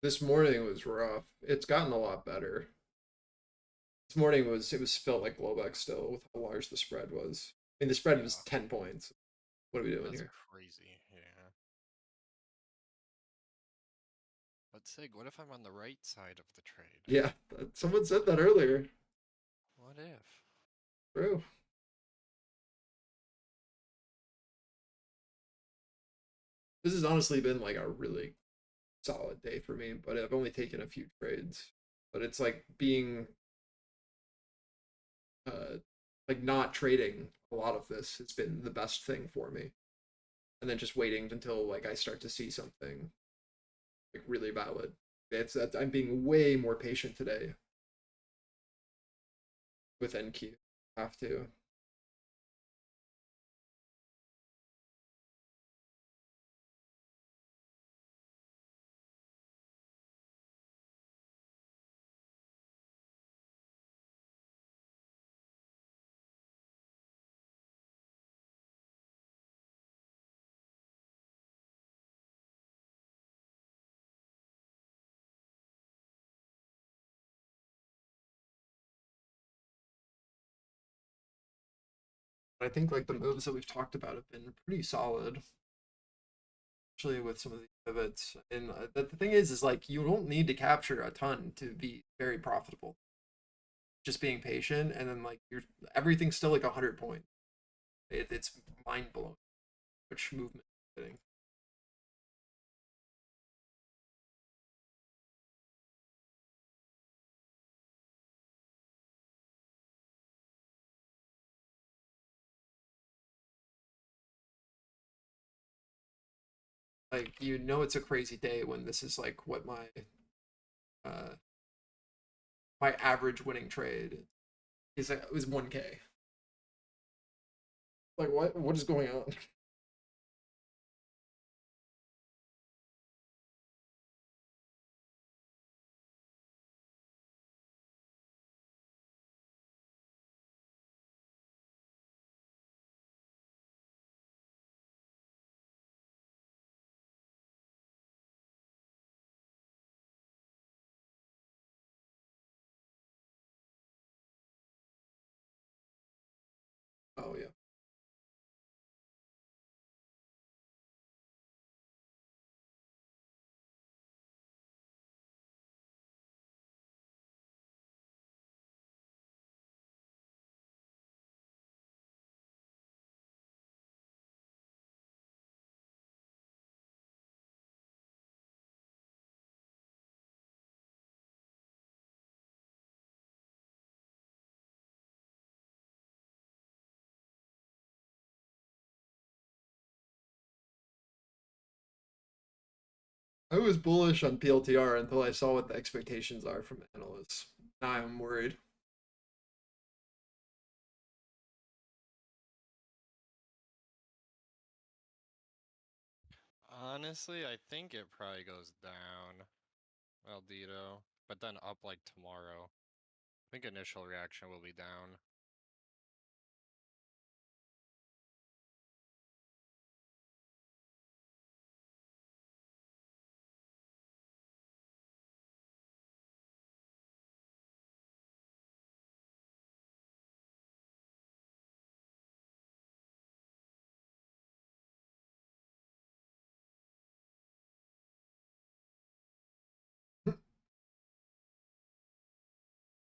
This morning was rough. It's gotten a lot better. This morning was felt like blowback still with how large the spread was. I mean the spread was Yeah, 10 points. What are we doing that's here? crazy. Yeah. But Sig, what if I'm on the right side of the trade? Yeah, someone said that earlier. What if? True. This has honestly been like a really solid day for me, but I've only taken a few trades. But it's like being uh like not trading a lot of this has been the best thing for me. And then just waiting until like I start to see something like really valid. It's that I'm being way more patient today with NQ. Have to. I think like the moves that we've talked about have been pretty solid, especially with some of these pivots. And the thing is like you don't need to capture a ton to be very profitable. Just being patient, and then like you're everything's still like 100 points. It's mind blowing which movement you're getting. Like you know it's a crazy day when this is like what uh my average winning trade is. It was 1K. Like what is going on? Oh yeah. I was bullish on PLTR until I saw what the expectations are from analysts. Now I'm worried. Honestly, I think it probably goes down, Aldito, but then up like tomorrow. I think initial reaction will be down.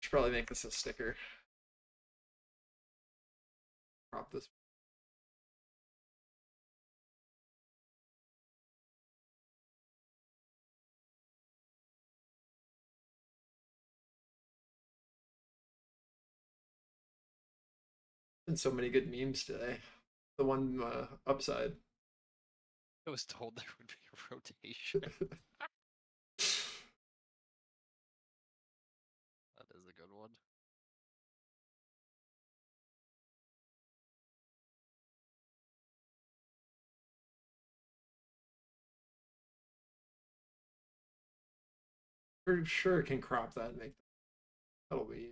Should probably make this a sticker. Crop this. And so many good memes today. The one upside. I was told there would be a rotation. That is a good one. For sure can crop that and make that. That'll be.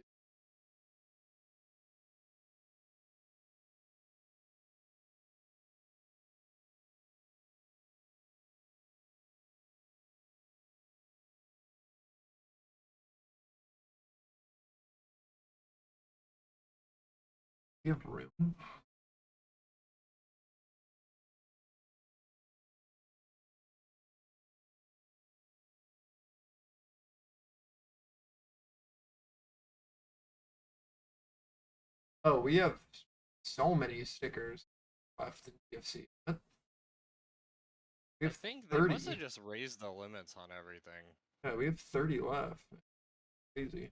You have room. Oh, we have so many stickers left in TFC. We I have think they 30. must have just raised the limits on everything. Yeah, we have 30 left. Crazy.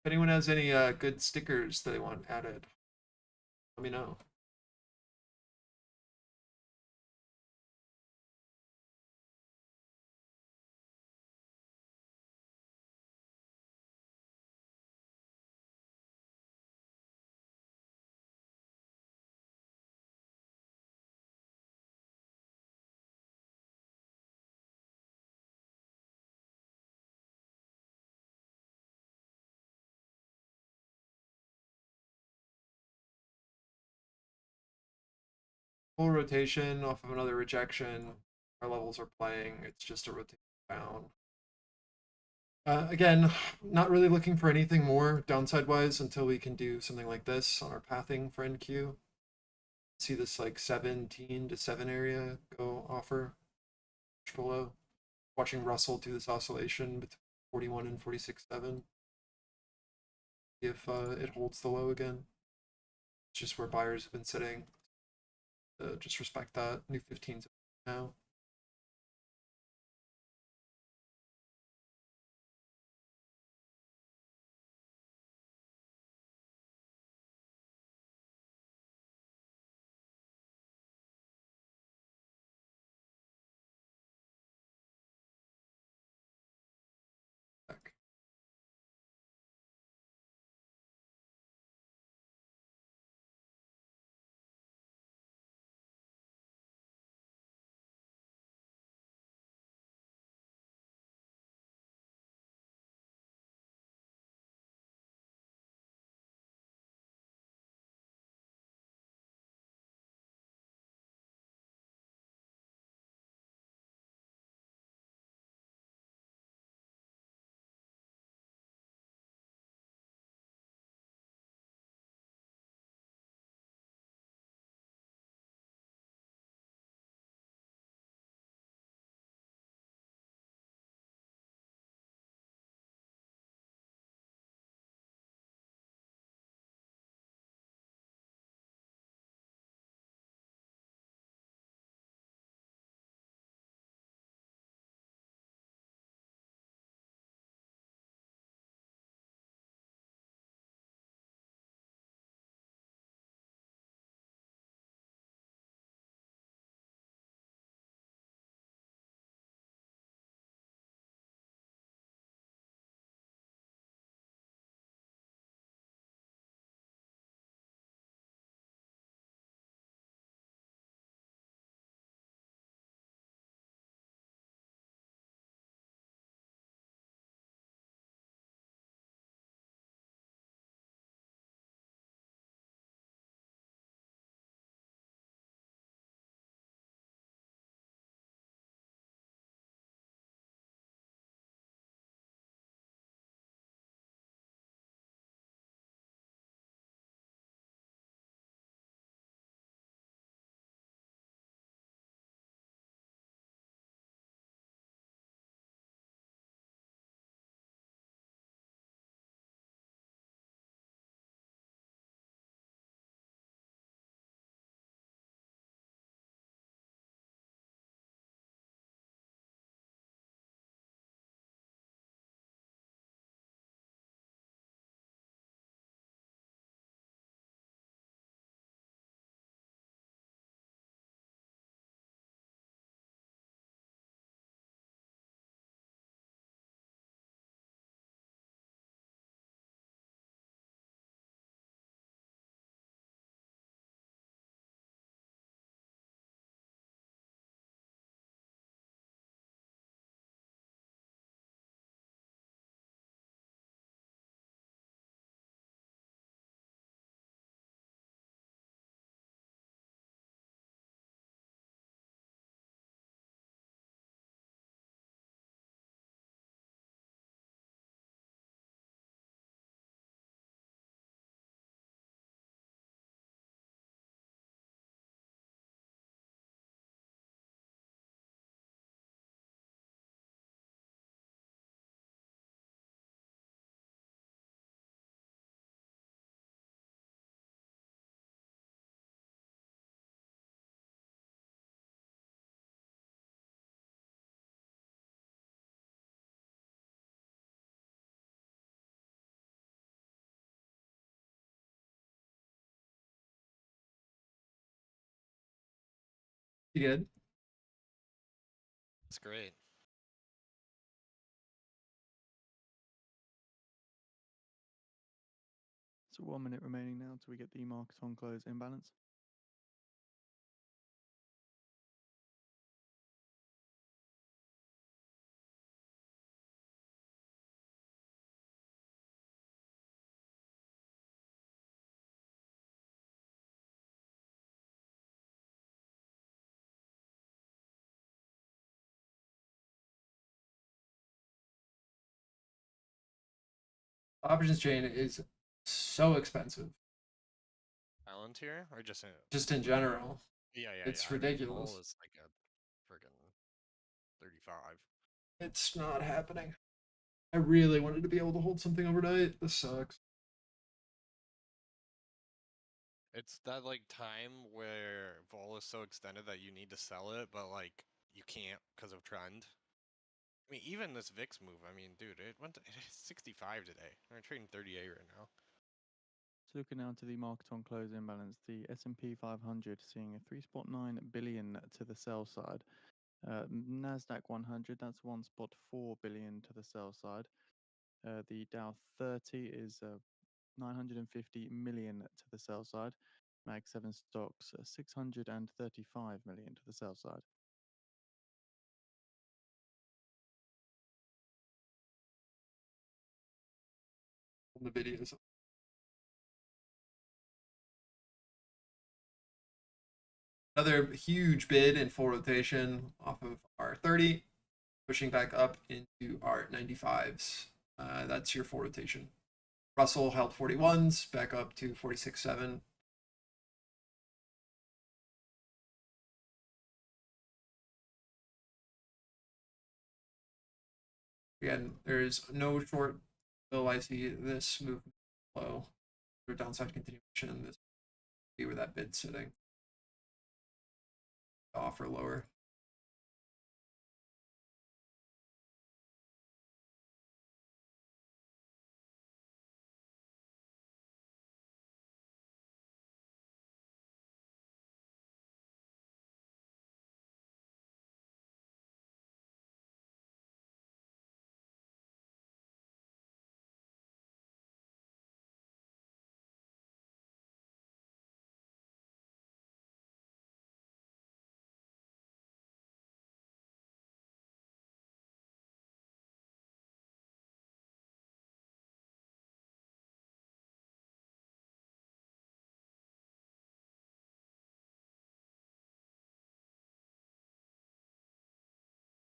If anyone has any good stickers that they want added, let me know. Full rotation off of another rejection. Our levels are playing. It's just a rotation down. Again, not really looking for anything more downside wise until we can do something like this on our pathing for NQ. See this like 17 to 7 area go offer below. Watching Russell do this oscillation between 41 and 46.7. If it holds the low again. It's just where buyers have been sitting. Just respect that. New 15s now. Back. You good? It's great. So 1 minute remaining now till we get the market on close imbalance. Options chain is so expensive, Palantir or just just in general. yeah, It's I mean, ridiculous. Vol is like a friggin' 35. It's not happening. I really wanted to be able to hold something overnight. This sucks. It's that like time where vol is so extended that you need to sell it, but like you can't because of trend. I mean, even this VIX move. I mean, dude, it went to 65 today. We're trading 38 right now. So looking now to the market on close imbalance, the S&P 500 seeing a 3.9 billion to the sell side. Nasdaq 100, that's 1.4 billion to the sell side. The Dow 30 is 950 million to the sell side. Mag 7 stocks 635 million to the sell side. The videos. Another huge bid in full rotation off of R30, pushing back up into R95s. That's your full rotation. Russell held 41s, back up to 46.7. Again, there's no short bill. I see this move low. Or downside continuation. This be where that bid's sitting. Offer lower.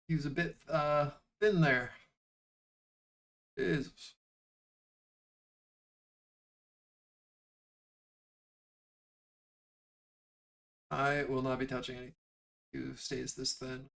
He was a bit thin there. Jesus. I will not be touching anything who stays this thin.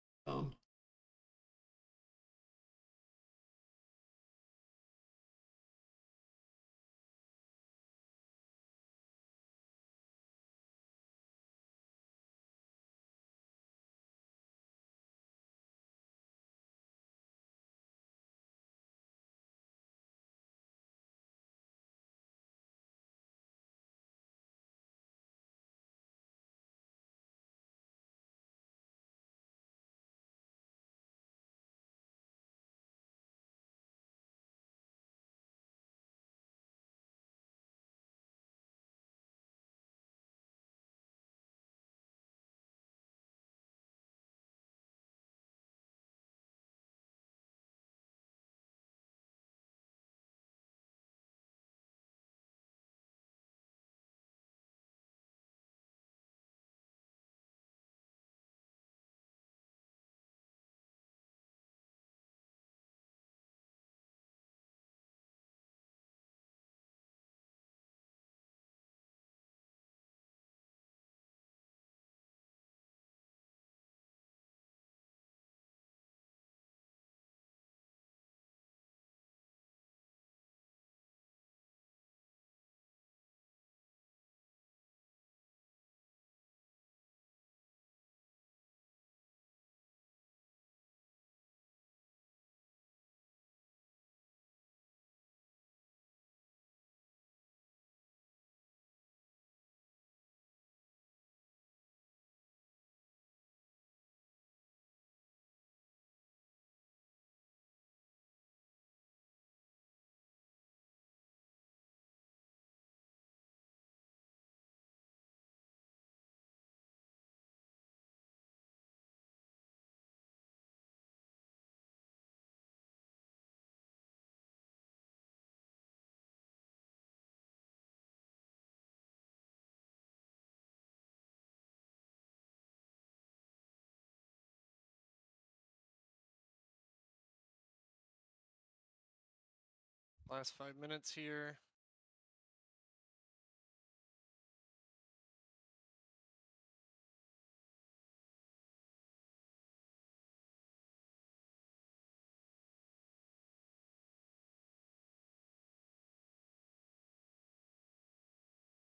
Last 5 minutes here.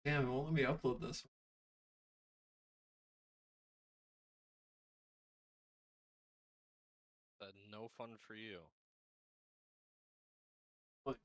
Damn, it won't let me upload this. No fun for you. What?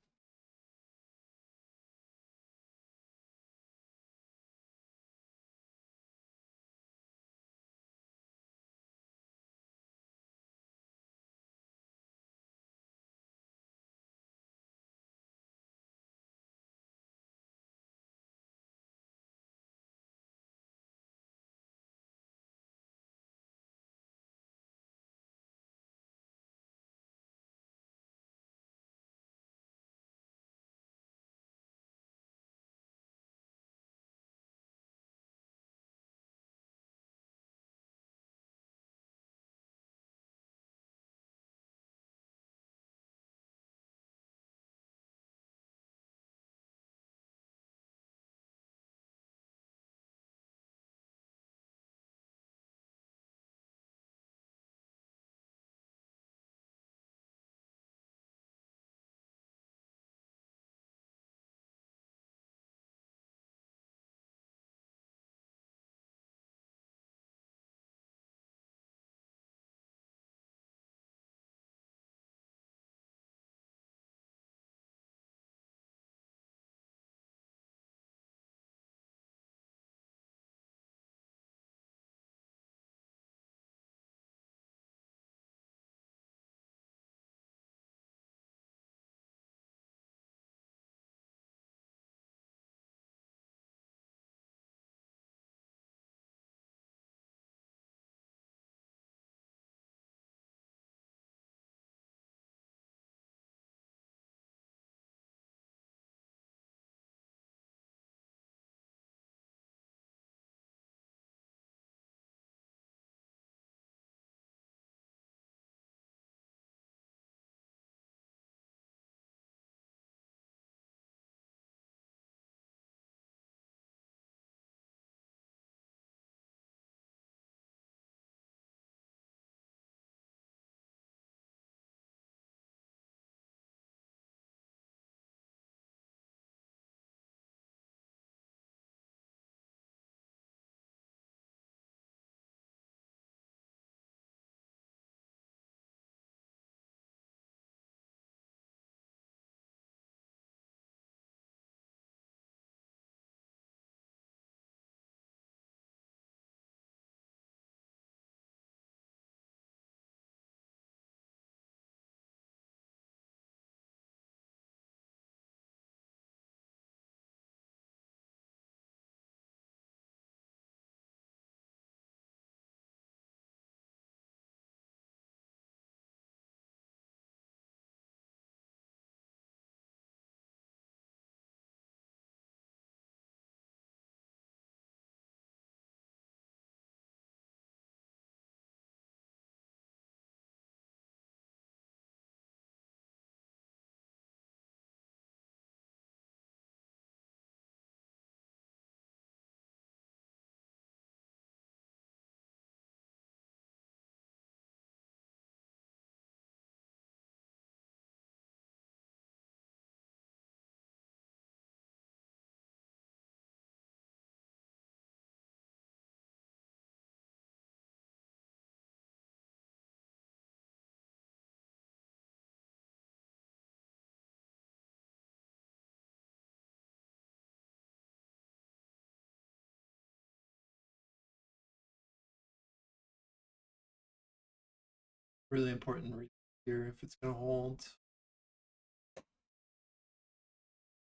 Really important read here if it's gonna hold.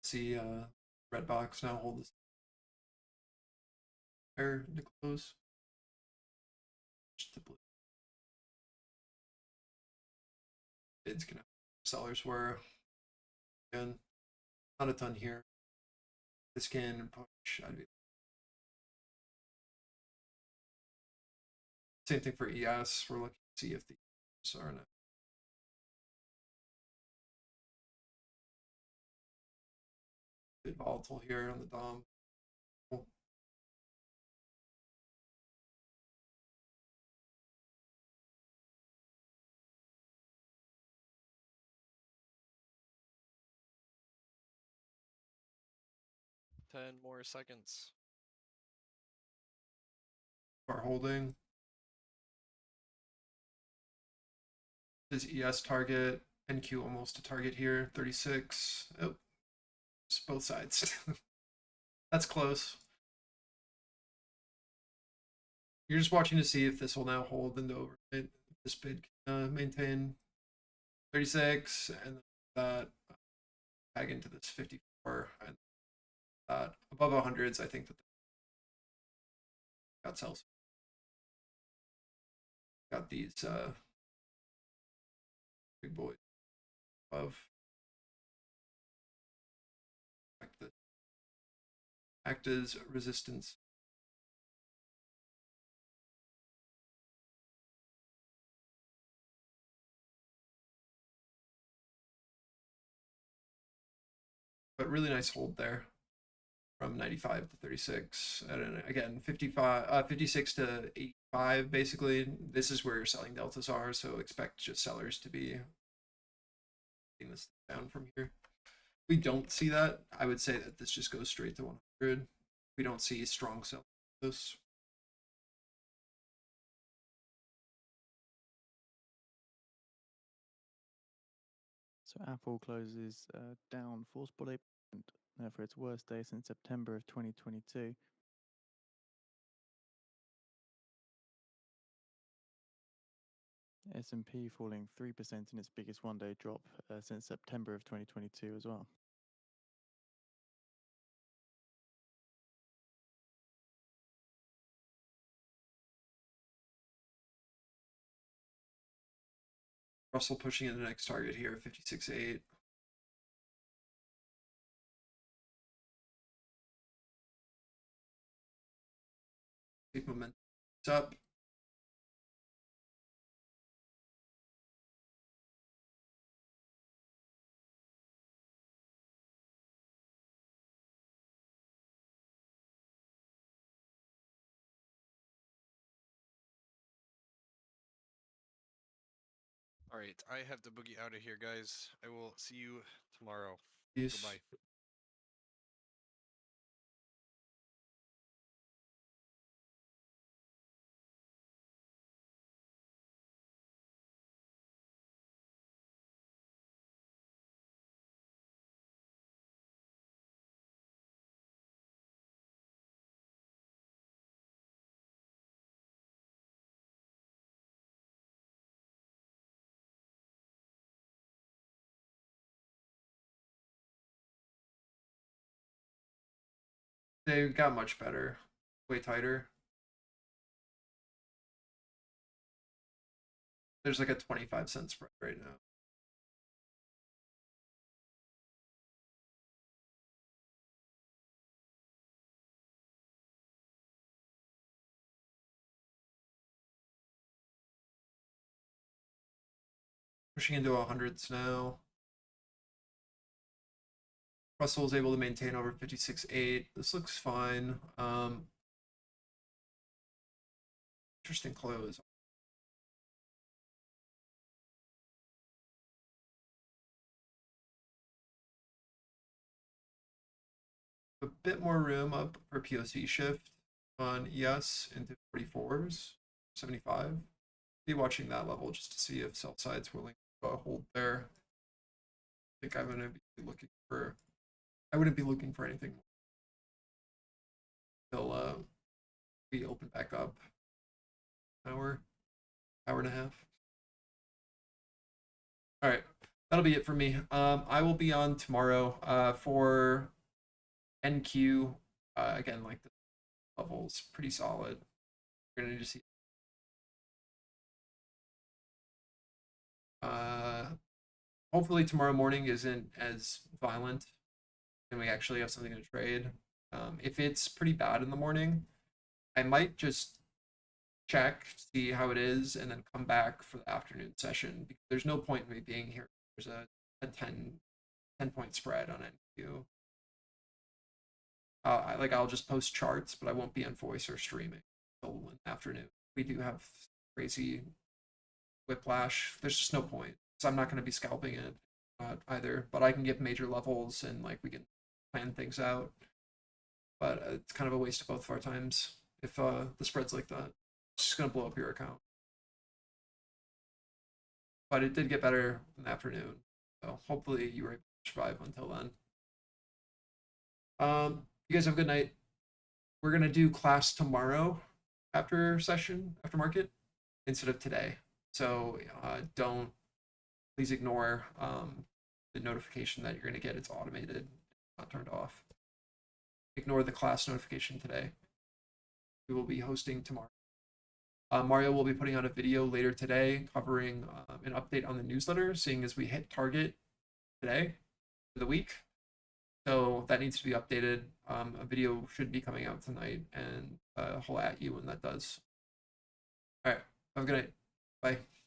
See red box now hold this pair to close. Just the blue. Bids can have sellers were again not a ton here. This can push. I'd be same thing for ES. We're looking to see if the are in it. bit volatile here on the Dom. Cool. Ten more seconds. Are holding. This ES target, NQ almost a target here, 36. Oh, it's both sides. That's close. You're just watching to see if this will now hold into overnight. This bid can maintain 36, and that tag into this 54, and that above 100s. I think that got sells. Got these big boys above. Act as resistance. But really nice hold there from 95 to 36. And again, 56 to 85, basically. This is where your selling deltas are, so expect just sellers to be taking this down from here. We don't see that. I would say that this just goes straight to 100. We don't see strong selling this. So Apple closes down 4.8% for its worst day since September of 2022. S&P falling 3% in its biggest one-day drop since September of 2022 as well. Russell pushing in the next target here, 56.8. Keep momentum up. All right, I have to boogie out of here, guys. I will see you tomorrow. Peace. Goodbye. They got much better, way tighter. There's like a 25-cent spread right now. Pushing into 100s now. Russell is able to maintain over 56.8. This looks fine. Interesting close. A bit more room up for POC shift on ES into 44s, 75. Be watching that level just to see if sell side's willing to hold there. I think I'm gonna be looking for. I wouldn't be looking for anything until we open back up. Hour and a half. All right, that'll be it for me. I will be on tomorrow for NQ. Again, like the level's pretty solid. We're gonna need to see. Hopefully tomorrow morning isn't as violent, and we actually have something to trade. If it's pretty bad in the morning, I might just check, see how it is, and then come back for the afternoon session. Because there's no point in me being here. There's a 10 point spread on NQ. I'll just post charts, but I won't be on voice or streaming until in the afternoon. We do have crazy whiplash. There's just no point. So I'm not going to be scalping it either. But I can give major levels and like we can plan things out. But it's kind of a waste of both of our times if the spread's like that. It's just going to blow up your account. But it did get better in the afternoon. So hopefully you were able to survive until then. You guys have a good night. We're gonna do class tomorrow after session, after market, instead of today. So don't, please ignore the notification that you're gonna get. It's automated, not turned off. Ignore the class notification today. We will be hosting tomorrow. Mario will be putting out a video later today covering an update on the newsletter, seeing as we hit target today for the week. So that needs to be updated. A video should be coming out tonight, and he'll at you when that does. All right, have a good night. Bye.